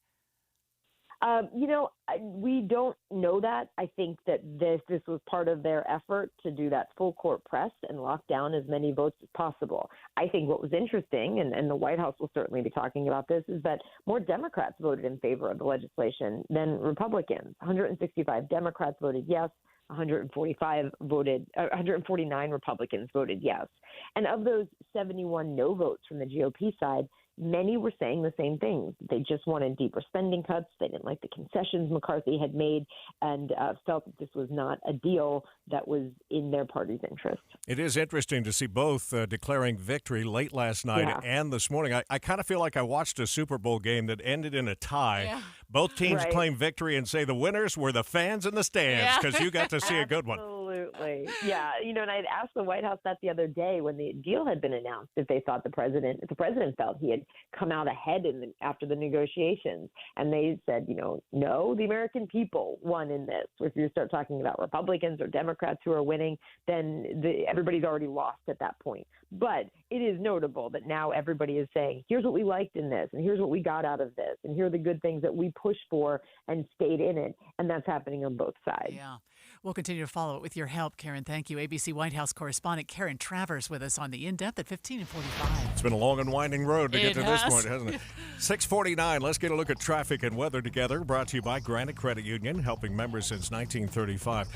We don't know that. I think that this was part of their effort to do that full court press and lock down as many votes as possible. I think what was interesting, and the White House will certainly be talking about this, is that more Democrats voted in favor of the legislation than Republicans. 165 Democrats voted yes. 149 Republicans voted yes. And of those 71 no votes from the GOP side, many were saying the same thing. They just wanted deeper spending cuts. They didn't like the concessions McCarthy had made and felt that this was not a deal that was in their party's interest. It is interesting to see both declaring victory late last night and this morning. I kind of feel like I watched a Super Bowl game that ended in a tie. Yeah. Both teams claim victory and say the winners were the fans in the stands because you got to see a good one. Absolutely. Yeah. And I'd asked the White House that the other day when the deal had been announced if they thought if the president felt he had come out ahead after the negotiations. And they said, no, the American people won in this. If you start talking about Republicans or Democrats who are winning, then everybody's already lost at that point. But it is notable that now everybody is saying, here's what we liked in this, and here's what we got out of this, and here are the good things that we pushed for and stayed in it. And that's happening on both sides. Yeah. We'll continue to follow it with your help, Karen. Thank you. ABC White House correspondent Karen Travers with us on the In-Depth at 15 and 45. It's been a long and winding road to get to this point, hasn't it? 6:49. Let's get a look at traffic and weather together. Brought to you by Granite Credit Union, helping members since 1935.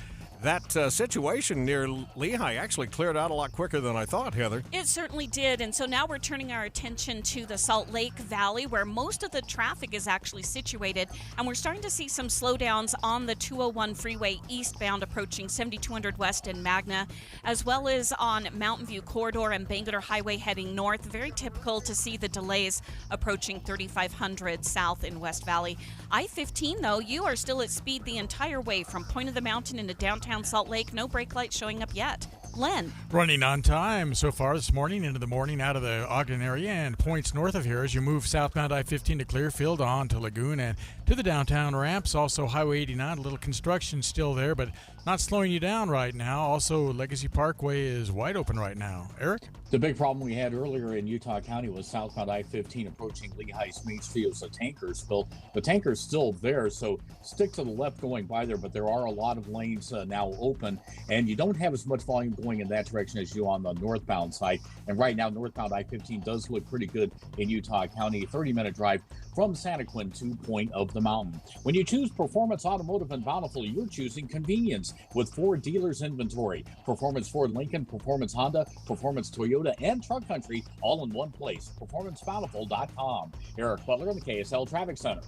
That situation near Lehigh actually cleared out a lot quicker than I thought, Heather. It certainly did. And so now we're turning our attention to the Salt Lake Valley, where most of the traffic is actually situated. And we're starting to see some slowdowns on the 201 freeway eastbound approaching 7200 West in Magna, as well as on Mountain View Corridor and Bangerter Highway heading north. Very typical to see the delays approaching 3500 South in West Valley. I-15, though, you are still at speed the entire way from Point of the Mountain into downtown Salt Lake. No brake lights showing up yet. Len. Running on time so far this morning into the morning out of the Ogden area and points north of here as you move southbound I-15 to Clearfield on to Lagoon and to the downtown ramps. Also Highway 89, a little construction still there, but not slowing you down right now. Also Legacy Parkway is wide open right now. Eric? The big problem we had earlier in Utah County was southbound I-15 approaching Lehigh's Macefields. The tanker's spill. The tanker's still there, so stick to the left going by there, but there are a lot of lanes now open, and you don't have as much volume going in that direction as you on the northbound side. And right now, northbound I-15 does look pretty good in Utah County. A 30-minute drive from Santaquin to Point of the Mountain. When you choose Performance Automotive in Bountiful, you're choosing convenience with Ford dealers inventory. Performance Ford Lincoln, Performance Honda, Performance Toyota, and Truck Country all in one place. PerformanceBountiful.com. Eric Butler in the KSL Traffic Center.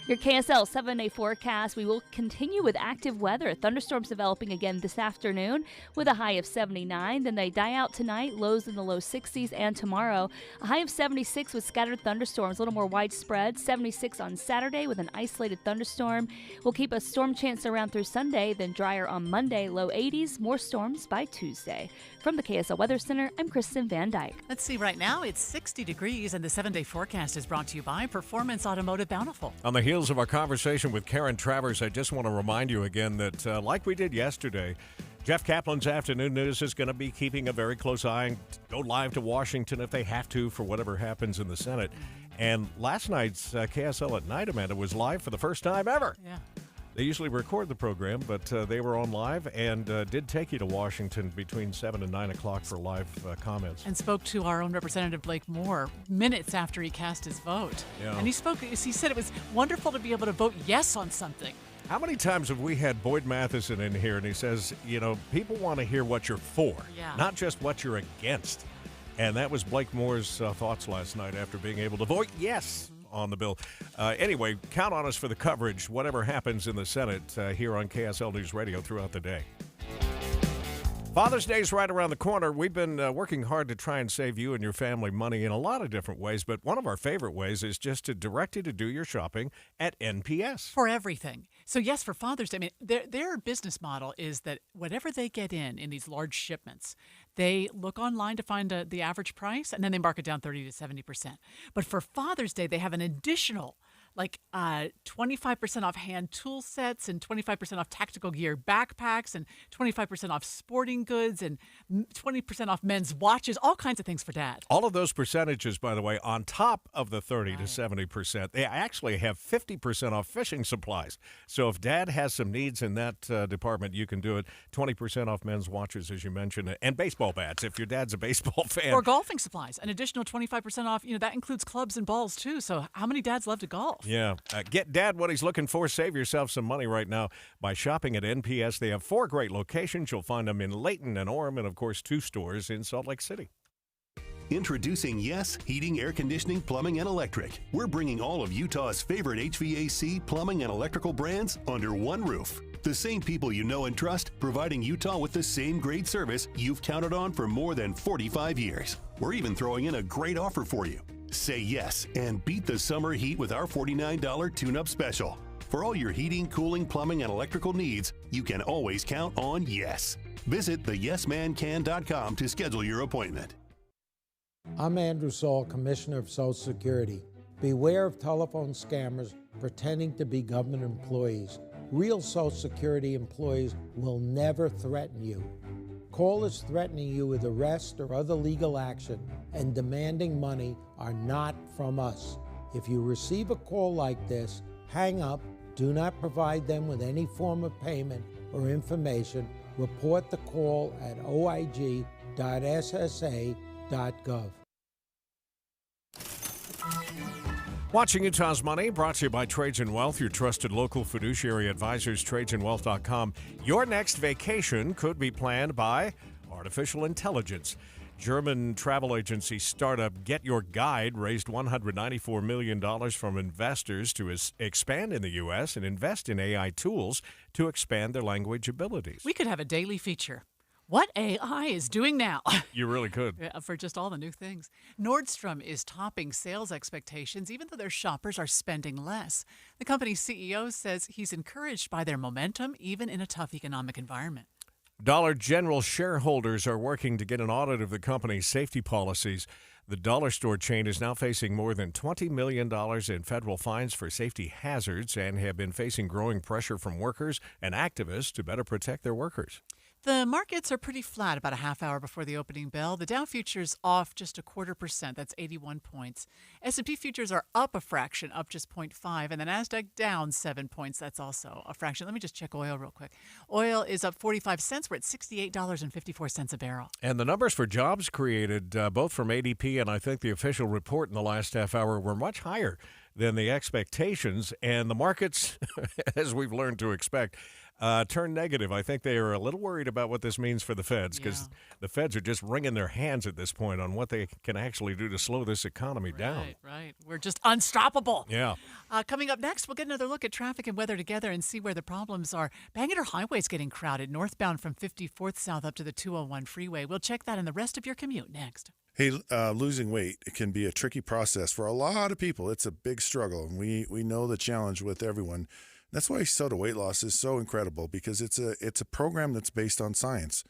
Your KSL 7-day forecast, we will continue with active weather. Thunderstorms developing again this afternoon with a high of 79. Then they die out tonight, lows in the low 60s, and tomorrow a high of 76 with scattered thunderstorms, a little more widespread. 76 on Saturday with an isolated thunderstorm. We'll keep a storm chance around through Sunday, then drier on Monday, low 80s, more storms by Tuesday. From the KSL Weather Center, I'm Kristen Van Dyke. Let's see, right now it's 60 degrees, and the 7-day forecast is brought to you by Performance Automotive Bountiful. On the heels of our conversation with Karen Travers, I just want to remind you again that, like we did yesterday, Jeff Kaplan's Afternoon News is going to be keeping a very close eye and go live to Washington if they have to for whatever happens in the Senate. And last night's KSL at Night, Amanda, was live for the first time ever. Yeah. They usually record the program, but they were on live and did take you to Washington between 7 and 9 o'clock for live comments. And spoke to our own Representative Blake Moore minutes after he cast his vote. Yeah. And he said it was wonderful to be able to vote yes on something. How many times have we had Boyd Matheson in here and he says, people want to hear what you're for, not just what you're against. And that was Blake Moore's thoughts last night after being able to vote yes on the bill. Anyway, count on us for the coverage, whatever happens in the Senate here on KSL News Radio throughout the day. Father's Day is right around the corner. We've been working hard to try and save you and your family money in a lot of different ways, but one of our favorite ways is just to direct you to do your shopping at NPS. For everything. So yes, for Father's Day, I mean, their business model is that whatever they get in these large shipments, they look online to find the average price, and then they mark it down 30 to 70%. But for Father's Day, they have an additional like 25% off hand tool sets and 25% off tactical gear backpacks and 25% off sporting goods and 20% off men's watches, all kinds of things for Dad. All of those percentages, by the way, on top of the 30 to 70%, they actually have 50% off fishing supplies. So if Dad has some needs in that department, you can do it. 20% off men's watches, as you mentioned, and baseball bats if your dad's a baseball fan. Or golfing supplies, an additional 25% off. That includes clubs and balls, too. So how many dads love to golf? Yeah. Get Dad what he's looking for. Save yourself some money right now by shopping at NPS. They have 4 great locations. You'll find them in Layton and Orem, and, of course, 2 stores in Salt Lake City. Introducing Yes Heating, Air Conditioning, Plumbing, and Electric. We're bringing all of Utah's favorite HVAC, plumbing, and electrical brands under one roof. The same people you know and trust, providing Utah with the same great service you've counted on for more than 45 years. We're even throwing in a great offer for you. Say yes and beat the summer heat with our $49 tune-up special. For all your heating, cooling, plumbing, and electrical needs, you can always count on Yes. Visit theyesmancan.com to schedule your appointment. I'm Andrew Saul, Commissioner of Social Security. Beware of telephone scammers pretending to be government employees. Real Social Security employees will never threaten you. Callers threatening you with arrest or other legal action and demanding money are not from us. If you receive a call like this, hang up, do not provide them with any form of payment or information. Report the call at oig.ssa.gov. Watching Utah's Money, brought to you by Trades and Wealth, your trusted local fiduciary advisors, tradesandwealth.com. Your next vacation could be planned by artificial intelligence. German travel agency startup Get Your Guide raised $194 million from investors to expand in the U.S. and invest in AI tools to expand their language abilities. We could have a daily feature. What AI is doing now? You really could. For just all the new things. Nordstrom is topping sales expectations, even though their shoppers are spending less. The company's CEO says he's encouraged by their momentum, even in a tough economic environment. Dollar General shareholders are working to get an audit of the company's safety policies. The dollar store chain is now facing more than $20 million in federal fines for safety hazards and have been facing growing pressure from workers and activists to better protect their workers. The markets are pretty flat about a half hour before the opening bell. The Dow futures off just 0.25%. That's 81 points. S&P futures are up a fraction, up just 0.5. And the NASDAQ down 7 points. That's also a fraction. Let me just check oil real quick. Oil is up 45 cents. We're at $68.54 a barrel. And the numbers for jobs created, both from ADP and I think the official report in the last half hour, were much higher than the expectations. And the markets, as we've learned to expect, turned negative. I think they are a little worried about what this means for the feds because the feds are just wringing their hands at this point on what they can actually do to slow this economy down. Right. We're just unstoppable. Yeah. Coming up next, we'll get another look at traffic and weather together and see where the problems are. Bangerter Highway is getting crowded, northbound from 54th South up to the 201 freeway. We'll check that in the rest of your commute next. Hey, losing weight, it can be a tricky process for a lot of people. It's a big struggle, and we know the challenge with everyone. That's why SOTA Weight Loss is so incredible, because it's a program that's based on science.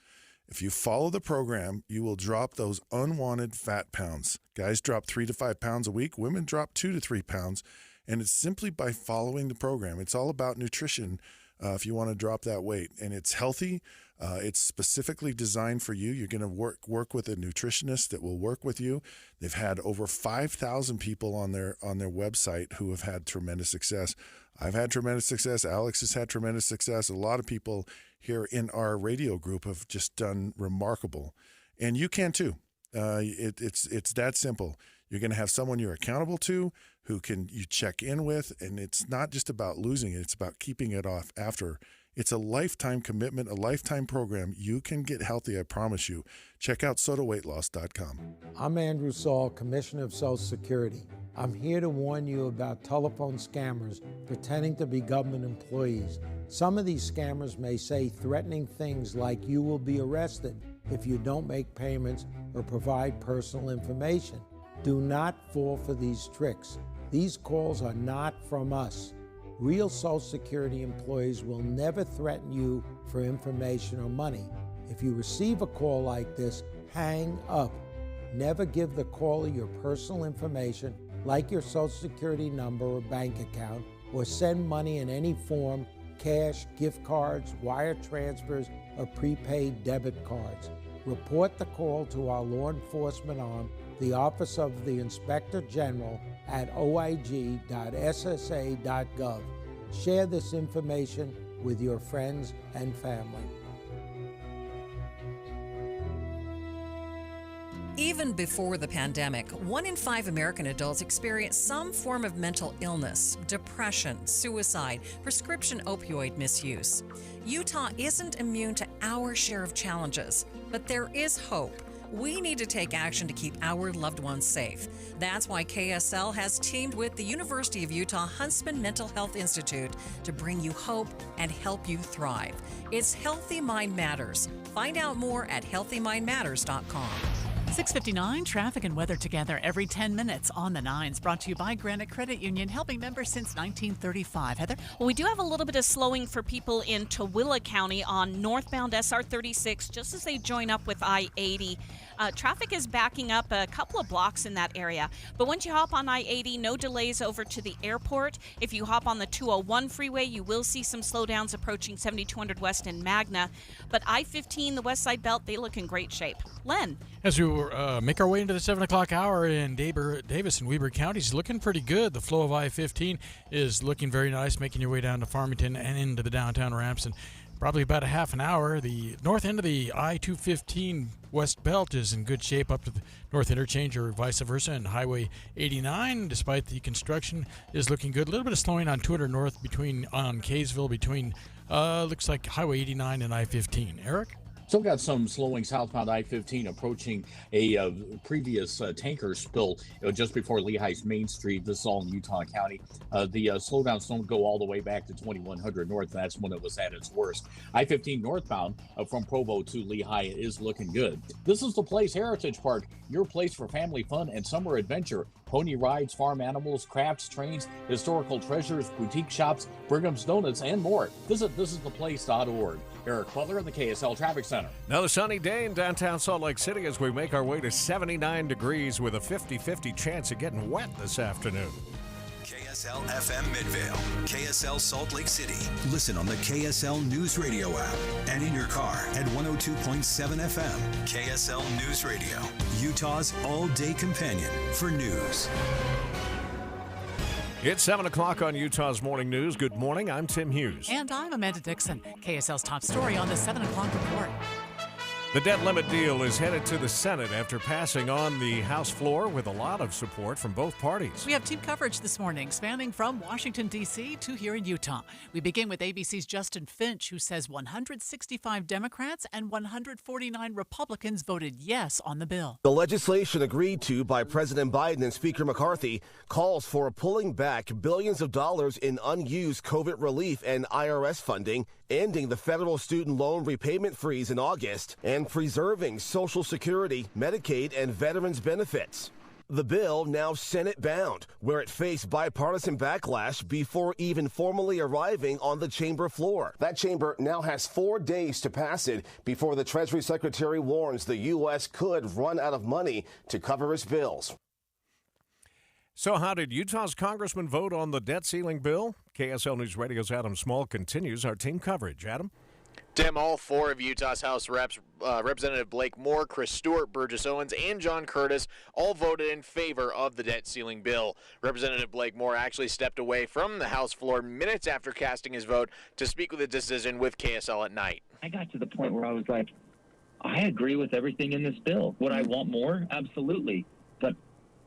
If you follow the program, you will drop those unwanted fat pounds. Guys drop 3 to 5 pounds a week. Women drop 2 to 3 pounds. And it's simply by following the program. It's all about nutrition if you want to drop that weight. And it's healthy. It's specifically designed for you. You're going to work with a nutritionist that will work with you. They've had over 5,000 people on their website who have had tremendous success. I've had tremendous success. Alex has had tremendous success. A lot of people here in our radio group have just done remarkable. And you can too. It's that simple. You're going to have someone you're accountable to who you check in with. And it's not just about losing it. It's about keeping it off after. It's a lifetime commitment, a lifetime program. You can get healthy, I promise you. Check out SOTAWeightLoss.com. I'm Andrew Saul, Commissioner of Social Security. I'm here to warn you about telephone scammers pretending to be government employees. Some of these scammers may say threatening things like you will be arrested if you don't make payments or provide personal information. Do not fall for these tricks. These calls are not from us. Real Social Security employees will never threaten you for information or money. If you receive a call like this, hang up. Never give the caller your personal information like your Social Security number or bank account, or send money in any form, cash, gift cards, wire transfers, or prepaid debit cards. Report the call to our law enforcement arm, the Office of the Inspector General, at oig.ssa.gov. Share this information with your friends and family. Even before the pandemic, 1 in 5 American adults experience some form of mental illness, depression, suicide, prescription opioid misuse. Utah isn't immune to our share of challenges, but there is hope. We need to take action to keep our loved ones safe. That's why KSL has teamed with the University of Utah Huntsman Mental Health Institute to bring you hope and help you thrive. It's Healthy Mind Matters. Find out more at healthymindmatters.com. 6:59, traffic and weather together every 10 minutes on the 9s. Brought to you by Granite Credit Union, helping members since 1935. Heather? Well, we do have a little bit of slowing for people in Tooele County on northbound SR 36, just as they join up with I-80. Traffic is backing up a couple of blocks in that area. But once you hop on I-80, no delays over to the airport. If you hop on the 201 freeway, you will see some slowdowns approaching 7200 West in Magna. But I-15, the West Side Belt, they look in great shape. Len? As we make our way into the 7 o'clock hour in Davis and Weber counties, looking pretty good. The flow of I-15 is looking very nice, making your way down to Farmington and into the downtown ramps. And probably about a half an hour. The north end of the I-215 West Belt is in good shape up to the north interchange or vice versa, and Highway 89, despite the construction, is looking good. A little bit of slowing on 200 north on Kaysville between, looks like Highway 89 and I-15. Eric? Still got some slowing southbound I-15 approaching a previous tanker spill just before Lehigh's Main Street. This is all in Utah County. The slowdowns don't go all the way back to 2100 north. That's when it was at its worst. I-15 northbound from Provo to Lehigh is looking good. This is the Place Heritage Park, your place for family fun and summer adventure. Pony rides, farm animals, crafts, trains, historical treasures, boutique shops, Brigham's Donuts, and more. Visit thisistheplace.org. Eric Butler in the KSL Traffic Center. Another sunny day in downtown Salt Lake City as we make our way to 79 degrees with a 50-50 chance of getting wet this afternoon. KSL FM Midvale, KSL Salt Lake City. Listen on the KSL News Radio app and in your car at 102.7 FM. KSL News Radio, Utah's all-day companion for news. It's 7 o'clock on Utah's Morning News. Good morning. I'm Tim Hughes. And I'm Amanda Dixon. KSL's top story on the 7 o'clock report. The debt limit deal is headed to the Senate after passing on the House floor with a lot of support from both parties. We have team coverage this morning, spanning from Washington, D.C. to here in Utah. We begin with ABC's Justin Finch, who says 165 Democrats and 149 Republicans voted yes on the bill. The legislation agreed to by President Biden and Speaker McCarthy calls for pulling back billions of dollars in unused COVID relief and IRS funding, ending the federal student loan repayment freeze in August, and preserving Social Security, Medicaid, and veterans benefits. The bill, now Senate-bound, where it faced bipartisan backlash before even formally arriving on the chamber floor. That chamber now has 4 days to pass it before the Treasury Secretary warns the U.S. could run out of money to cover its bills. So how did Utah's congressman vote on the debt ceiling bill? KSL News Radio's Adam Small continues our team coverage. Adam? Tim, all 4 of Utah's House reps, Representative Blake Moore, Chris Stewart, Burgess Owens, and John Curtis, all voted in favor of the debt ceiling bill. Representative Blake Moore actually stepped away from the House floor minutes after casting his vote to speak with the decision with KSL at night. I got to the point where I was like, I agree with everything in this bill. Would I want more? Absolutely. But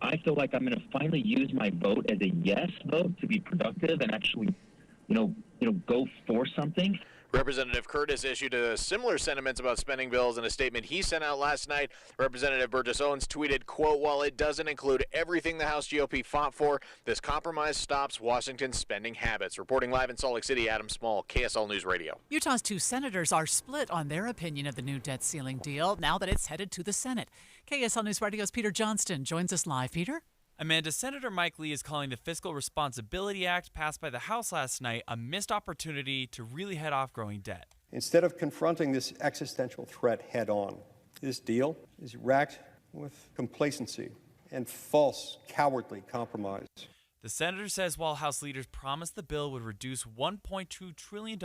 I feel like I'm going to finally use my vote as a yes vote to be productive and actually, go for something. Representative Curtis issued a similar sentiments about spending bills in a statement he sent out last night. Representative Burgess Owens tweeted, quote, while it doesn't include everything the House GOP fought for, this compromise stops Washington's spending habits. Reporting live in Salt Lake City, Adam Small, KSL News Radio. Utah's 2 senators are split on their opinion of the new debt ceiling deal now that it's headed to the Senate. KSL News Radio's Peter Johnston joins us live. Peter? Amanda, Senator Mike Lee is calling the Fiscal Responsibility Act passed by the House last night a missed opportunity to really head off growing debt. Instead of confronting this existential threat head on, this deal is racked with complacency and false, cowardly compromise. The senator says while House leaders promised the bill would reduce $1.2 trillion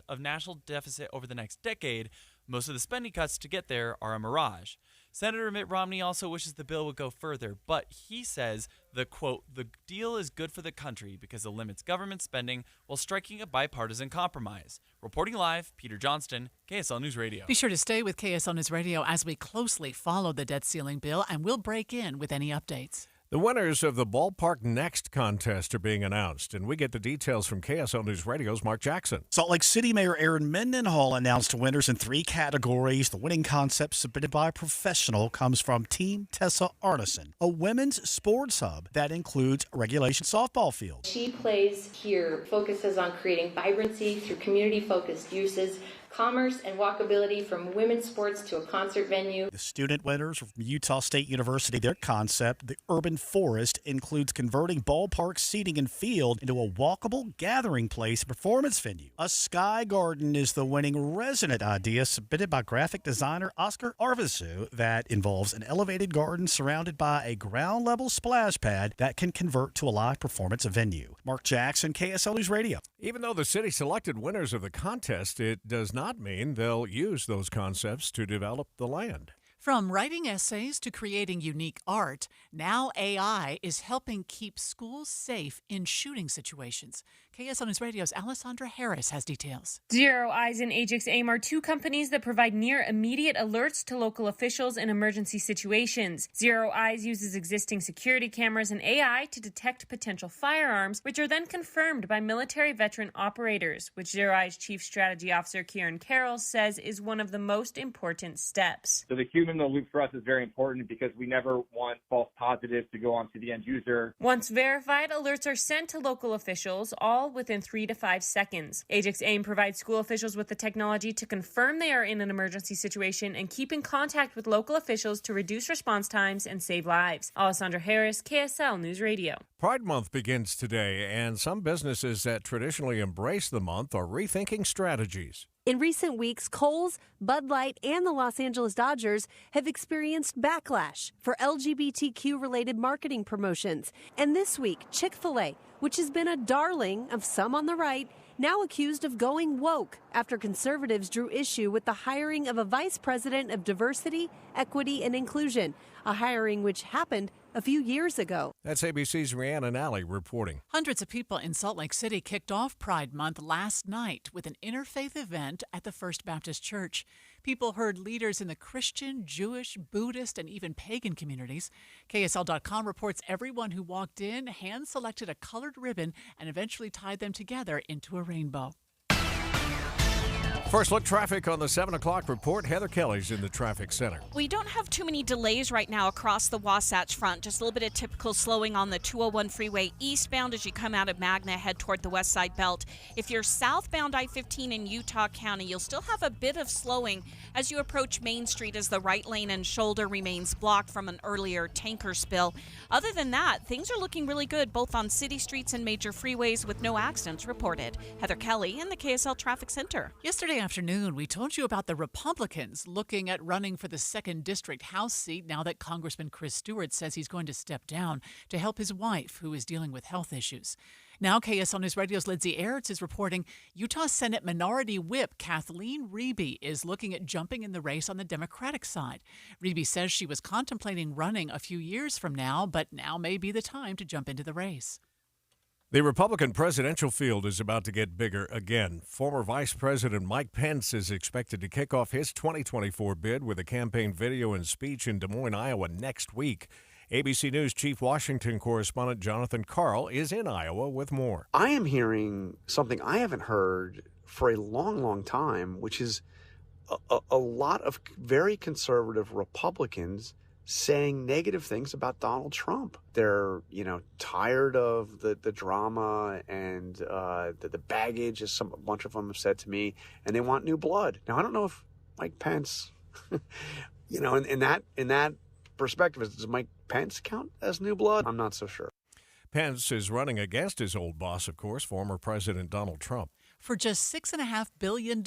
of national deficit over the next decade, most of the spending cuts to get there are a mirage. Senator Mitt Romney also wishes the bill would go further, but he says the, quote, the deal is good for the country because it limits government spending while striking a bipartisan compromise. Reporting live, Peter Johnston, KSL News Radio. Be sure to stay with KSL News Radio as we closely follow the debt ceiling bill, and we'll break in with any updates. The winners of the Ballpark Next contest are being announced, and we get the details from KSL News Radio's Mark Jackson. Salt Lake City Mayor Aaron Mendenhall announced winners in 3 categories. The winning concept submitted by a professional comes from Team Tessa Arneson, a women's sports hub that includes a regulation softball field. She Plays Here focuses on creating vibrancy through community-focused uses, commerce and walkability from women's sports to a concert venue. The student winners from Utah State University, their concept, the Urban Forest, includes converting ballpark seating and field into a walkable gathering place and performance venue. A sky garden is the winning resident idea submitted by graphic designer Oscar Arvizu that involves an elevated garden surrounded by a ground-level splash pad that can convert to a live performance venue. Mark Jackson, KSL News Radio. Even though the city selected winners of the contest, it does not mean they'll use those concepts to develop the land. From writing essays to creating unique art, now AI is helping keep schools safe in shooting situations. KSL News Radio's Alessandra Harris has details. Zero Eyes and Ajax Aim are 2 companies that provide near immediate alerts to local officials in emergency situations. Zero Eyes uses existing security cameras and AI to detect potential firearms, which are then confirmed by military veteran operators, which Zero Eyes Chief Strategy Officer Kieran Carroll says is one of the most important steps. So the human in the loop for us is very important because we never want false positives to go on to the end user. Once verified, alerts are sent to local officials, all within 3 to 5 seconds. Ajax AIM provides school officials with the technology to confirm they are in an emergency situation and keep in contact with local officials to reduce response times and save lives. Alessandra Harris, KSL News Radio. Pride Month begins today, and some businesses that traditionally embrace the month are rethinking strategies. In recent weeks, Kohl's, Bud Light, and the Los Angeles Dodgers have experienced backlash for LGBTQ-related marketing promotions. And this week, Chick-fil-A, which has been a darling of some on the right, now accused of going woke after conservatives drew issue with the hiring of a vice president of diversity, equity, and inclusion, a hiring which happened a few years ago. That's ABC's Rhiannon Alley reporting. Hundreds of people in Salt Lake City kicked off Pride Month last night with an interfaith event at the First Baptist Church. People heard leaders in the Christian, Jewish, Buddhist, and even pagan communities. KSL.com reports everyone who walked in hand-selected a colored ribbon and eventually tied them together into a rainbow. First look traffic on the 7 o'clock report. Heather Kelly's in the traffic center. We don't have too many delays right now across the Wasatch Front. Just a little bit of typical slowing on the 201 freeway eastbound as you come out of Magna, head toward the West Side Belt. If you're southbound I-15 in Utah County, you'll still have a bit of slowing as you approach Main Street as the right lane and shoulder remains blocked from an earlier tanker spill. Other than that, things are looking really good both on city streets and major freeways with no accidents reported. Heather Kelly in the KSL Traffic Center. Yesterday afternoon, we told you about the Republicans looking at running for the 2nd District House seat now that Congressman Chris Stewart says he's going to step down to help his wife, who is dealing with health issues. Now, KSL News Radio's Lindsay Aerts is reporting Utah Senate Minority Whip Kathleen Reby is looking at jumping in the race on the Democratic side. Reby says she was contemplating running a few years from now, but now may be the time to jump into the race. The Republican presidential field is about to get bigger again. Former Vice President Mike Pence is expected to kick off his 2024 bid with a campaign video and speech in Des Moines, Iowa next week. ABC News Chief Washington correspondent Jonathan Karl is in Iowa with more. I am hearing something I haven't heard for a long, long time, which is a lot of very conservative Republicans saying negative things about Donald Trump. They're, tired of the drama and the baggage, as a bunch of them have said to me, and they want new blood. Now, I don't know if Mike Pence, in that perspective, does Mike Pence count as new blood? I'm not so sure. Pence is running against his old boss, of course, former President Donald Trump. For just $6.5 billion,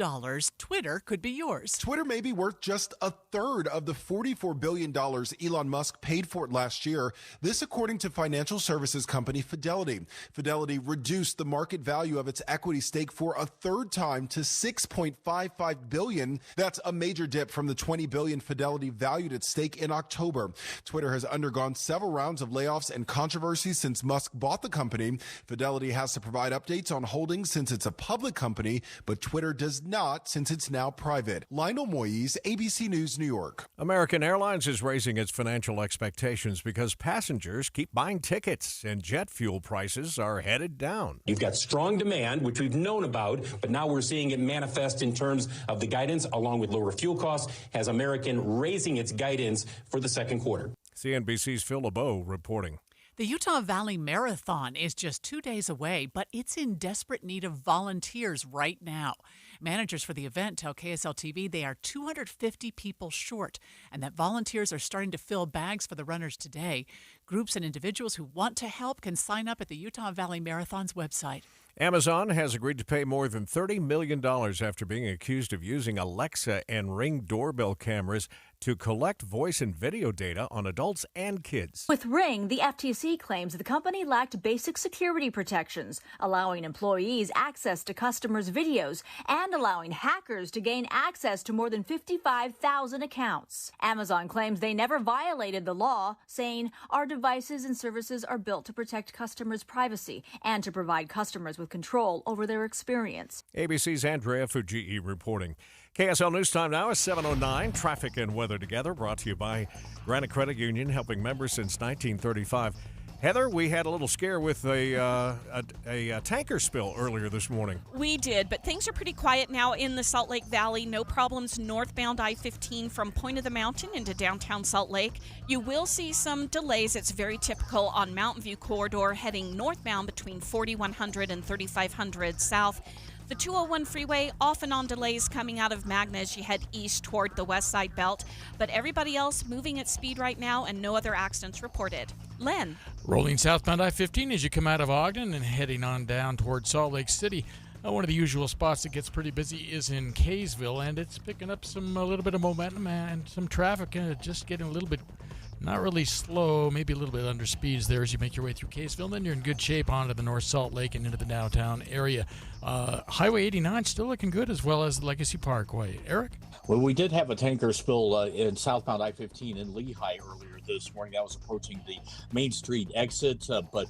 Twitter could be yours. Twitter may be worth just a third of the $44 billion Elon Musk paid for it last year. This according to financial services company Fidelity. Fidelity reduced the market value of its equity stake for a third time to $6.55 billion. That's a major dip from the $20 billion Fidelity valued its stake in October. Twitter has undergone several rounds of layoffs and controversy since Musk bought the company. Fidelity has to provide updates on holdings since it's a public company, but Twitter does not since it's now private. Lionel Moyes, ABC News, New York. American Airlines is raising its financial expectations because passengers keep buying tickets and jet fuel prices are headed down. You've got strong demand, which we've known about, but now we're seeing it manifest in terms of the guidance, along with lower fuel costs, has American raising its guidance for the second quarter. CNBC's Phil LeBeau reporting. The Utah Valley Marathon is just 2 days away, but it's in desperate need of volunteers right now. Managers for the event tell KSL TV they are 250 people short and that volunteers are starting to fill bags for the runners today. Groups and individuals who want to help can sign up at the Utah Valley Marathon's website. Amazon has agreed to pay more than $30 million after being accused of using Alexa and Ring doorbell cameras to collect voice and video data on adults and kids. With Ring, the FTC claims the company lacked basic security protections, allowing employees access to customers' videos and allowing hackers to gain access to more than 55,000 accounts. Amazon claims they never violated the law, saying our devices and services are built to protect customers' privacy and to provide customers with control over their experience. ABC's Andrea Fujii reporting. KSL News Time now is 7:09. Traffic and weather together, brought to you by Granite Credit Union, helping members since 1935. Heather, we had a little scare with a tanker spill earlier this morning. We did, but things are pretty quiet now in the Salt Lake Valley. No problems northbound I-15 from Point of the Mountain into downtown Salt Lake. You will see some delays. It's very typical on Mountain View Corridor heading northbound between 4100 and 3500 south. The 201 freeway off and on delays coming out of Magna as you head east toward the west side belt. But everybody else moving at speed right now and no other accidents reported. Len. Rolling southbound I-15 as you come out of Ogden and heading on down toward Salt Lake City. One of the usual spots that gets pretty busy is in Kaysville, and it's picking up a little bit of momentum and some traffic, just getting a little bit, not really slow, maybe a little bit under speeds there as you make your way through Kaysville. And then you're in good shape onto the North Salt Lake and into the downtown area. Highway 89 still looking good, as well as Legacy Parkway. Eric? Well, we did have a tanker spill in southbound I-15 in Lehigh earlier this morning. That was approaching the Main Street exit, but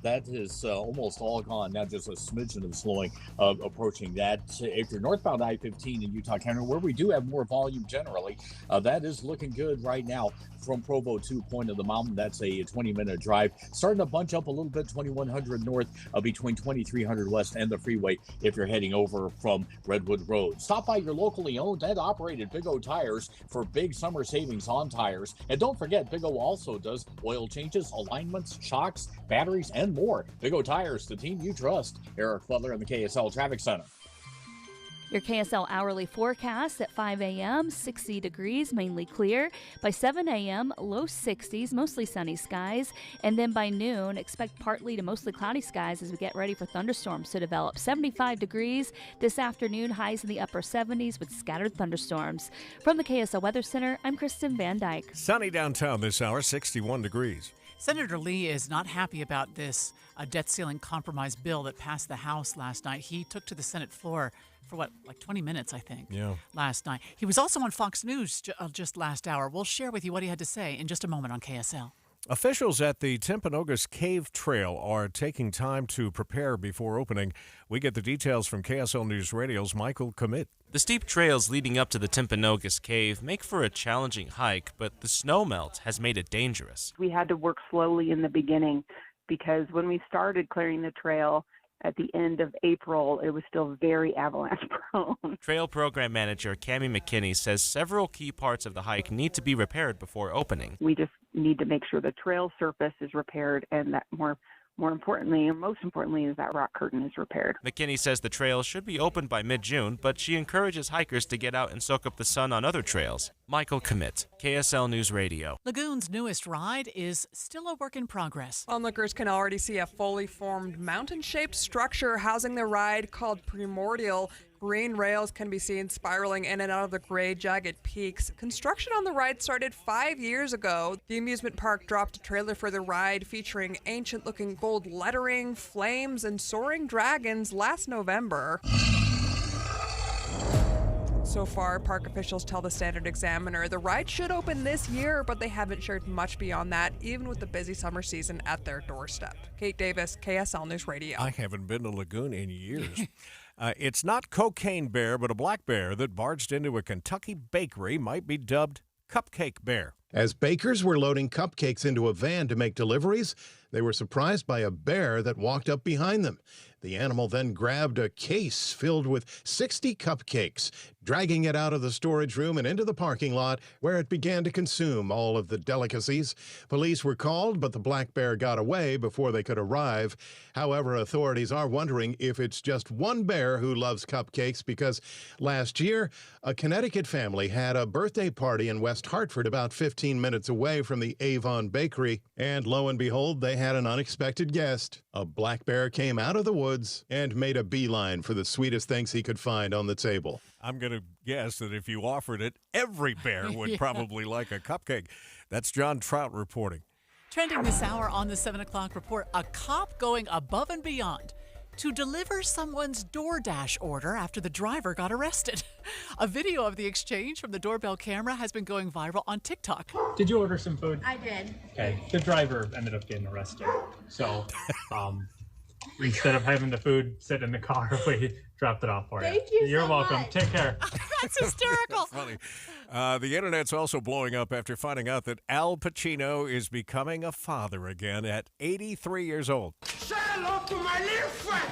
that is almost all gone. Now just a smidgen of slowing approaching that. If you're northbound I-15 in Utah County, where we do have more volume generally, that is looking good right now from Provo to Point of the Mountain. That's a 20-minute drive. Starting to bunch up a little bit, 2100 north between 2300 west and the freeway if you're heading over from Redwood Road. Stop by your locally owned and operated Big O Tires for big summer savings on tires. And don't forget, Big O also does oil changes, alignments, shocks, batteries, and more. Big O Tires, the team you trust. Eric Butler in the KSL Traffic Center. Your KSL hourly forecast at 5 a.m., 60 degrees, mainly clear. By 7 a.m., low 60s, mostly sunny skies. And then by noon, expect partly to mostly cloudy skies as we get ready for thunderstorms to develop. 75 degrees this afternoon, highs in the upper 70s with scattered thunderstorms. From the KSL Weather Center, I'm Kristen Van Dyke. Sunny downtown this hour, 61 degrees. Senator Lee is not happy about this debt ceiling compromise bill that passed the House last night. He took to the Senate floor for like 20 minutes, I think, last night. He was also on Fox News just last hour. We'll share with you what he had to say in just a moment on KSL. Officials at the Timpanogos Cave Trail are taking time to prepare before opening. We get the details from KSL News Radio's Michael Commit. The steep trails leading up to the Timpanogos Cave make for a challenging hike, but the snowmelt has made it dangerous. We had to work slowly in the beginning because when we started clearing the trail, at the end of April, it was still very avalanche prone. Trail Program Manager Cammie McKinney says several key parts of the hike need to be repaired before opening. We just need to make sure the trail surface is repaired and that more more importantly, and most importantly, is that rock curtain is repaired. McKinney says the trail should be open by mid-June, but she encourages hikers to get out and soak up the sun on other trails. Michael Commit, KSL News Radio. Lagoon's newest ride is still a work in progress. Onlookers can already see a fully formed mountain-shaped structure housing the ride called Primordial. Green rails can be seen spiraling in and out of the gray, jagged peaks. Construction on the ride started 5 years ago. The amusement park dropped a trailer for the ride featuring ancient-looking gold lettering, flames, and soaring dragons last November. So far, park officials tell the Standard Examiner the ride should open this year, but they haven't shared much beyond that, even with the busy summer season at their doorstep. Kate Davis, KSL News Radio. I haven't been to Lagoon in years. It's not Cocaine Bear, but a black bear that barged into a Kentucky bakery might be dubbed Cupcake Bear. As bakers were loading cupcakes into a van to make deliveries, they were surprised by a bear that walked up behind them. The animal then grabbed a case filled with 60 cupcakes, dragging it out of the storage room and into the parking lot, where it began to consume all of the delicacies. Police were called, but the black bear got away before they could arrive. However, authorities are wondering if it's just one bear who loves cupcakes, because last year, a Connecticut family had a birthday party in West Hartford, about 15 minutes away from the Avon Bakery, and lo and behold, they had an unexpected guest. A black bear came out of the woods and made a beeline for the sweetest things he could find on the table. I'm going to guess that if you offered it, every bear would probably like a cupcake. That's John Trout reporting. Trending this hour on the 7 o'clock report, a cop going above and beyond to deliver someone's DoorDash order after the driver got arrested. A video of the exchange from the doorbell camera has been going viral on TikTok. Did you order some food? I did. Okay. The driver ended up getting arrested. So instead of having the food sit in the car, we dropped it off for you. Thank you You're so welcome. much. Take care. That's hysterical. Funny. The internet's also blowing up after finding out that Al Pacino is becoming a father again at 83 years old. Say hello to my little friend.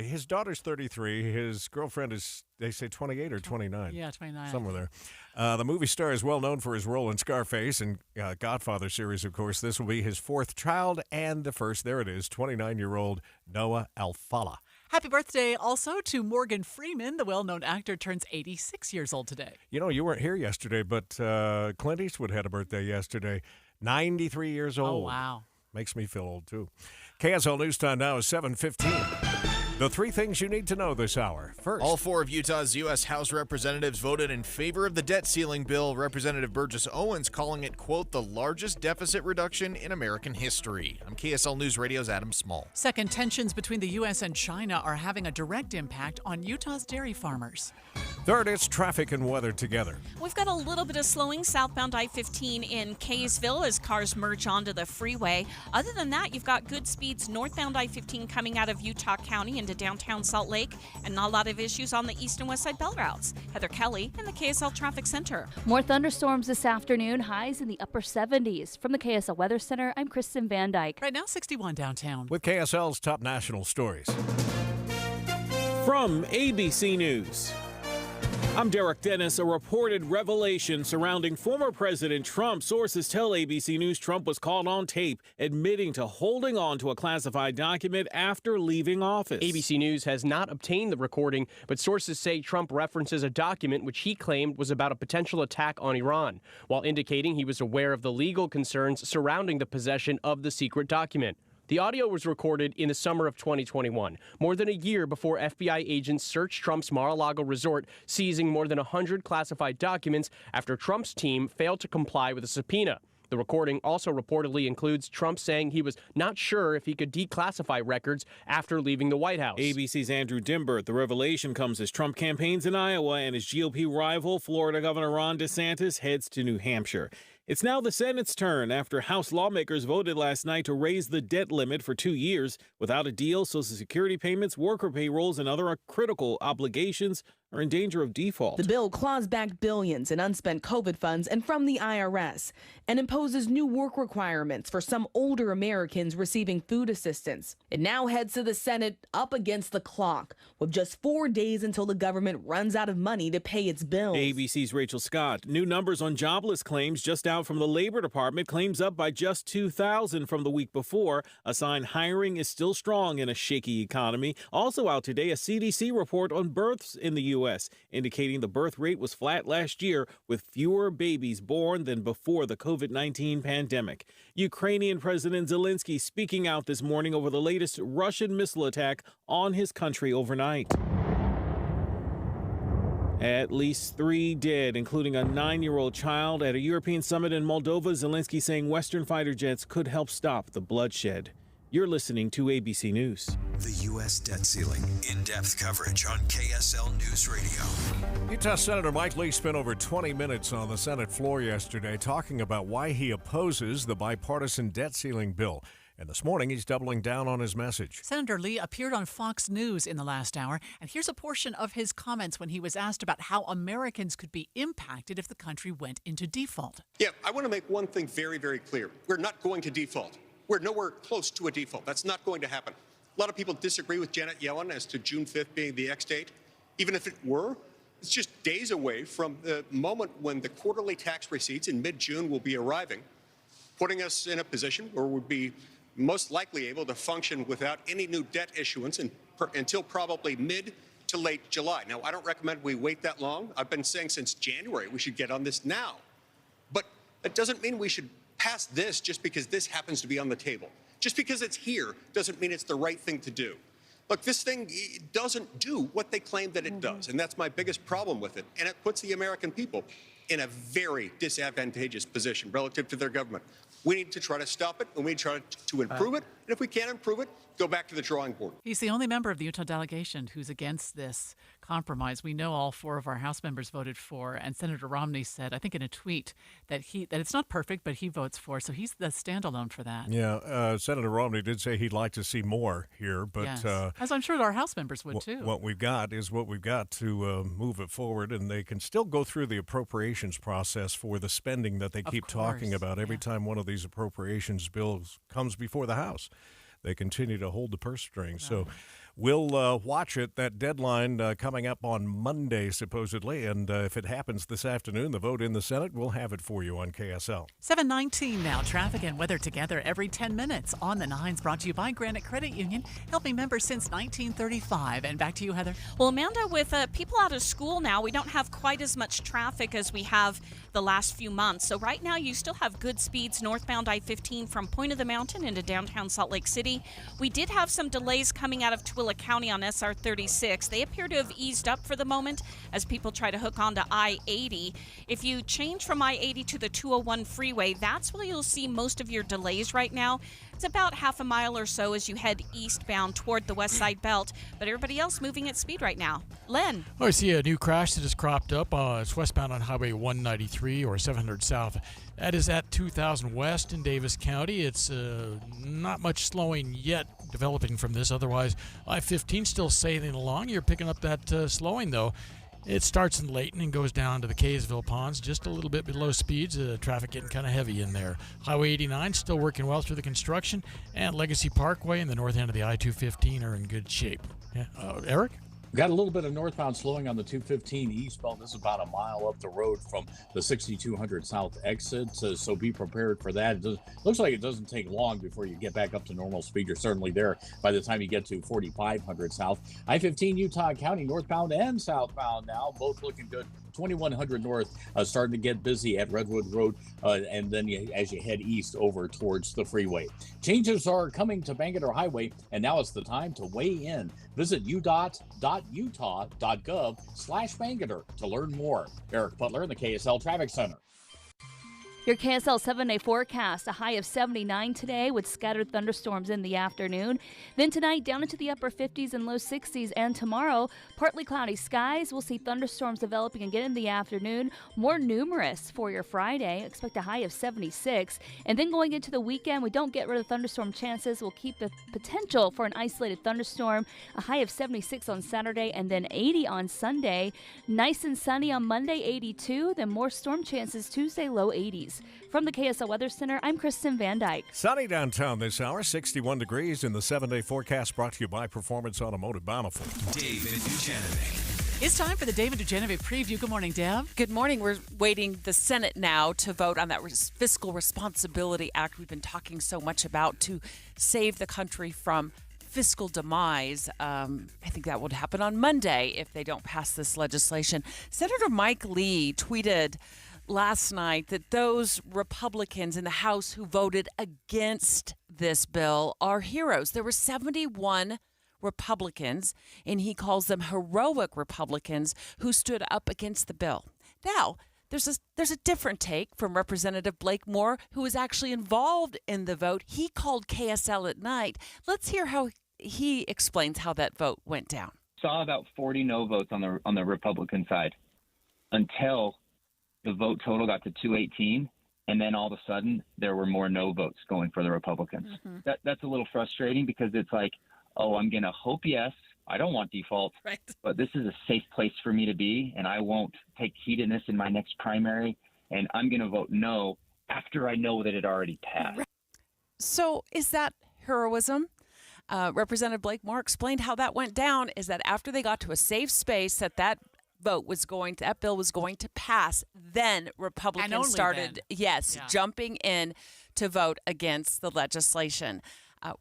His daughter's 33. His girlfriend is, they say, 28 or 29. Yeah, 29. Somewhere there. The movie star is well known for his role in Scarface and Godfather series, of course. This will be his fourth child and the first, there it is, 29-year-old Noah Alfala. Happy birthday also to Morgan Freeman. The well-known actor turns 86 years old today. You know, you weren't here yesterday, but Clint Eastwood had a birthday yesterday. 93 years old. Oh, wow. Makes me feel old, too. KSL News Time now is 7:15. The three things you need to know this hour. First, all four of Utah's U.S. House representatives voted in favor of the debt ceiling bill. Representative Burgess Owens calling it, quote, the largest deficit reduction in American history. I'm KSL News Radio's Adam Small. Second, tensions between the U.S. and China are having a direct impact on Utah's dairy farmers. Third, it's traffic and weather together. We've got a little bit of slowing southbound I-15 in Kaysville as cars merge onto the freeway. Other than that, you've got good speeds northbound I-15 coming out of Utah County into downtown Salt Lake, and not a lot of issues on the east and west side bell routes. Heather Kelly in the KSL Traffic Center. More thunderstorms this afternoon, highs in the upper 70s. From the KSL Weather Center, I'm Kristen Van Dyke. Right now, 61 downtown. With KSL's top national stories. From ABC News, I'm Derek Dennis. A reported revelation surrounding former President Trump. Sources tell ABC News Trump was caught on tape admitting to holding on to a classified document after leaving office. ABC News has not obtained the recording, but sources say Trump references a document which he claimed was about a potential attack on Iran, while indicating he was aware of the legal concerns surrounding the possession of the secret document. The audio was recorded in the summer of 2021, more than a year before FBI agents searched Trump's Mar-a-Lago resort, seizing more than 100 classified documents after Trump's team failed to comply with a subpoena. The recording also reportedly includes Trump saying he was not sure if he could declassify records after leaving the White House. ABC's Andrew Dimbert. The revelation comes as Trump campaigns in Iowa and his GOP rival, Florida Governor Ron DeSantis, heads to New Hampshire. It's now the Senate's turn after House lawmakers voted last night to raise the debt limit for 2 years. Without a deal, Social Security payments, worker payrolls, and other critical obligations are in danger of default. The bill claws back billions in unspent COVID funds and from the IRS and imposes new work requirements for some older Americans receiving food assistance. It now heads to the Senate up against the clock with just 4 days until the government runs out of money to pay its bills. ABC's Rachel Scott. New numbers on jobless claims just out from the Labor Department. Claims up by just 2,000 from the week before. A sign hiring is still strong in a shaky economy. Also out today, a CDC report on births in the U.S., indicating the birth rate was flat last year with fewer babies born than before the COVID-19 pandemic. Ukrainian President Zelensky speaking out this morning over the latest Russian missile attack on his country overnight. At least 3 dead, including a 9-year-old child. At a European summit in Moldova, Zelensky saying Western fighter jets could help stop the bloodshed. You're listening to ABC News. The U.S. debt ceiling. In-depth coverage on KSL News Radio. Utah Senator Mike Lee spent over 20 minutes on the Senate floor yesterday talking about why he opposes the bipartisan debt ceiling bill. And this morning, he's doubling down on his message. Senator Lee appeared on Fox News in the last hour, and here's a portion of his comments when he was asked about how Americans could be impacted if the country went into default. Yeah, I want to make one thing very, very clear. We're not going to default. We're nowhere close to a default. That's not going to happen. A lot of people disagree with Janet Yellen as to June 5th being the ex-date. Even if it were, it's just days away from the moment when the quarterly tax receipts in mid-June will be arriving, putting us in a position where we'd be most likely able to function without any new debt issuance until probably mid to late July. Now, I don't recommend we wait that long. I've been saying since January we should get on this now. But that doesn't mean we should pass this just because this happens to be on the table. Just because it's here doesn't mean it's the right thing to do. Look, this thing doesn't do what they claim that it does, and that's my biggest problem with it. And it puts the American people in a very disadvantageous position relative to their government. We need to try to stop it, and we need to try to improve it. And if we can't improve it, go back to the drawing board. He's the only member of the Utah delegation who's against this compromise. We know all 4 of our House members voted for, and Senator Romney said, I think in a tweet, that it's not perfect, but he votes for. So he's the standalone for that. Yeah, Senator Romney did say he'd like to see more here, but yes. As I'm sure our House members would too. What we've got is what we've got to move it forward, and they can still go through the appropriations process for the spending that they keep talking about every time one of these appropriations bills comes before the House. They continue to hold the purse strings. So we'll watch it. That deadline coming up on Monday, supposedly. And if it happens this afternoon, the vote in the Senate, we'll have it for you on KSL. 7:19 now. Traffic and weather together every 10 minutes on the 9s, brought to you by Granite Credit Union, helping members since 1935. And back to you, Heather. Well, Amanda, with people out of school now, we don't have quite as much traffic as we have the last few months. So right now, you still have good speeds northbound I-15 from Point of the Mountain into downtown Salt Lake City. We did have some delays coming out of Tooele County on SR 36. They appear to have eased up for the moment as people try to hook onto I-80. If you change from I-80 to the 201 freeway, that's where you'll see most of your delays right now. It's about half a mile or so as you head eastbound toward the West Side Belt, but everybody else moving at speed right now. Len. Oh, I see a new crash that has cropped up. It's westbound on Highway 193 or 700 South. That is at 2000 West in Davis County. It's not much slowing yet developing from this. Otherwise, I-15 still sailing along. You're picking up that slowing, though. It starts in Layton and goes down to the Kaysville Ponds, just a little bit below speeds. Traffic getting kind of heavy in there. Highway 89 still working well through the construction, and Legacy Parkway and the north end of the I-215 are in good shape. Yeah. Eric? Got a little bit of northbound slowing on the 215 eastbound. This is about a mile up the road from the 6200 south exit, so be prepared for that. Looks like it doesn't take long before you get back up to normal speed. You're certainly there by the time you get to 4500 south. I-15 Utah County northbound and southbound now, both looking good. 2100 north starting to get busy at Redwood Road, and then as you head east over towards the freeway. Changes are coming to Bangerter Highway, and now it's the time to weigh in. Visit udot.utah.gov/Bangerter to learn more. Eric Butler in the KSL Traffic Center. Your KSL 7-day forecast, a high of 79 today with scattered thunderstorms in the afternoon. Then tonight, down into the upper 50s and low 60s. And tomorrow, partly cloudy skies. We'll see thunderstorms developing again in the afternoon. More numerous for your Friday. Expect a high of 76. And then going into the weekend, we don't get rid of thunderstorm chances. We'll keep the potential for an isolated thunderstorm. A high of 76 on Saturday and then 80 on Sunday. Nice and sunny on Monday, 82. Then more storm chances Tuesday, low 80s. From the KSL Weather Center, I'm Kristen Van Dyke. Sunny downtown this hour, 61 degrees in the 7-day forecast, brought to you by Performance Automotive Bountiful. David Dujanovic. It's time for the David Dujanovic preview. Good morning, Deb. Good morning. We're waiting the Senate now to vote on that Fiscal Responsibility Act we've been talking so much about to save the country from fiscal demise. I think that would happen on Monday if they don't pass this legislation. Senator Mike Lee tweeted last night that those Republicans in the House who voted against this bill are heroes. There were 71 Republicans, and he calls them heroic Republicans who stood up against the bill. Now, there's a different take from Representative Blake Moore, who was actually involved in the vote. He called KSL at night. Let's hear how he explains how that vote went down. Saw about 40 no votes on the Republican side until the vote total got to 218, and then all of a sudden there were more no votes going for the Republicans. Mm-hmm. That's a little frustrating because it's like, oh, I'm going to hope yes. I don't want default, right, but this is a safe place for me to be, and I won't take heed in this in my next primary, and I'm going to vote no after I know that it already passed. So is that heroism? Representative Blake Moore explained how that went down, is that after they got to a safe space that bill was going to pass, then Republicans started jumping in to vote against the legislation.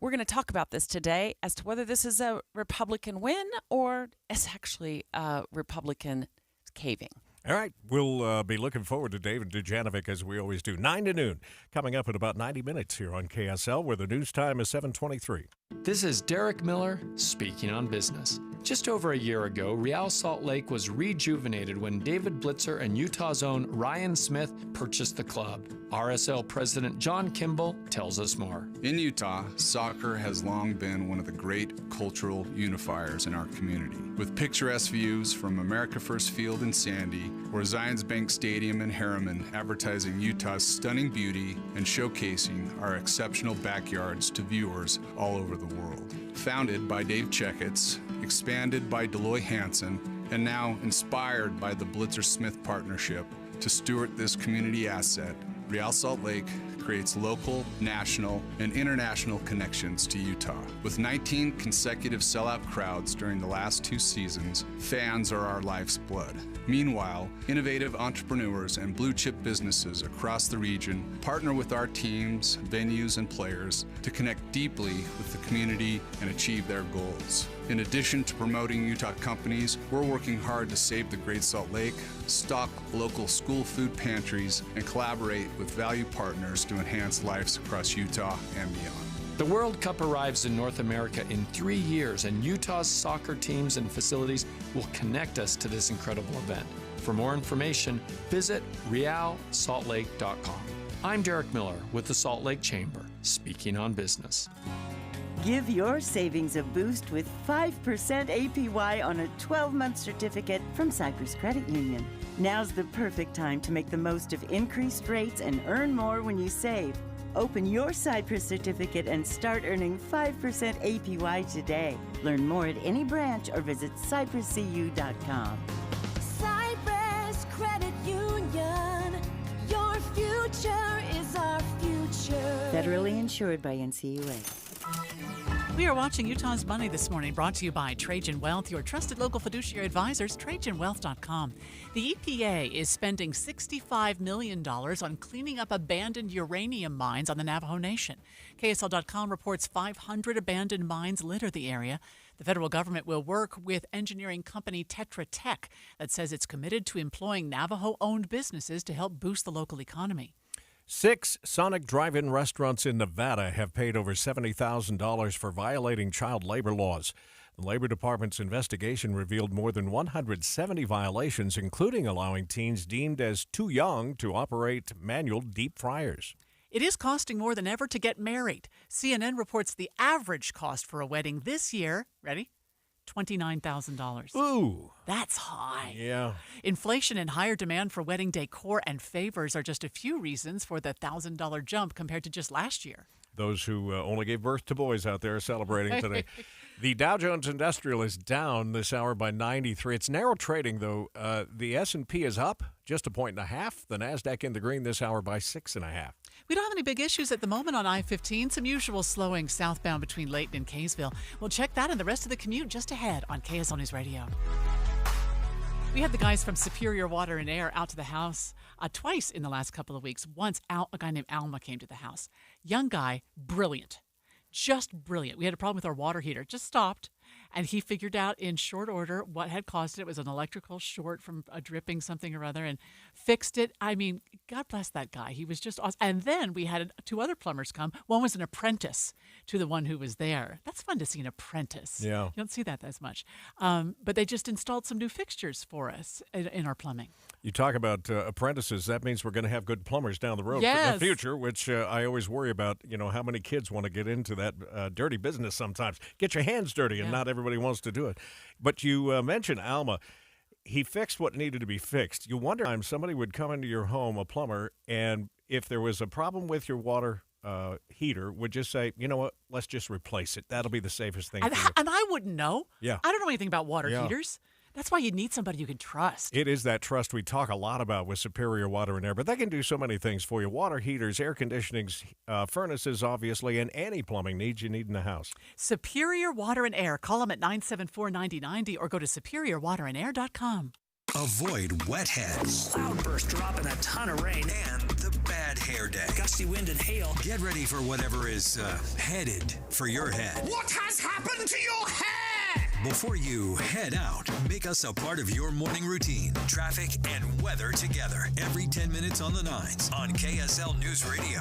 We're going to talk about this today as to whether this is a Republican win or it's actually a Republican caving. All right, we'll be looking forward to David Dujanovic as we always do. 9 to noon, coming up in about 90 minutes here on KSL, where the news time is 7:23. This is Derek Miller speaking on business. Just over a year ago, Real Salt Lake was rejuvenated when David Blitzer and Utah's own Ryan Smith purchased the club. RSL President John Kimball tells us more. In Utah, soccer has long been one of the great cultural unifiers in our community. With picturesque views from America First Field in Sandy or Zions Bank Stadium in Harriman, advertising Utah's stunning beauty and showcasing our exceptional backyards to viewers all over the world. Founded by Dave Checketts, expanded by Deloy Hansen, and now inspired by the Blitzer-Smith partnership to steward this community asset, Real Salt Lake creates local, national, and international connections to Utah. With 19 consecutive sellout crowds during the last 2 seasons, fans are our life's blood. Meanwhile, innovative entrepreneurs and blue-chip businesses across the region partner with our teams, venues, and players to connect deeply with the community and achieve their goals. In addition to promoting Utah companies, we're working hard to save the Great Salt Lake, stock local school food pantries, and collaborate with value partners to enhance lives across Utah and beyond. The World Cup arrives in North America in 3 years, and Utah's soccer teams and facilities will connect us to this incredible event. For more information, visit realsaltlake.com. I'm Derek Miller with the Salt Lake Chamber, speaking on business. Give your savings a boost with 5% APY on a 12-month certificate from Cyprus Credit Union. Now's the perfect time to make the most of increased rates and earn more when you save. Open your Cyprus certificate and start earning 5% APY today. Learn more at any branch or visit cypruscu.com. Cyprus Credit Union, your future is our future. Federally insured by NCUA. We are watching Utah's Money this morning, brought to you by Trajan Wealth, your trusted local fiduciary advisors, TrajanWealth.com. The EPA is spending $65 million on cleaning up abandoned uranium mines on the Navajo Nation. KSL.com reports 500 abandoned mines litter the area. The federal government will work with engineering company Tetra Tech that says it's committed to employing Navajo-owned businesses to help boost the local economy. 6 Sonic drive-in restaurants in Nevada have paid over $70,000 for violating child labor laws. The Labor Department's investigation revealed more than 170 violations, including allowing teens deemed as too young to operate manual deep fryers. It is costing more than ever to get married. CNN reports the average cost for a wedding this year, ready? $29,000. Ooh. That's high. Yeah. Inflation and higher demand for wedding decor and favors are just a few reasons for the $1,000 jump compared to just last year. Those who only gave birth to boys out there are celebrating today. The Dow Jones Industrial is down this hour by 93. It's narrow trading, though. The S&P is up just 1.5. The NASDAQ in the green this hour by 6.5. We don't have any big issues at the moment on I-15. Some usual slowing southbound between Layton and Kaysville. We'll check that and the rest of the commute just ahead on KSL News Radio. We had the guys from Superior Water and Air out to the house twice in the last couple of weeks. Once, a guy named Alma came to the house. Young guy, brilliant. Just brilliant. We had a problem with our water heater. Just stopped. And he figured out in short order what had caused it. It was an electrical short from a dripping something or other and fixed it. I mean, God bless that guy. He was just awesome. And then we had 2 other plumbers come. One was an apprentice to the one who was there. That's fun to see an apprentice. Yeah. You don't see that as much. But they just installed some new fixtures for us in our plumbing. You talk about apprentices. That means we're going to have good plumbers down the road Yes. for the future, which I always worry about, how many kids want to get into that dirty business sometimes. Get your hands dirty, and not everybody wants to do it. But you mentioned Alma. He fixed what needed to be fixed. You wonder if somebody would come into your home, a plumber, and if there was a problem with your water heater, would just say, you know what, let's just replace it. That'll be the safest thing. And I wouldn't know. Yeah. I don't know anything about water heaters. That's why you need somebody you can trust. It is that trust we talk a lot about with Superior Water and Air, but they can do so many things for you. Water heaters, air conditionings, furnaces, obviously, and any plumbing needs you need in the house. Superior Water and Air. Call them at 974-9090 or go to superiorwaterandair.com. Avoid wet heads. Cloudburst dropping a ton of rain. And the bad hair day. Gusty wind and hail. Get ready for whatever is headed for your head. What has happened to your hair? Before you head out, make us a part of your morning routine. Traffic and weather together every 10 minutes on the 9s on KSL News Radio.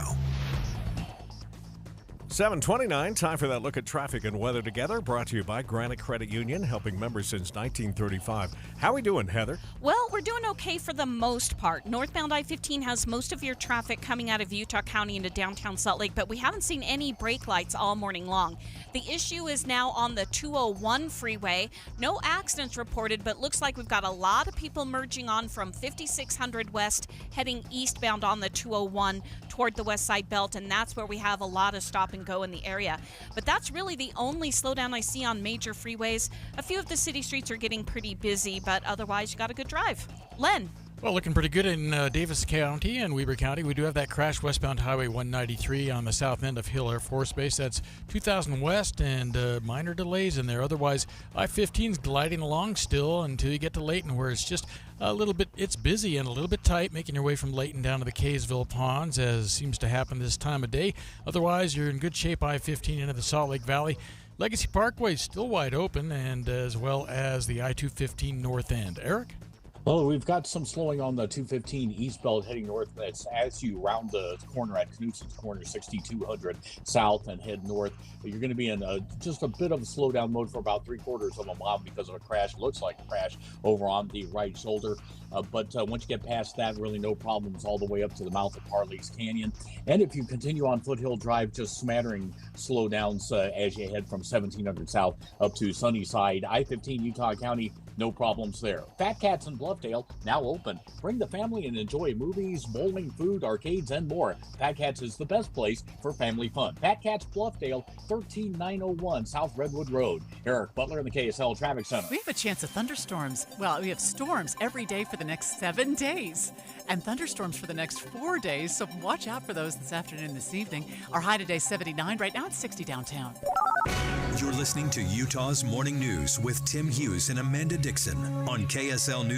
7:29, time for that look at traffic and weather together, brought to you by Granite Credit Union, helping members since 1935. How we doing, Heather? Well, we're doing okay for the most part. Northbound I-15 has most of your traffic coming out of Utah County into downtown Salt Lake, but we haven't seen any brake lights all morning long. The issue is now on the 201 freeway. No accidents reported, but looks like we've got a lot of people merging on from 5600 West, heading eastbound on the 201 toward the West Side Belt, and that's where we have a lot of stop and go in the area. But that's really the only slowdown I see on major freeways. A few of the city streets are getting pretty busy, but otherwise you got a good drive. Len. Well, looking pretty good in Davis County and Weber County. We do have that crash westbound Highway 193 on the south end of Hill Air Force Base. That's 2000 west and minor delays in there. Otherwise, I-15's gliding along still until you get to Layton, where it's just a little bit, it's busy and a little bit tight, making your way from Layton down to the Kaysville Ponds, as seems to happen this time of day. Otherwise, you're in good shape I-15 into the Salt Lake Valley. Legacy Parkway is still wide open, and as well as the I-215 north end. Eric? Well, we've got some slowing on the 215 eastbound heading north. That's as you round the corner at Knutson's Corner, 6200 south, and head north. You're going to be in just a bit of a slowdown mode for about 3/4 of a mile because of a crash. Looks like a crash over on the right shoulder. But once you get past that, really no problems all the way up to the mouth of Parley's Canyon. And if you continue on Foothill Drive, just smattering slowdowns as you head from 1700 south up to Sunnyside. I-15 Utah County, no problems there. Fat Cats in Bluffdale, now open. Bring the family and enjoy movies, bowling, food, arcades, and more. Fat Cats is the best place for family fun. Fat Cats Bluffdale, 13901 South Redwood Road. Eric Butler in the KSL Traffic Center. We have a chance of thunderstorms. Well, we have storms every day for the next 7 days and thunderstorms for the next 4 days. So watch out for those this afternoon and this evening. Our high today 79. Right now it's 60 downtown. You're listening to Utah's Morning News with Tim Hughes and Amanda Dixon on KSL News